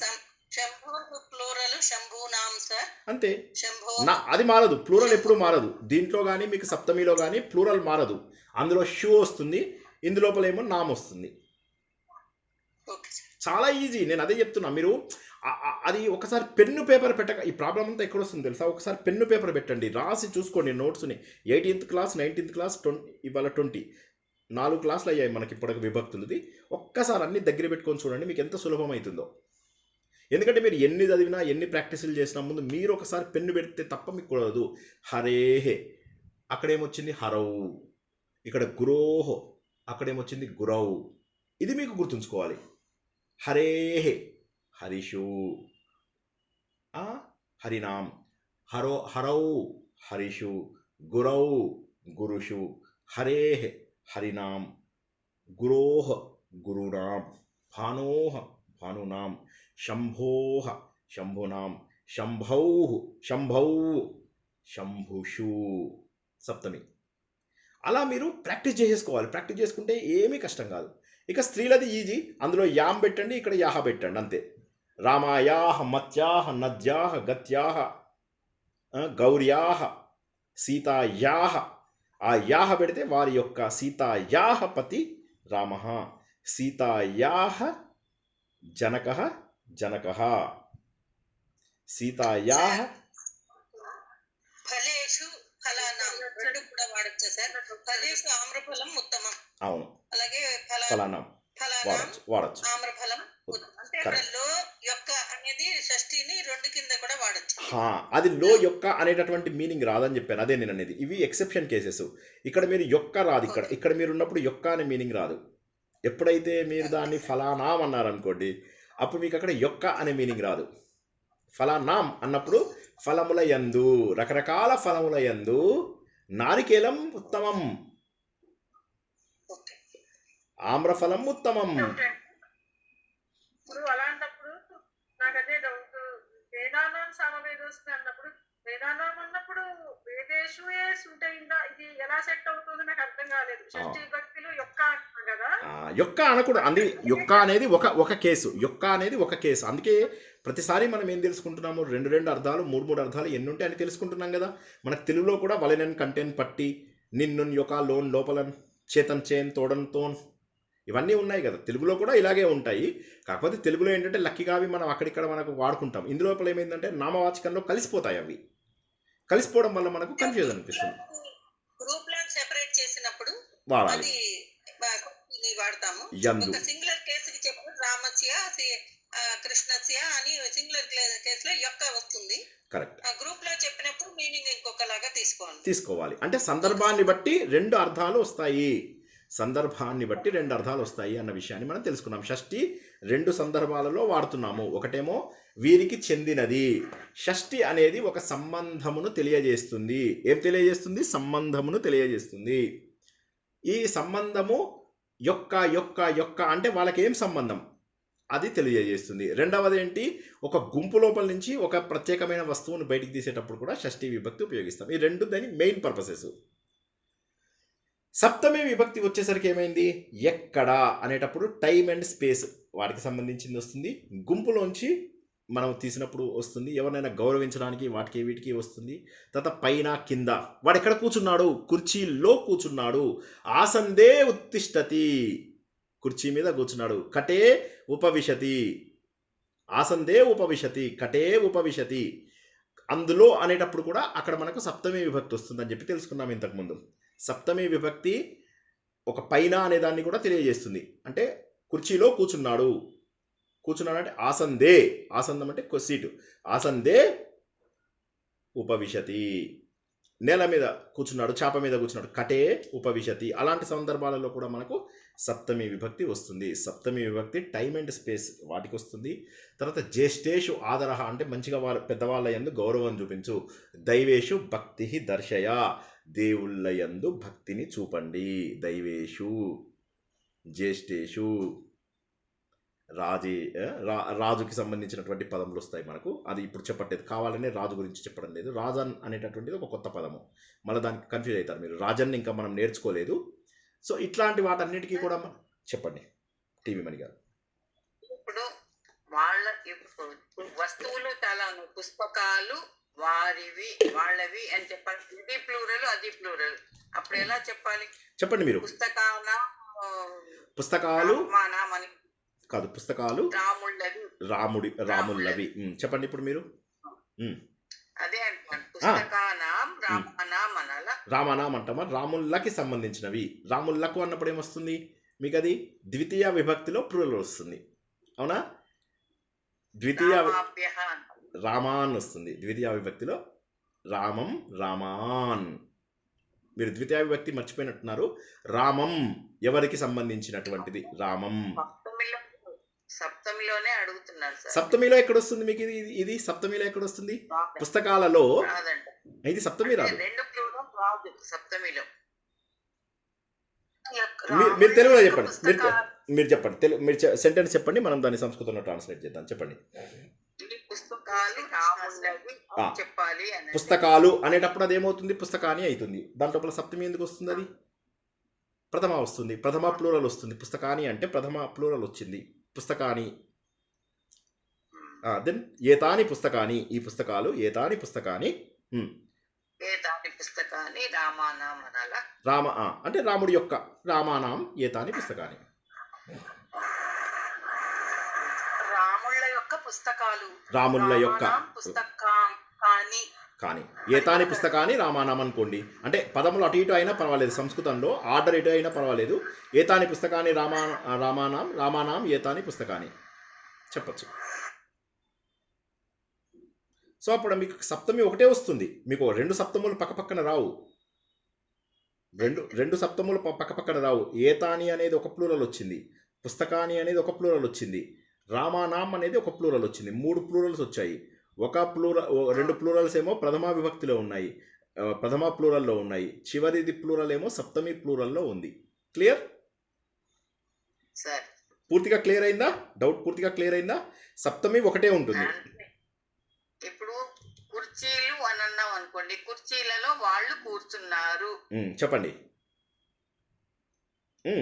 అంతే. అది మారదు, ప్లూరల్ ఎప్పుడు మారదు. దీంట్లో కానీ మీకు సప్తమిలో కానీ ప్లూరల్ మారదు. అందులో షూ వస్తుంది, ఇందులోపల ఏమో నామ్ వస్తుంది. చాలా ఈజీ, నేను అదే చెప్తున్నా. మీరు అది ఒకసారి పెన్ను పేపర్ పెట్టక, ఈ ప్రాబ్లం అంతా ఎక్కడ వస్తుంది తెలుసా? ఒకసారి పెన్ను పేపర్ పెట్టండి, రాసి చూసుకోండి నోట్స్ని. 18th క్లాస్ 19th క్లాస్ ఇవాళ 20 4 క్లాసులు అయ్యాయి మనకి ఇప్పటికి విభక్తులది. ఒక్కసారి అన్ని దగ్గర పెట్టుకొని చూడండి, మీకు ఎంత సులభం అవుతుందో. ఎందుకంటే మీరు ఎన్ని చదివినా ఎన్ని ప్రాక్టీసులు చేసినా ముందు మీరు ఒకసారి పెన్ను పెడితే తప్ప మీకు కూడదు. హరేహే అక్కడేమొచ్చింది హరౌ, ఇక్కడ గురోహో అక్కడేమొచ్చింది గురౌ. ఇది మీకు గుర్తుంచుకోవాలి. హరేహే హరిషు, హరినాం, హరౌ హరిషు, గురౌ గురుషు, హరేహే హరినాం, గురోహ గురునాం, భానోహ భానునాం, శంభోహ శంభునాం, శంభౌ శంభౌ శంభుషు. సప్తమి. అలా మీరు ప్రాక్టీస్ చేసేసుకోవాలి. ప్రాక్టీస్ చేసుకుంటే ఏమీ కష్టం కాదు. ఇక స్త్రీలది ఈజీ, అందులో యాం పెట్టండి, ఇక్కడ యాహ పెట్టండి, అంతే. రామాయాహ మత్యాహ నద్యాహ గత్యాహ గౌర్యాహ సీతాయాహ. ఆ యాహ పెడితే వారి యొక్క, సీతాయాహ పతి రామః, సీతాయాహ జనకః జనకః, సీతాయాహ. ఫలేషు ఫలానాం రెండు కూడా వాడొచ్చా సార్? ఫలేషు ఆమ్రఫలం ఉత్తమం. అవును, అలాగే ఫలానాం వాడచ్చు. ఆమ్రఫలం అంటే లో యొక్క అనేది షష్ఠిని రెండు కింద కూడా వాడచ్చు. అది లో యొక్క అనేటటువంటి మీనింగ్ రాదని చెప్పాను, అదే నేను అనేది. ఇవి ఎక్సెప్షన్ కేసెస్. ఇక్కడ మీరు యొక్క రాదు, ఇక్కడ మీరు ఉన్నప్పుడు యొక్క అనే మీనింగ్ రాదు. ఎప్పుడైతే మీరు దాన్ని ఫలానాం అన్నారనుకోండి, అప్పుడు మీకు అక్కడ యొక్క అనే మీనింగ్ రాదు. ఫలానాం అన్నప్పుడు ఫలముల యందు, రకరకాల ఫలముల యందు నారికేలం ఉత్తమం, ఆమ్రఫలం ఉత్తమం. ఇప్పుడు అలాంటప్పుడు నాకు అదే డౌట్, వేదానాం సామవేదోస్మి అన్నప్పుడు వేదానాం అన్నప్పుడు వేదేషు ఉంటాయి, ఇది ఎలా సెట్ అవుతుందో నాకు అర్థం కాలేదు. షష్ఠీ భక్తిలో యొక్క అంటున్నాను కదా, యొక్క అనకూడదు. అంది యొక్క అనేది ఒక కేసు, యొక్క అనేది ఒక కేసు. అందుకే ప్రతిసారి మనం ఏం తెలుసుకుంటున్నాము, రెండు అర్థాలు, మూడు అర్థాలు ఎన్ని ఉంటాయి అని తెలుసుకుంటున్నాం కదా. మనకు తెలుగులో కూడా వలెనన్ కంటెన్ పట్టి, నిన్ను యొక్క లోన్ లోపలన్ చేతన్ చేన్ తోడన్ తోన్ ఇవన్నీ ఉన్నాయి కదా. తెలుగులో కూడా ఇలాగే ఉంటాయి. కాకపోతే తెలుగులో ఏంటంటే లక్కీగా అవి మనం అక్కడిక్కడ మనకు వాడుకుంటాం. ఇందులోపల ఏమైందంటే నామవాచకంలో కలిసిపోతాయి. అవి కలిసిపోవడం వల్ల మనకు కన్ఫ్యూజన్ అనిపిస్తుంది. గ్రూప్ లో సెపరేట్ చేసినప్పుడు వాడాలి వాడతాము. ఒక సింగులర్ కేసుకి చెప్పు రామస్య కృష్ణస్య అని సింగులర్ కేసులో యొక్క వస్తుంది. కరెక్ట్. గ్రూప్ లో చెప్పినప్పుడు మీనింగ్ ఇంకొకలాగా తీసుకోవాలి. అంటే సందర్భాన్ని బట్టి రెండు అర్థాలు వస్తాయి, సందర్భాన్ని బట్టి రెండు అర్థాలు వస్తాయి అన్న విషయాన్ని మనం తెలుసుకున్నాం. షష్ఠి రెండు సందర్భాలలో వాడుతున్నాము. ఒకటేమో వీరికి చెందినది. షష్ఠి అనేది ఒక సంబంధమును తెలియజేస్తుంది. ఏం తెలియజేస్తుంది? సంబంధమును తెలియజేస్తుంది. ఈ సంబంధము యొక్క అంటే వాళ్ళకి ఏం సంబంధం అది తెలియజేస్తుంది. రెండవది ఏంటి? ఒక గుంపు లోపల నుంచి ఒక ప్రత్యేకమైన వస్తువును బయటికి తీసేటప్పుడు కూడా షష్ఠీ విభక్తి ఉపయోగిస్తాం. ఈ రెండు దాని మెయిన్ పర్పసెస్. సప్తమి విభక్తి వచ్చేసరికి ఏమైంది? ఎక్కడ అనేటప్పుడు టైం అండ్ స్పేస్ వాటికి సంబంధించింది వస్తుంది. గుంపులోంచి మనం తీసినప్పుడు వస్తుంది. ఎవరినైనా గౌరవించడానికి వాటికి వీటికి వస్తుంది. తర్వాత పైన కింద. వాడు ఎక్కడ కూర్చున్నాడు? కుర్చీలో కూర్చున్నాడు. ఆసందే ఉత్తిష్టతి, కుర్చీ మీద కూర్చున్నాడు. కటే ఉపవిశతి, ఆసందే ఉపవిశతి, కటే ఉపవిశతి. అందులో అనేటప్పుడు కూడా అక్కడ మనకు సప్తమి విభక్తి వస్తుందని చెప్పి తెలుసుకున్నాం ఇంతకుముందు. సప్తమి విభక్తి ఒక పైన అనే దాన్ని కూడా తెలియజేస్తుంది. అంటే కుర్చీలో కూర్చున్నాడు అంటే ఆసందే, ఆసందం అంటే సీటు, ఆసందే ఉపవిశతి. నేల మీద కూర్చున్నాడు, చాప మీద కూర్చున్నాడు, కటే ఉపవిశతి. అలాంటి సందర్భాలలో కూడా మనకు సప్తమి విభక్తి వస్తుంది. సప్తమి విభక్తి టైం అండ్ స్పేస్ వాటికి వస్తుంది. తర్వాత జ్యేష్ఠేషు ఆదరహ అంటే మంచిగా పెద్దవాళ్ళ యందు గౌరవం చూపించు. దైవేషు భక్తి దర్శయ, దేవుళ్ళ యందు భక్తిని చూపండి. దైవేషు, జ్యేష్ఠేషు, రాజుకి సంబంధించినటువంటి పదములు వస్తాయి మనకు. అది ఇప్పుడు చెప్పట్లేదు, కావాలనే రాజు గురించి చెప్పడం లేదు. రాజన్ అనేటటువంటిది ఒక కొత్త పదము, మళ్ళీ దానికి కన్ఫ్యూజ్ అవుతారు మీరు. రాజన్ ఇంకా మనం నేర్చుకోలేదు. సో ఇట్లాంటి వాటన్నిటికీ కూడా చెప్పండి టీవీ మణి గారు. ఇప్పుడు వాళ్ళ వస్తువులు చాలా పుస్తకాలు వారివి వాళ్ళవి అని చెప్పాలి. ఇది ప్లూరల్ అది ప్లూరల్. అప్పుడు ఎలా చెప్పాలి? చెప్పండి మీరు. పుస్తకాలు కాదు, పుస్తకాలు రాముళ్ళవి చెప్పండి ఇప్పుడు మీరు. అదే పుస్తకానాం రామానాం అనాలా? రామానాం అంటామా? రాముళ్ళకి సంబంధించినవి. రాముళ్ళకు అన్నప్పుడు ఏమొస్తుంది మీకు? అది ద్వితీయ విభక్తిలో ప్లూరల్ వస్తుంది, అవునా? ద్వితీయ రామాన్ వస్తుంది ద్వితీయ విభక్తిలో. రామం రామాన్. మీరు ద్వితీయ విభక్తి మర్చిపోయినట్టున్నారు. రామం ఎవరికి సంబంధించినటువంటిది? రామం. సప్తమిలోనే అడుగుతున్నారు సార్. సప్తమిలో ఎక్కడ వస్తుంది మీకు ఇది సప్తమిలో ఎక్కడ వస్తుంది? పుస్తకాలలో. ఇది సప్తమి రాదు. సప్తమిలో మీరు తెలుగులో చెప్పండి. మీరు చెప్పండి తెలుగు, మీరు సెంటెన్స్ చెప్పండి, మనం దాన్ని సంస్కృతంలో ట్రాన్స్లేట్ చేద్దాం. చెప్పండి. పుస్తకాలు అనేటప్పుడు అదేమవుతుంది? పుస్తకాని అవుతుంది. దాంట్లో సప్తమి ఎందుకు వస్తుంది? అది ప్రథమ వస్తుంది, ప్రథమ ప్లూరల్ వస్తుంది. పుస్తకాని అంటే ప్రథమ ప్లూరల్ వచ్చింది. పుస్తకాని. దెన్ ఏతాని పుస్తకాని, ఈ పుస్తకాలు ఏతాని పుస్తకాని. రామ అంటే రాముడి యొక్క, రామానాం ఏతాని పుస్తకాని. రాముళ్ళ యొక్క కానీ ఏతాని పుస్తకాని రామానాం అనుకోండి. అంటే పదములు అటు ఇటు అయినా పర్వాలేదు, సంస్కృతంలో ఆర్డర్ ఎటు అయినా పర్వాలేదు. ఏతాని పుస్తకాని రామానాం ఏతాని పుస్తకాని చెప్పచ్చు. సో అప్పుడు మీకు సప్తమి ఒకటే వస్తుంది. మీకు రెండు సప్తములు పక్కపక్కన రావు. రెండు సప్తములు పక్కపక్కన రావు. ఏతాని అనేది ఒక ప్లూరల్ వచ్చింది, పుస్తకాని అనేది ఒక ప్లూరల్ వచ్చింది, రామానాం అనేది ఒక ప్లూరల్ వచ్చింది. మూడు ప్లూరల్స్ వచ్చాయి. రెండు ప్లూరల్స్ ఏమో ప్రథమా విభక్తిలో ఉన్నాయి, ప్రథమ ప్లూరల్లో ఉన్నాయి, చివరిది ప్లూరల్ ఏమో సప్తమి ప్లూరల్లో ఉంది. క్లియర్? సార్ పూర్తిగా క్లియర్ అయిందా? డౌట్ పూర్తిగా క్లియర్ అయిందా? సప్తమి ఒకటే ఉంటుంది. ఇప్పుడు కుర్చీలు అని అన్నాం అనుకోండి, కుర్చీలలో వాళ్ళు కూర్చున్నారు చెప్పండి.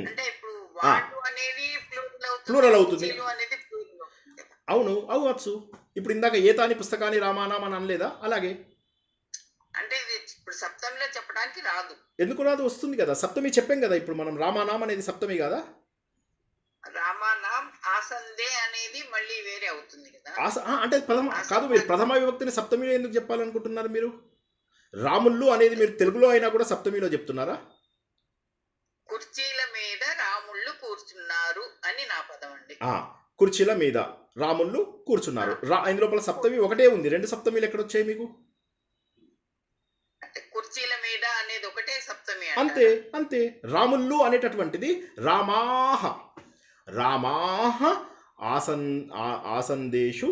అంటే ఇప్పుడు వాళ్ళు అనేది ప్లూరల్ అవుతుంది. అవును అవ్వచ్చు. ఇప్పుడు ఇందాక ఏతాని పుస్తకాన్ని రామానాం అని అనలేదా? అలాగే అంటే ఇప్పుడు సప్తమిలో చెప్పడానికి రాదు. ఎందుకు రాదు? వస్తుంది కదా. సప్తమి చెప్పాం కదా ఇప్పుడు మనం. రామానాం అనేది సప్తమి కదా. రామానాం ఆసందే అనేది మళ్ళీ వేరే అవుతుంది కదా. అంటే కాదు, మీరు ప్రథమ విభక్తిని సప్తమిలో ఎందుకు చెప్పాలనుకుంటున్నారు మీరు? రాముళ్ళు అనేది మీరు తెలుగులో అయినా కూడా సప్తమిలో చెప్తున్నారా? కుర్చీల మీద రాముళ్ళు కూర్చున్నారు అని నా పదం అండి. కుర్చీల మీద రాముళ్ళు కూర్చున్నారు. ఇందులోపల సప్తమి ఒకటే ఉంది, రెండు సప్తమిలు ఎక్కడ వచ్చాయి మీకు? కుర్చీల మీద అనేది ఒకటే సప్తమి. అంతే అంతే. రాముళ్ళు అనేటటువంటిది రామాహ, రామాహ ఆసందేషు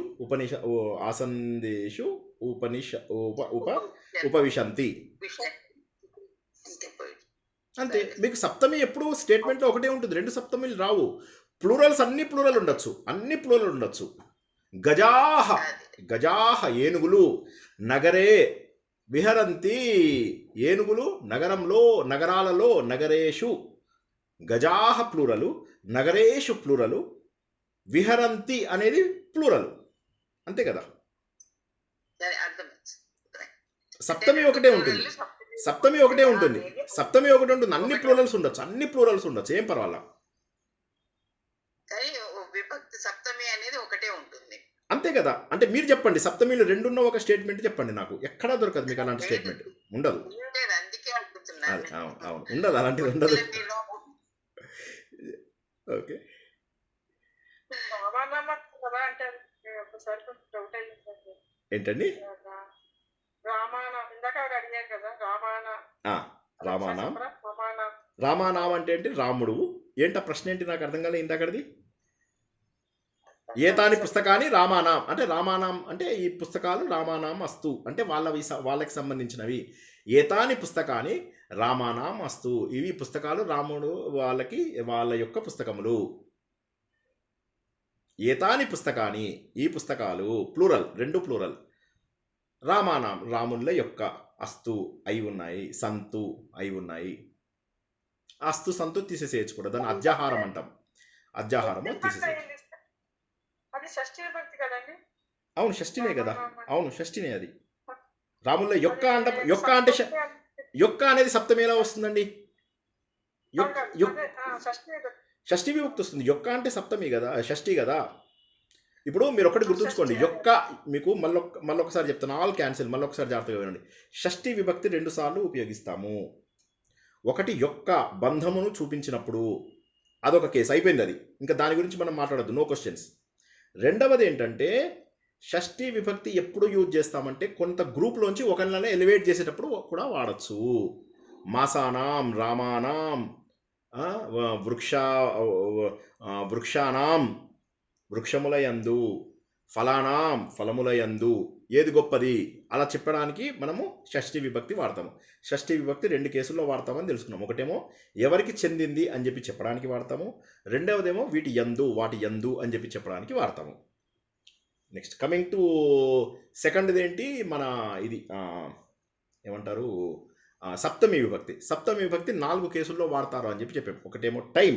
ఉపవిశంతి. అంతే. మీకు సప్తమి ఎప్పుడు స్టేట్మెంట్లో ఒకటే ఉంటుంది, రెండు సప్తమిలు రావు. ప్లూరల్స్ అన్ని ప్లూరల్ ఉండొచ్చు. గజాహ, గజాహ ఏనుగులు, నగరే విహరంతి, ఏనుగులు నగరంలో, నగరాలలో, నగరేషు. గజాహ ప్లూరలు, నగరేషు ప్లూరలు, విహరంతి అనేది ప్లూరల్. అంతే కదా. సప్తమి ఒకటే ఉంటుంది. అన్ని ప్లూరల్స్ ఉండొచ్చు, ఏం పర్వాలా. విభక్తి సప్తమి అనేది ఒకటే ఉంటుంది. అంతే కదా. అంటే మీరు చెప్పండి, సప్తమిలో రెండున్న ఒక స్టేట్మెంట్ చెప్పండి నాకు. ఎక్కడా దొరకదు మీకు అలాంటి స్టేట్మెంట్. ఉండదు. అవును ఉండదు, అలాంటిది ఉండదు. ఓకే. ఏంటండి? రామానాం అంటే ఏంటి? రాముడు. ఏంట ప్రశ్న ఏంటి? నాకు అర్థం కాలేదు ఇందాకది. ఏతాని పుస్తకాన్ని రామానాం అంటే, రామానాం అంటే ఈ పుస్తకాలు రామానాం అస్తు అంటే వాళ్ళకి సంబంధించినవి. ఏతాని పుస్తకాన్ని రామానాం అస్తు, ఇవి పుస్తకాలు రాముడు వాళ్ళ యొక్క పుస్తకములు. ఏతాని పుస్తకాన్ని, ఈ పుస్తకాలు ప్లూరల్, రెండు ప్లూరల్. రామానాం రాముళ్ళ యొక్క, అస్తు అయి ఉన్నాయి, సంతు అయి ఉన్నాయి. అస్తు సంతు తీసేసేయచ్చు కూడా, దాన్ని అధ్యాహారం అంటాం. అధ్యాహారము తీసేసేయచ్చు. అవును షష్ఠినే కదా. అవును షష్ఠినే అది. రాముల్లో యొక్క అనేది సప్తమి ఎలా వస్తుందండి? షష్ఠి విభక్తి వస్తుంది. యొక్క అంటే సప్తమి కదా, షష్ఠి కదా. ఇప్పుడు మీరు ఒకటి గుర్తుంచుకోండి, యొక్క మీకు మళ్ళొకసారి చెప్తాను, ఆల్ క్యాన్సిల్, మళ్ళొకసారి జాగ్రత్తగా వినండి. షష్ఠి విభక్తి 2 సార్లు ఉపయోగిస్తాము. ఒకటి యొక్క బంధమును చూపించినప్పుడు, అదొక కేసు, అయిపోయింది అది. ఇంకా దాని గురించి మనం మాట్లాడద్దు, నో క్వశ్చన్స్. రెండవది ఏంటంటే, షష్ఠి విభక్తి ఎప్పుడు యూజ్ చేస్తామంటే, కొంత గ్రూప్లోంచి ఒకరినైనా ఎలివేట్ చేసేటప్పుడు కూడా వాడచ్చు. మాసానాం, రామానాం, వృక్షానాం వృక్షములయందు, ఫలానాం ఫలములయందు, ఏది గొప్పది అలా చెప్పడానికి మనము షష్ఠి విభక్తి వాడతాము. షష్ఠి విభక్తి 2 కేసుల్లో వాడతామని తెలుసుకున్నాం. ఒకటేమో ఎవరికి చెందింది అని చెప్పి చెప్పడానికి వాడతాము, రెండవదేమో వాటి యందు అని చెప్పి చెప్పడానికి వాడతాము. నెక్స్ట్ కమింగ్ టు సెకండ్ది ఏంటి, మన ఇది ఏమంటారు, సప్తమి విభక్తి. సప్తమి విభక్తి 4 కేసుల్లో వాడతారు అని చెప్పి చెప్పాము. ఒకటేమో టైం,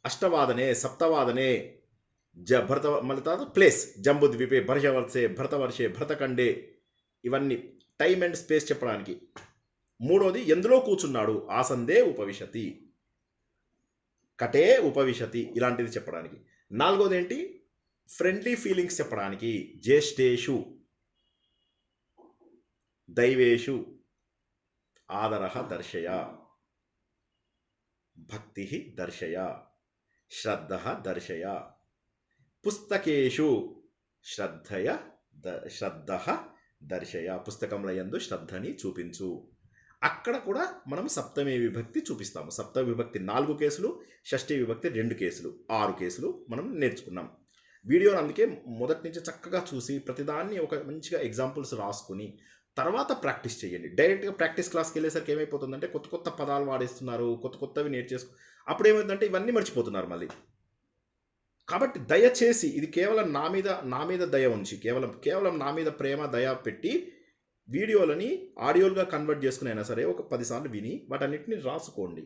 అష్టవాదనే, సప్తవాదనే, మళ్ళీ తర్వాత ప్లేస్, జంబుద్వీపే, భరతవర్షే, భరతవర్షే, భరతఖండే, ఇవన్నీ టైం అండ్ స్పేస్ చెప్పడానికి. మూడోది ఎందులో కూర్చున్నాడు, ఆసందే ఉపవిశతి, కటే ఉపవిశతి, ఇలాంటిది చెప్పడానికి. నాలుగోది ఏంటి, ఫ్రెండ్లీ ఫీలింగ్స్ చెప్పడానికి, జ్యేష్ఠేషు, దైవేషు, ఆదరః దర్శయ, భక్తి దర్శయ, శ్రద్ధ దర్శయ, పుస్తకేషు శ్రద్ధ దర్శయ, పుస్తకముల యందు శ్రద్ధని చూపించు. అక్కడ కూడా మనం సప్తమి విభక్తి చూపిస్తాము. సప్తమి విభక్తి 4 కేసులు, షష్ఠి విభక్తి 2 కేసులు, 6 కేసులు మనం నేర్చుకున్నాం. వీడియోని అందుకే మొదటి నుంచి చక్కగా చూసి ప్రతిదాన్ని ఒక మంచిగా ఎగ్జాంపుల్స్ రాసుకుని తర్వాత ప్రాక్టీస్ చేయండి. డైరెక్ట్గా ప్రాక్టీస్ క్లాస్కి వెళ్ళేసరికి ఏమైపోతుందంటే కొత్త కొత్త పదాలు వాడేస్తున్నారు, కొత్త కొత్తవి నేర్చేసుకు అప్పుడు ఏమైందంటే ఇవన్నీ మర్చిపోతున్నారు మళ్ళీ. కాబట్టి దయచేసి ఇది కేవలం నా మీద దయ ఉంచి కేవలం నా మీద ప్రేమ దయ పెట్టి వీడియోలని ఆడియోలుగా కన్వర్ట్ చేసుకుని అయినా సరే ఒక 10 సార్లు విని వాటన్నిటిని రాసుకోండి.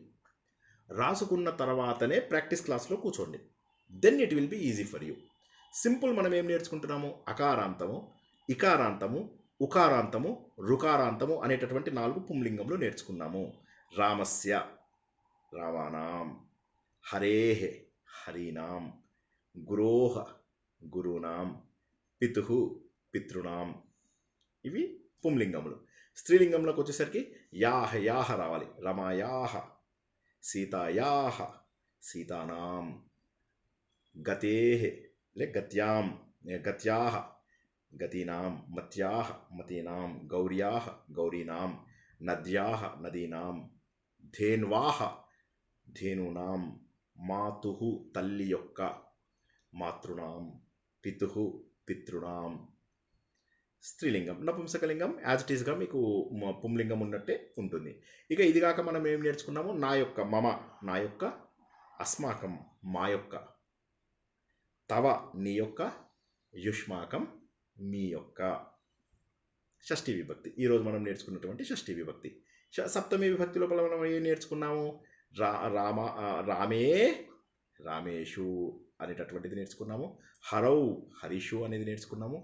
రాసుకున్న తర్వాతనే ప్రాక్టీస్ క్లాస్లో కూర్చోండి. Then it will be easy for you. Simple మనం ఏం నేర్చుకుంటున్నాము? అకారాంతము, ఇకారాంతము, ఉకారాంతము, రుకారాంతము అనేటటువంటి 4 పుంలింగంలో నేర్చుకున్నాము. రామస్య రామానాం, హరేహ హరీనాం, గురోహ గురూనాం, పితుః పితృనాం. ఇవి పుంలింగములు. స్త్రీలింగంలోకి వచ్చేసరికి యాహ యాహ రావాలి. రమాయాహ, సీతాయాహ సీతానాం, గతేహ లే గత్యాం గత్యాహ గతీనాం, మత్యాహ మతీనాం, గౌర్యాహ గౌరీనాం, నద్యాహ నదీనాం, ధేన్వాహ ధేనూనాం, మాతుః తల్లి యొక్క మాతృనాం, పితుః పితృనాం. స్త్రీలింగం. నపుంసకలింగం యాజ్ ఇట్ ఈస్గా మీకు పుంలింగం ఉన్నట్టే ఉంటుంది. ఇక ఇది కాక మనం ఏం నేర్చుకున్నాము? నా యొక్క, మమ నా యొక్క, అస్మాకం మా యొక్క, తవ నీ యొక్క, యుష్మాకం మీ యొక్క. షష్ఠీ విభక్తి ఈరోజు మనం నేర్చుకున్నటువంటి షష్ఠీ విభక్తి. సప్తమి విభక్తి లోపల మనం ఏం నేర్చుకున్నాము? రామే రామేషు అనేటటువంటిది నేర్చుకున్నాము. హరౌ హరిషు అనేది నేర్చుకున్నాము.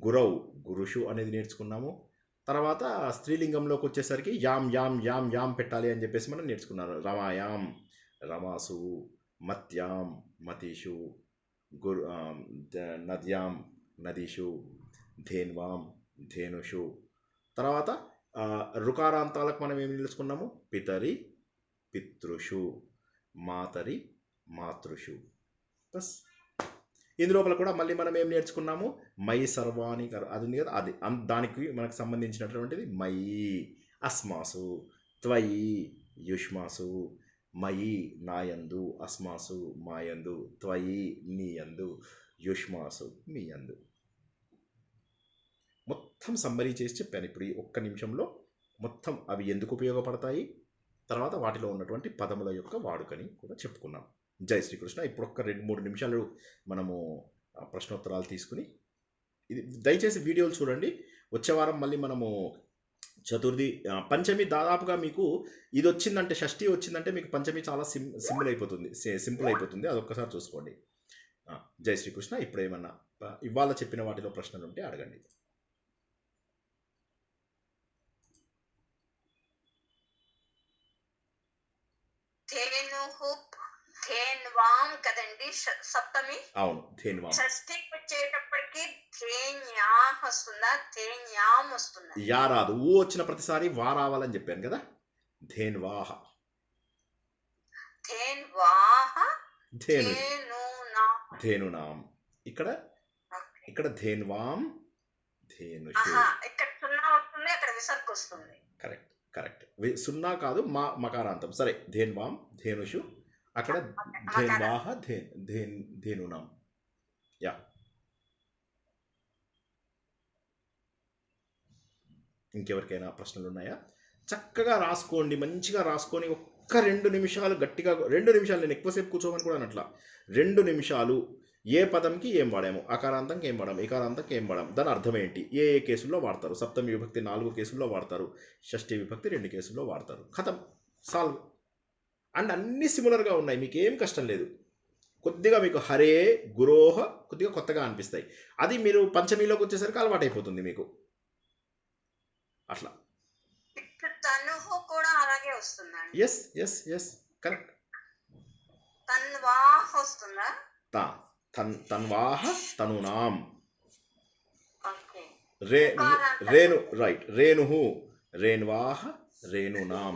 గురౌ గురుషు అనేది నేర్చుకున్నాము. తర్వాత స్త్రీలింగంలోకి వచ్చేసరికి యాం యాం యాం యాం పెట్టాలి అని చెప్పేసి మనం నేర్చుకున్నాము. రమాయాం రమాసు, మత్యాం మతీషు, నద్యాం నదీషు, ధేన్వాం ధేనుషు. తర్వాత రుకారాంతాలకు మనం ఏమి నేర్చుకున్నాము? పితరి పితృషు, మాతరి మాతృషు. బస్ ఇందులోపల కూడా మళ్ళీ మనం ఏం నేర్చుకున్నాము? మయి సర్వాణి అది ఉంది కదా, అది దానికి మనకు సంబంధించినటువంటిది మయి అస్మాసు, త్వయి యుష్మాసు, మయి నాయందు, అస్మాసు మాయందు, త్వయి నీయందు, యుష్మాసు మీయందు. మొత్తం సమ్మరీ చేసి చెప్పాను ఇప్పుడు ఈ ఒక్క నిమిషంలో. మొత్తం అవి ఎందుకు ఉపయోగపడతాయి, తర్వాత వాటిలో ఉన్నటువంటి పదముల యొక్క వాడుకని కూడా చెప్పుకున్నాం. జై శ్రీకృష్ణ. ఇప్పుడు ఒక్క 2-3 నిమిషాలు మనము ప్రశ్నోత్తరాలు తీసుకుని ఇది దయచేసి వీడియోలు చూడండి. వచ్చే వారం మళ్ళీ మనము చతుర్థి, పంచమి దాదాపుగా మీకు ఇది వచ్చిందంటే, షష్ఠి వచ్చిందంటే మీకు పంచమి చాలా సింపుల్ అయిపోతుంది. అదొక్కసారి చూసుకోండి. జై శ్రీకృష్ణ. ఇప్పుడు ఏమన్నా ఇవాళ చెప్పిన వాటిలో ప్రశ్నలు ఉంటే అడగండి. ధేన్వాం కదండి సప్తమి? అవును, ధేన్వాం. షష్ఠికి వచ్చేటప్పటికి ధేన్యాం వస్తుందా, ధేన్యాం వస్తుందా? యా రాదు. ఊ వచ్చిన ప్రతిసారి వా రావాలని చెప్పాను కదా. ధేన్వాహ ధేన్వాహ ధేనునాం. ఇక్కడ ధేన్వాం ధేనుషు. ఇక్కడ సున్నా వస్తుంది, అక్కడ విసర్గ వస్తుంది. Correct correct. సున్నా కాదు, మకారాంతం. సరే, ధేన్వాం ధేనుషు, అక్కడ ధేన్వాహ ధేనునాం. యా. ఇంకెవరికైనా ప్రశ్నలు ఉన్నాయా? చక్కగా రాసుకోండి, మంచిగా రాసుకొని ఒక్క 2 నిమిషాలు గట్టిగా, 2 నిమిషాలు, నేను ఎక్కువసేపు కూర్చోమని కూడా అనట్లా, 2 నిమిషాలు ఏ పదంకి ఏం వాడాము, అకారాంతంకి ఏం వాడాము, ఇకారాంతంకి ఏం వాడాము, దాని అర్థం ఏంటి, ఏ కేసుల్లో వాడతారు. సప్తమి విభక్తి 4 కేసుల్లో వాడతారు, షష్ఠీ విభక్తి 2 కేసుల్లో వాడతారు. ఖతం, సాల్వ్. అండ్ అన్నీ సిమిలర్గా ఉన్నాయి, మీకు ఏం కష్టం లేదు. కొద్దిగా మీకు హరే గురోహ కొద్దిగా కొత్తగా అనిపిస్తాయి. అది మీరు పంచమిలోకి వచ్చేసరికి అలవాటు అయిపోతుంది మీకు. అట్లా కూడా అలాగే వస్తుందా? Yes yes yes, correct. తన్వాహ వస్తుందా? తన్వాహ తనునాం. రేణు, రైట్. రేణుహు రేణ్వాహ రేణునాం.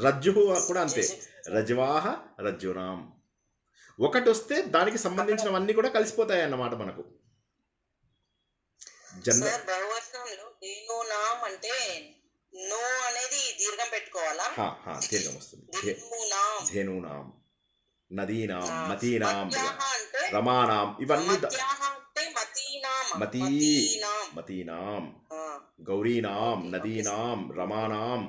రజ్జుహు కూడా అంతే, రజ్వాహ రజ్జునాం. ఒకటి వస్తే దానికి సంబంధించినవన్నీ కూడా కలిసిపోతాయి అన్నమాట మనకు. బహువచనంలో అంటే నో అనేది దీర్ఘం పెట్టుకోవాలా? దీర్ఘం వస్తుంది. దినూనాం, ధేనూనాం, నదీనాం, మతీనాం, మత్యాహ అంటే రమానాం, ఇవన్నీ మత్యాహ అంటే మతీనాం, మతీనాం, గౌరీనాం, నదీనాం, రమానాం,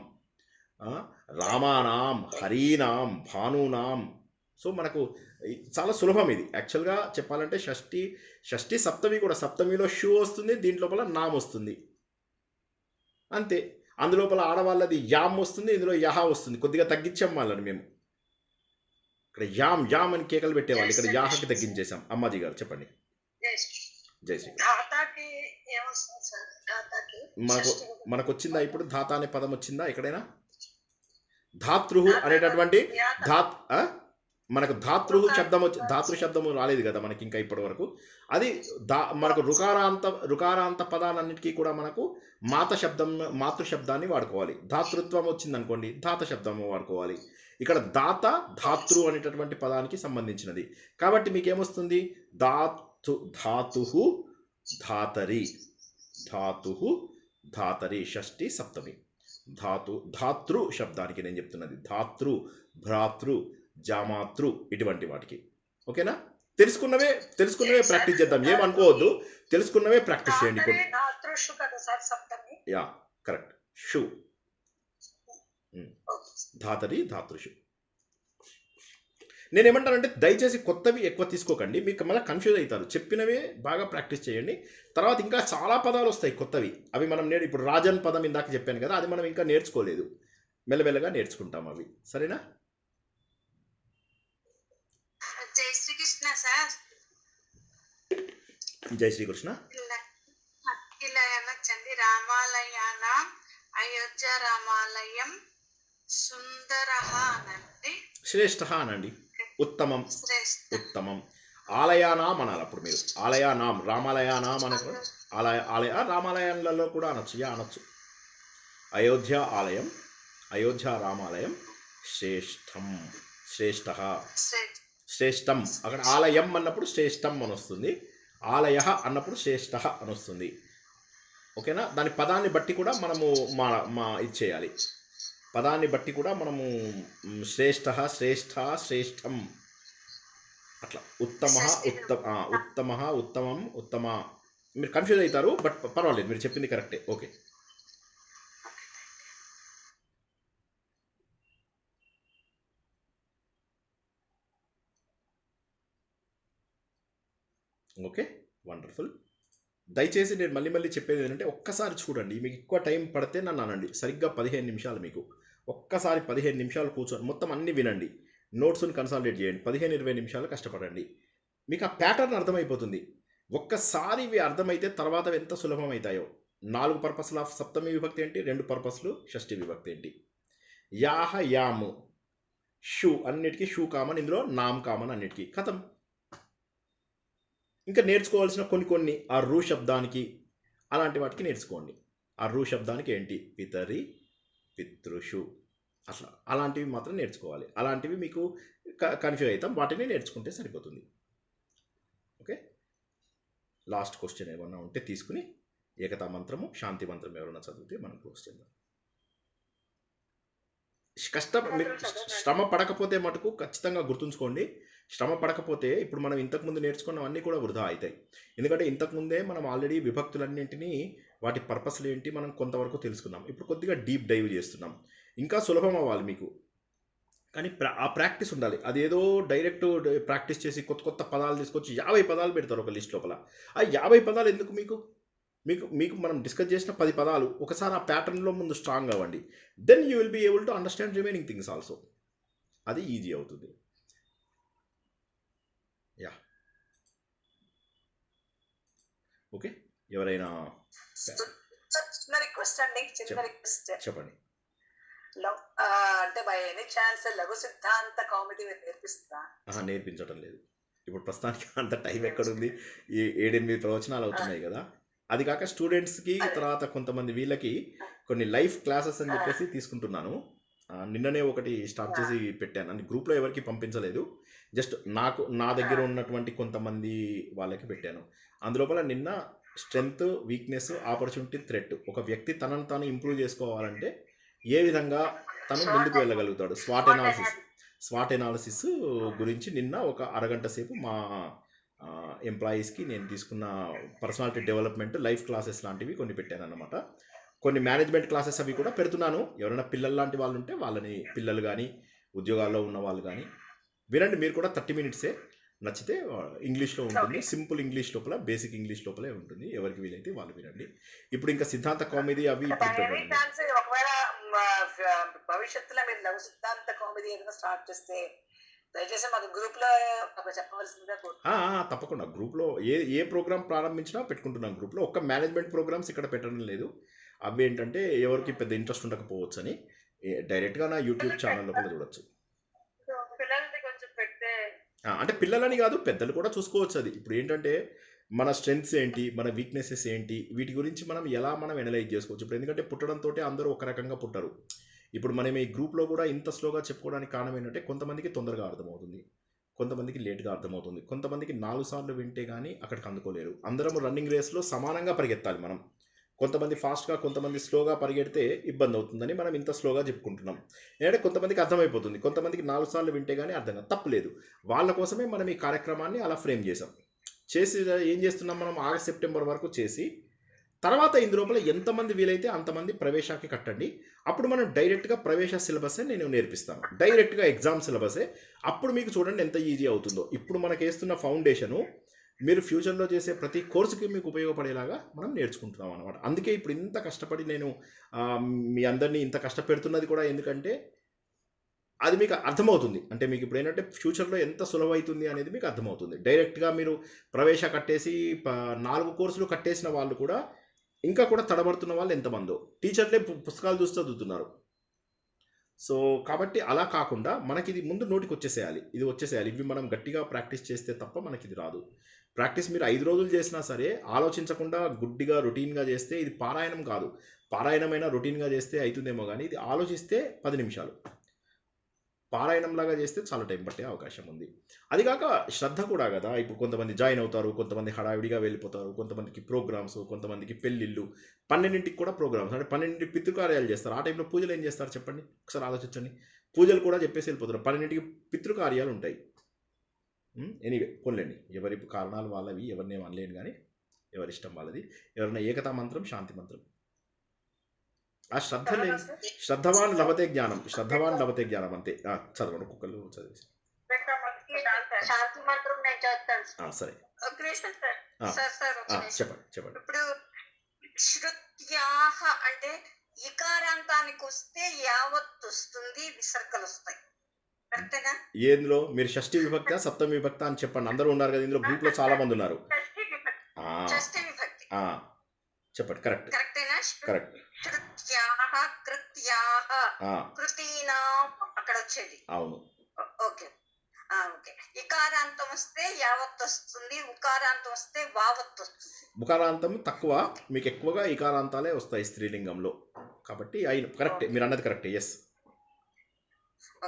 రామానాం, హరీనాం, భానూనాం. సో మనకు చాలా సులభం ఇది. యాక్చువల్గా చెప్పాలంటే షష్ఠి సప్తమి కూడా, సప్తమిలో షూ వస్తుంది, దీంట్లోపల నామ్ వస్తుంది అంతే. అందులోపల ఆడవాళ్ళది యామ్ వస్తుంది, ఇందులో యహ వస్తుంది. కొద్దిగా తగ్గించాం వాళ్ళని మేము. ఇక్కడ యామ్ అని కేకలు పెట్టేవాళ్ళు, ఇక్కడ యాహకి తగ్గించేసాం. అమ్మాజీ గారు చెప్పండి. జై శ్రీ. మనకు వచ్చిందా ఇప్పుడు ధాత అనే పదం వచ్చిందా ఎక్కడైనా? ధాతృ అనేటటువంటి మనకు ధాతృ శబ్దము రాలేదు కదా మనకి ఇంకా ఇప్పటి వరకు. అది మనకు రుకారాంత పదాలన్నిటికీ కూడా మనకు మాతృ శబ్దాన్ని వాడుకోవాలి. ధాతృత్వం వచ్చింది అనుకోండి, ధాత శబ్దము వాడుకోవాలి. ఇక్కడ ధాతృ అనేటటువంటి పదానికి సంబంధించినది కాబట్టి మీకేమొస్తుంది? ధాతు ధాతరి షష్ఠి సప్తమి. ధాతృ శబ్దానికి నేను చెప్తున్నది ధాతృ, భ్రాతృ, జామాతృ ఇటువంటి వాటికి. ఓకేనా? తెలుసుకున్నవే ప్రాక్టీస్ చేద్దాం, ఏమనుకోవద్దు. తెలుసుకున్నవే ప్రాక్టీస్ చేయండి. Yeah correct. షు ధాతరి, ధాతృషు. నేనేమంటానంటే దయచేసి కొత్తవి ఎక్కువ తీసుకోకండి, మీకు మళ్ళీ కన్ఫ్యూజ్ అవుతారు. చెప్పినవే బాగా ప్రాక్టీస్ చేయండి. తర్వాత ఇంకా చాలా పదాలు వస్తాయి కొత్తవి, అవి మనం ఇప్పుడు రాజన్ పదం ఇందాక చెప్పాను కదా, అది మనం ఇంకా నేర్చుకోలేదు, మెల్లమెల్లగా నేర్చుకుంటాం అవి. సరేనా? జై శ్రీకృష్ణ సార్. జై శ్రీకృష్ణ. ఇలా అనొచ్చండి, రామాలయానాం అయోధ్య రామాలయం సుందరః అనండి, శ్రేష్ఠ అనండి, ఉత్తమం. ఆలయానాం అనాలి అప్పుడు మీరు. ఆలయానాం, రామాలయానాం అనకు. రామాలయాలలో కూడా అనొచ్చు, అనొచ్చు. అయోధ్య ఆలయం, అయోధ్య రామాలయం శ్రేష్టం. అక్కడ ఆలయం అన్నప్పుడు శ్రేష్టం అని వస్తుంది, ఆలయ అన్నప్పుడు శ్రేష్ఠ అని వస్తుంది. ఓకేనా? దాని పదాన్ని బట్టి కూడా మనము ఇచ్చేయాలి. పదాన్ని బట్టి కూడా మనము శ్రేష్టం అట్లా. ఉత్తమం, ఉత్తమ. మీరు కన్ఫ్యూజ్ అవుతారు, బట్ పర్వాలేదు, మీరు చెప్పింది కరెక్టే. ఓకే. Okay, wonderful. దయచేసి నేను మళ్ళీ చెప్పేది ఏంటంటే ఒక్కసారి చూడండి. మీకు ఎక్కువ టైం పడితే నన్ను అనండి. సరిగ్గా 15 నిమిషాలు మీకు ఒక్కసారి 15 నిమిషాలు కూర్చొని మొత్తం అన్నీ వినండి, నోట్స్ని కన్సాలిడేట్ చేయండి. 15-20 నిమిషాలు కష్టపడండి, మీకు ఆ ప్యాటర్న్ అర్థమైపోతుంది. ఒక్కసారి ఇవి అర్థమైతే తర్వాత ఎంత సులభం అవుతాయో. 4 పర్పస్లు ఆఫ్ సప్తమి విభక్తి ఏంటి, 2 పర్పస్లు షష్ఠి విభక్తి ఏంటి. యాహ, యాము, షూ అన్నిటికీ షూ కామన్, ఇందులో నామ్ కామన్ అన్నిటికీ. కథం. ఇంకా నేర్చుకోవాల్సిన కొన్ని ఆ రూ శబ్దానికి అలాంటి వాటికి నేర్చుకోండి. ఆ రూ శబ్దానికి ఏంటి, పితరి, పితృషు, అట్లా అలాంటివి మాత్రం నేర్చుకోవాలి. అలాంటివి మీకు కన్ఫ్యూజ్ అవుతాం, వాటిని నేర్చుకుంటే సరిపోతుంది. ఓకే. లాస్ట్ క్వశ్చన్ ఏమన్నా ఉంటే తీసుకుని ఏకతా మంత్రము, శాంతి మంత్రం ఎవరైనా చదివితే మనం క్లోజ్ చేద్దాం. శ్రమ పడకపోతే మటుకు ఖచ్చితంగా గుర్తుంచుకోండి. శ్రమ పడకపోతే ఇప్పుడు మనం ఇంతకుముందు నేర్చుకున్నవన్నీ కూడా వృధా అవుతాయి. ఎందుకంటే ఇంతకుముందే మనం ఆల్రెడీ విభక్తులన్నింటినీ వాటి పర్పస్లు ఏంటి మనం కొంతవరకు తెలుసుకున్నాం. ఇప్పుడు కొద్దిగా డీప్ డైవ్ చేస్తున్నాం, ఇంకా సులభం అవ్వాలి మీకు. కానీ ఆ ప్రాక్టీస్ ఉండాలి. అదేదో డైరెక్ట్ ప్రాక్టీస్ చేసి కొత్త పదాలు తీసుకొచ్చి 50 పదాలు పెడతారు ఒక లిస్ట్ లోపల. ఆ 50 పదాలు ఎందుకు మీకు? మీకు మనం డిస్కస్ చేసిన 10 పదాలు ఒకసారి ఆ ప్యాటర్న్లో ముందు స్ట్రాంగ్ అవ్వండి. Then you will be able to understand remaining things also. అది ఈజీ అవుతుంది. Yeah okay. ఎవరైనా చిన్న రిక్వెస్ట్ అండి, చిన్న రిక్వెస్ట్ చెప్పండి. అంటే బై ఎనీ ఛాన్స్ లఘు సిద్ధాంత కౌముది నేర్పిస్తా? నేర్పించడం లేదు ఇప్పుడు ప్రస్తుతానికి, అంత టైం ఎక్కడుంది. 7-8 ప్రవచనాలు అవుతున్నాయి కదా. అది కాక స్టూడెంట్స్కి తర్వాత కొంతమంది వీళ్ళకి కొన్ని లైఫ్ క్లాసెస్ అని చెప్పేసి తీసుకుంటున్నాను. నిన్ననే ఒకటి స్టార్ట్ చేసి పెట్టాను, అని గ్రూప్లో ఎవరికి పంపించలేదు. జస్ట్ నా దగ్గర ఉన్నటువంటి కొంతమంది వాళ్ళకి పెట్టాను. అందులోపల నిన్న స్ట్రెంగ్త్, వీక్నెస్, ఆపర్చునిటీ, థ్రెట్. ఒక వ్యక్తి తనను తాను ఇంప్రూవ్ చేసుకోవాలంటే ఏ విధంగా తను ముందుకు వెళ్ళగలుగుతాడు. స్వాట్ ఎనాలిసిస్ గురించి నిన్న ఒక అరగంట సేపు మా ఎంప్లాయీస్కి నేను తీసుకున్న పర్సనాలిటీ డెవలప్మెంట్ లైఫ్ క్లాసెస్ లాంటివి కొన్ని పెట్టాను అన్నమాట. కొన్ని మేనేజ్మెంట్ క్లాసెస్ అవి కూడా పెడుతున్నాను. ఎవరైనా పిల్లలు లాంటి వాళ్ళు ఉంటే వాళ్ళని, పిల్లలు కానీ ఉద్యోగాల్లో ఉన్న వాళ్ళు కానీ వినండి. మీరు కూడా 30 మినిట్సే, నచ్చితే ఇంగ్లీష్లో ఉంటుంది, సింపుల్ ఇంగ్లీష్ లోపల, బేసిక్ ఇంగ్లీష్ లోపలే ఉంటుంది. ఎవరికి వీలైతే వాళ్ళు వినండి. ఇప్పుడు ఇంకా సిద్ధాంత కామెడీ అవి ఒకవేళ భవిష్యత్తులో మీరు లఘు సిద్ధాంత కామెడీ ఏదైనా స్టార్ట్ చేస్తే దయచేసి మాకు గ్రూప్ లో చెప్పవలసిందిగా తప్పకుండా. గ్రూప్లో ఏ ప్రోగ్రామ్ ప్రారంభించినా పెట్టుకుంటున్నాం గ్రూప్లో. ఒక్క మేనేజ్మెంట్ ప్రోగ్రామ్స్ ఇక్కడ పెట్టడం లేదు. అవి ఏంటంటే ఎవరికి పెద్ద ఇంట్రెస్ట్ ఉండకపోవచ్చు అని డైరెక్ట్గా నా యూట్యూబ్ ఛానల్ లోపల చూడొచ్చు. అంటే పిల్లలని కాదు, పెద్దలు కూడా చూసుకోవచ్చు. అది ఇప్పుడు ఏంటంటే మన స్ట్రెంగ్స్ ఏంటి, మన వీక్నెసెస్ ఏంటి, వీటి గురించి మనం ఎలా ఎనలైజ్ చేసుకోవచ్చు. ఇప్పుడు ఎందుకంటే పుట్టడంతో అందరూ ఒక రకంగా పుట్టరు. ఇప్పుడు మనం ఈ గ్రూప్లో కూడా ఇంత స్లోగా చెప్పుకోవడానికి కారణం ఏంటంటే కొంతమందికి తొందరగా అర్థమవుతుంది, కొంతమందికి లేట్గా అర్థమవుతుంది, కొంతమందికి 4 సార్లు వింటే కానీ అక్కడికి అందుకోలేరు. అందరం రన్నింగ్ రేస్లో సమానంగా పరిగెత్తాలి మనం. కొంతమంది ఫాస్ట్గా, కొంతమంది స్లోగా పరిగెడితే ఇబ్బంది అవుతుందని మనం ఇంత స్లోగా చెప్పుకుంటున్నాం. ఏంటంటే కొంతమందికి అర్థమైపోతుంది, కొంతమందికి 4 సార్లు వింటే కానీ అర్థం కాదు. తప్పలేదు. వాళ్ళ కోసమే మనం ఈ కార్యక్రమాన్ని అలా ఫ్రేమ్ చేసాం. చేసి ఏం చేస్తున్నాం, మనం ఆగస్ట్ సెప్టెంబర్ వరకు చేసి తర్వాత ఇందులోపల ఎంతమంది వీలైతే అంతమంది ప్రవేశానికి కట్టండి. అప్పుడు మనం డైరెక్ట్గా ప్రవేశ సిలబసే నేను నేర్పిస్తాను, డైరెక్ట్గా ఎగ్జామ్ సిలబసే. అప్పుడు మీకు చూడండి ఎంత ఈజీ అవుతుందో. ఇప్పుడు మనకు వేస్తున్న ఫౌండేషను మీరు ఫ్యూచర్లో చేసే ప్రతి కోర్సుకి మీకు ఉపయోగపడేలాగా మనం నేర్చుకుంటున్నాం అనమాట. అందుకే ఇప్పుడు ఇంత కష్టపడి నేను మీ అందరినీ ఇంత కష్టపెడుతున్నది కూడా ఎందుకంటే అది మీకు అర్థమవుతుంది. అంటే మీకు ఇప్పుడు ఏంటంటే ఫ్యూచర్లో ఎంత సులభమవుతుంది అనేది మీకు అర్థమవుతుంది. డైరెక్ట్గా మీరు ప్రవేశ కట్టేసి 4 కోర్సులు కట్టేసిన వాళ్ళు కూడా ఇంకా కూడా తడబడుతున్న వాళ్ళు ఎంతమందో, టీచర్లే పుస్తకాలు చూస్తూ చదువుతున్నారు. సో కాబట్టి అలా కాకుండా మనకి ఇది ముందు నోటికి వచ్చేసేయాలి, ఇది వచ్చేసేయాలి. ఇవి మనం గట్టిగా ప్రాక్టీస్ చేస్తే తప్ప మనకి ఇది రాదు. ప్రాక్టీస్ మీరు 5 రోజులు చేసినా సరే ఆలోచించకుండా గుడ్డిగా రొటీన్గా చేస్తే ఇది పారాయణం కాదు. పారాయణమైనా రొటీన్గా చేస్తే అవుతుందేమో కానీ ఇది ఆలోచిస్తే 10 నిమిషాలు, పారాయణంలాగా చేస్తే చాలా టైం పట్టే అవకాశం ఉంది. అది కాక శ్రద్ధ కూడా కదా. ఇప్పుడు కొంతమంది జాయిన్ అవుతారు, కొంతమంది హడావిడిగా వెళ్ళిపోతారు, కొంతమందికి ప్రోగ్రామ్స్, కొంతమందికి పెళ్ళిళ్ళు, 12ంటికి కూడా ప్రోగ్రామ్స్. అంటే 12ంటికి పితృకార్యాలు చేస్తారు. ఆ టైంలో పూజలు ఏం చేస్తారు చెప్పండి ఒకసారి ఆలోచించండి. పూజలు కూడా చెప్పేసి వెళ్ళిపోతారు. 12ంటికి పితృకార్యాలు ఉంటాయి. ఎనీవే కొనలేండి, ఎవరి కారణాలు వాళ్ళవి, ఎవరిని అనలేను కానీ ఎవరి ఇష్టం వాళ్ళది. ఎవరైనా ఏకతా మంత్రం, శాంతి మంత్రం. ఆ శ్రద్ధవాన్ లభతే జ్ఞానం, శ్రద్ధవాన్ లభతే జ్ఞానం అంతే. చదవండి ఒక్కొక్కరు చదివేసి. శాంతి మంత్రం నేను చెప్తాను. సరే చెప్పండి. ఇప్పుడు శృత్యాహ అంటే ఇకారాంతానికి వస్తే యావత్ వస్తుంది, విసర్గలు వస్తాయి. ఏందులో మీరు షష్ఠి విభక్త, సప్తమి విభక్త అని చెప్పండి. అందరూ ఉన్నారు కదా ఇందులో, గ్రూప్ లో చాలా మంది ఉన్నారు. చెప్పండి. కరెక్ట్. కరెక్ట్. అక్కడ వచ్చేది. అవును. ఓకే. ఇకారాంతం వస్తే యావత్ వస్తుంది, ఉకారాంతం వస్తే వావత్ వస్తుంది. ఉకారాంతం తక్కువ, మీకు ఎక్కువగా ఇకారాంతాలే వస్తాయి స్త్రీలింగంలో. కాబట్టి అయిన కరెక్ట్, మీరు అన్నది కరెక్ట్. ఎస్.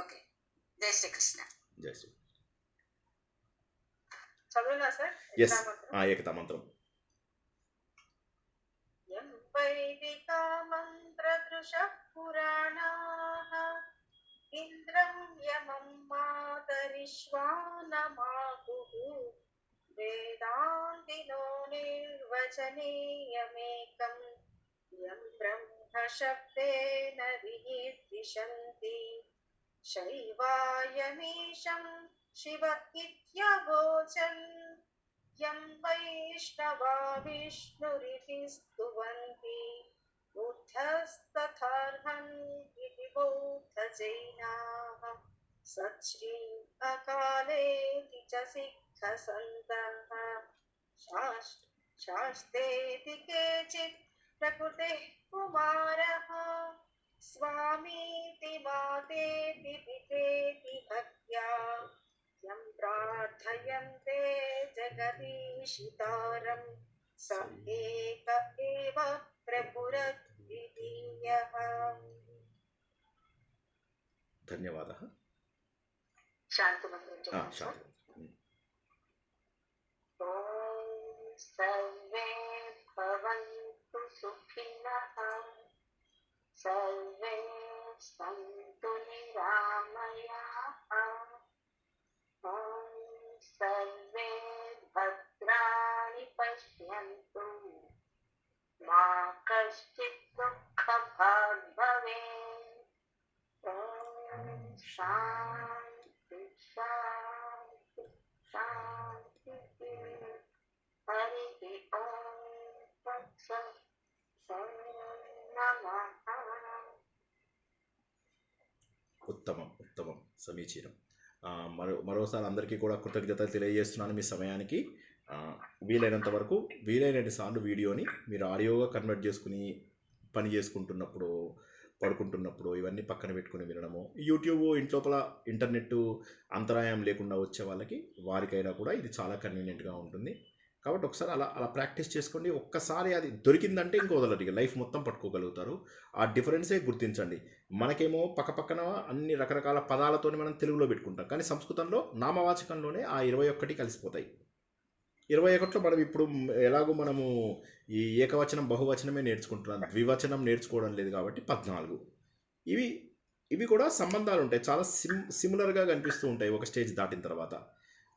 ఓకే. జై శ్రీకృష్ణ. జై శ్రీ. చదువునా సార్? ఎస్. ఏకతా మంత్రం. వైదికా మంత్రదృశ పురాణాః ఇంద్రం యమం మాతరిష్వానమాగుః వేదాంతినో నిర్వచనేయమేకం యం బ్రహ్మ శబ్దేన వినిర్దిశంతి శైవాయమీశం శివ ఇత్యవోచన్ యం వైష్ణవా విష్ణురితి స్తువంతి బుద్ధస్తథార్హన్ ఇతి బౌద్ధజైనాః సచ్శ్రీ అకాలేతి చ సిద్ధసంతః శాస్తేతి కేచిత్ ప్రకృతిః కుమారః స్వామీతి మాతేతి పితేతి భక్త్యా యం ప్రార్థయంతే జగదీశితారం స ఏక ఏవ ప్రభురద్వితీయః. ధన్యవాదः. శాంతి మంత్రం. ఓం సర్వే భవంతు సుఖినః, సర్వే శాంతి శాంతి శాంతి. హరి ఓం తత్సత్. నమః. ఉత్తమం ఉత్తమం సమీచీనం. మరోసారి అందరికీ కూడా కృతజ్ఞతలు తెలియజేస్తున్నాను మీ సమయానికి. వీలైనంత వరకు వీలైనన్ని సార్లు వీడియోని మీరు ఆడియోగా కన్వర్ట్ చేసుకుని పని చేసుకుంటున్నప్పుడు, పడుకుంటున్నప్పుడు ఇవన్నీ పక్కన పెట్టుకుని వినడము. యూట్యూబ్ ఇంట్లోపల ఇంటర్నెట్ అంతరాయం లేకుండా వచ్చే వారికైనా కూడా ఇది చాలా కన్వీనియంట్గా ఉంటుంది. కాబట్టి ఒకసారి అలా ప్రాక్టీస్ చేసుకోండి. ఒక్కసారి అది దొరికిందంటే ఇంకో వదలరు, ఇక లైఫ్ మొత్తం పట్టుకోగలుగుతారు. ఆ డిఫరెన్సే గుర్తించండి. మనకేమో పక్కన అన్ని రకరకాల పదాలతో మనం తెలుగులో పెట్టుకుంటాం, కానీ సంస్కృతంలో నామవాచకంలోనే ఆ 21 కలిసిపోతాయి. 21లో మనం ఇప్పుడు ఎలాగో మనము ఈ ఏకవచనం బహువచనమే నేర్చుకుంటున్నాం, ద్వివచనం నేర్చుకోవడం లేదు కాబట్టి 14. ఇవి కూడా సంబంధాలు ఉంటాయి, చాలా సిమిలర్గా కనిపిస్తూ ఉంటాయి ఒక స్టేజ్ దాటిన తర్వాత.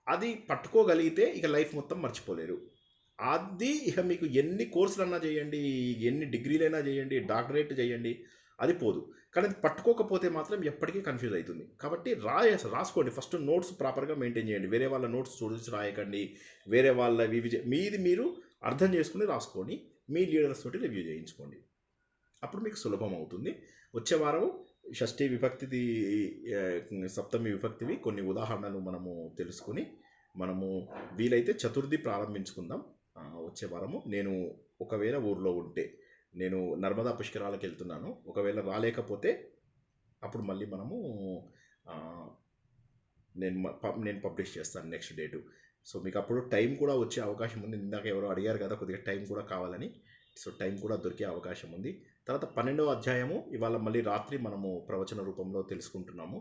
అది పట్టుకోగలిగితే ఇక లైఫ్ మొత్తం మర్చిపోలేరు. అది ఇక మీకు ఎన్ని కోర్సులన్నా చేయండి, ఎన్ని డిగ్రీలైనా చేయండి, డాక్టరేట్ చేయండి, అది పోదు. కానీ అది పట్టుకోకపోతే మాత్రం ఎప్పటికీ కన్ఫ్యూజ్ అవుతుంది. కాబట్టి రాసుకోండి. ఫస్ట్ నోట్స్ ప్రాపర్గా మెయింటైన్ చేయండి. వేరే వాళ్ళ నోట్స్ చూసి రాయకండి. వేరే వాళ్ళ మీది మీరు అర్థం చేసుకుని రాసుకొని మీ లీడర్స్ తోటి రివ్యూ చేయించుకోండి. అప్పుడు మీకు సులభం అవుతుంది. వచ్చే వారం షష్ఠీ విభక్తిది, సప్తమి విభక్తివి కొన్ని ఉదాహరణలు మనము తెలుసుకుని మనము వీలైతే చతుర్థి ప్రారంభించుకుందాం. వచ్చే వారము నేను ఒకవేళ ఊర్లో ఉంటే, నేను నర్మదా పుష్కరాలకు వెళ్తున్నాను, ఒకవేళ రాలేకపోతే అప్పుడు మళ్ళీ మనము నేను పబ్లిష్ చేస్తాను నెక్స్ట్ డేటు. సో మీకు అప్పుడు టైం కూడా వచ్చే అవకాశం ఉంది. ఇందాక ఎవరో అడిగారు కదా కొద్దిగా టైం కూడా కావాలని, సో టైం కూడా దొరికే అవకాశం ఉంది. తర్వాత 12వ అధ్యాయము ఇవాళ మళ్ళీ రాత్రి మనము ప్రవచన రూపంలో తెలుసుకుంటున్నాము.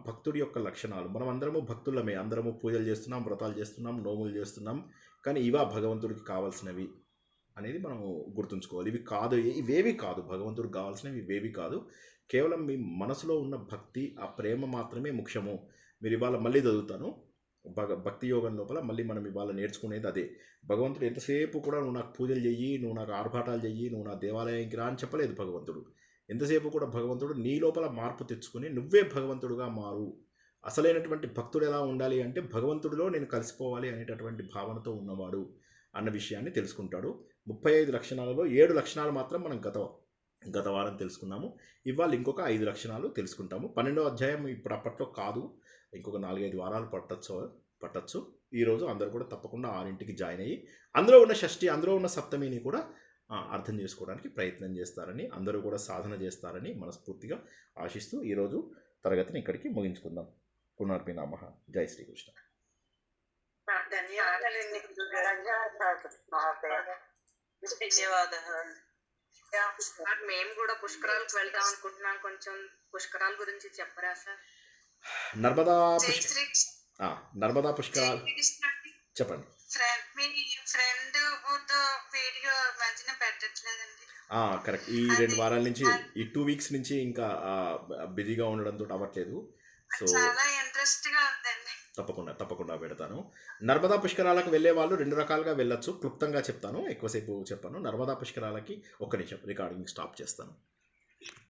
భక్తుడి యొక్క లక్షణాలు. మనం అందరము భక్తులమే, అందరము పూజలు చేస్తున్నాం, వ్రతాలు చేస్తున్నాం, నోములు చేస్తున్నాం, కానీ ఇవా భగవంతుడికి కావాల్సినవి అనేది మనము గుర్తుంచుకోవాలి. ఇవేవి కాదు భగవంతుడికి కావాల్సినవి, ఇవేవి కాదు. కేవలం మీ మనసులో ఉన్న భక్తి, ఆ ప్రేమ మాత్రమే ముఖ్యము. మీరు ఇవాళ మళ్ళీ చదువుతాను, భక్తి యోగం లోపల మళ్ళీ మనం ఇవాళ నేర్చుకునేది అదే. భగవంతుడు ఎంతసేపు కూడా నువ్వు నాకు పూజలు చెయ్యి, నువ్వు నాకు ఆర్భాటాలు చెయ్యి, నువ్వు నా దేవాలయానికి రా అని చెప్పలేదు భగవంతుడు. ఎంతసేపు కూడా భగవంతుడు నీ లోపల మార్పు తెచ్చుకుని నువ్వే భగవంతుడుగా మారు. అసలైనటువంటి భక్తుడు ఎలా ఉండాలి అంటే భగవంతుడిలో నేను కలిసిపోవాలి అనేటటువంటి భావనతో ఉన్నవాడు అన్న విషయాన్ని తెలుసుకుంటాడు. 35 లక్షణాలలో 7 లక్షణాలు మాత్రం మనం గత వారం తెలుసుకున్నాము. ఇవాళ ఇంకొక 5 లక్షణాలు తెలుసుకుంటాము. 12వ అధ్యాయం ఇప్పుడు అప్పట్లో కాదు, ఇంకొక 4-5 వారాలు పట్టచ్చు. ఈరోజు అందరూ కూడా తప్పకుండా 6ంటికి జాయిన్ అయ్యి అందులో ఉన్న షష్ఠి, అందులో ఉన్న సప్తమిని కూడా అర్థం చేసుకోవడానికి ప్రయత్నం చేస్తారని, అందరూ కూడా సాధన చేస్తారని మనస్ఫూర్తిగా ఆశిస్తూ ఈరోజు తరగతిని ఇక్కడికి ముగించుకుందాం. పునర్పి నమః. జై శ్రీకృష్ణ. ధన్యవాదాలు. మేము కూడా పుష్కరాలకు వెళ్దాం అనుకుంటున్నాం, కొంచెం పుష్కరాల గురించి చెప్పరా సార్? నర్మదా పుష్కరాలు చెప్పండి. కరెక్ట్. ఈ 2 వారాల నుంచి, ఈ 2 వీక్స్ నుంచి ఇంకా బిజీగా ఉండడంతో అవ్వట్లేదు. సో తప్పకుండా పెడతాను. నర్మదా పుష్కరాలకు వెళ్ళే వాళ్ళు 2 రకాలుగా వెళ్ళొచ్చు. క్లుప్తంగా చెప్తాను, ఎక్కువసేపు చెప్పాను. నర్మదా పుష్కరాలకి ఒక్క నిమిషం రికార్డింగ్ స్టాప్ చేస్తాను.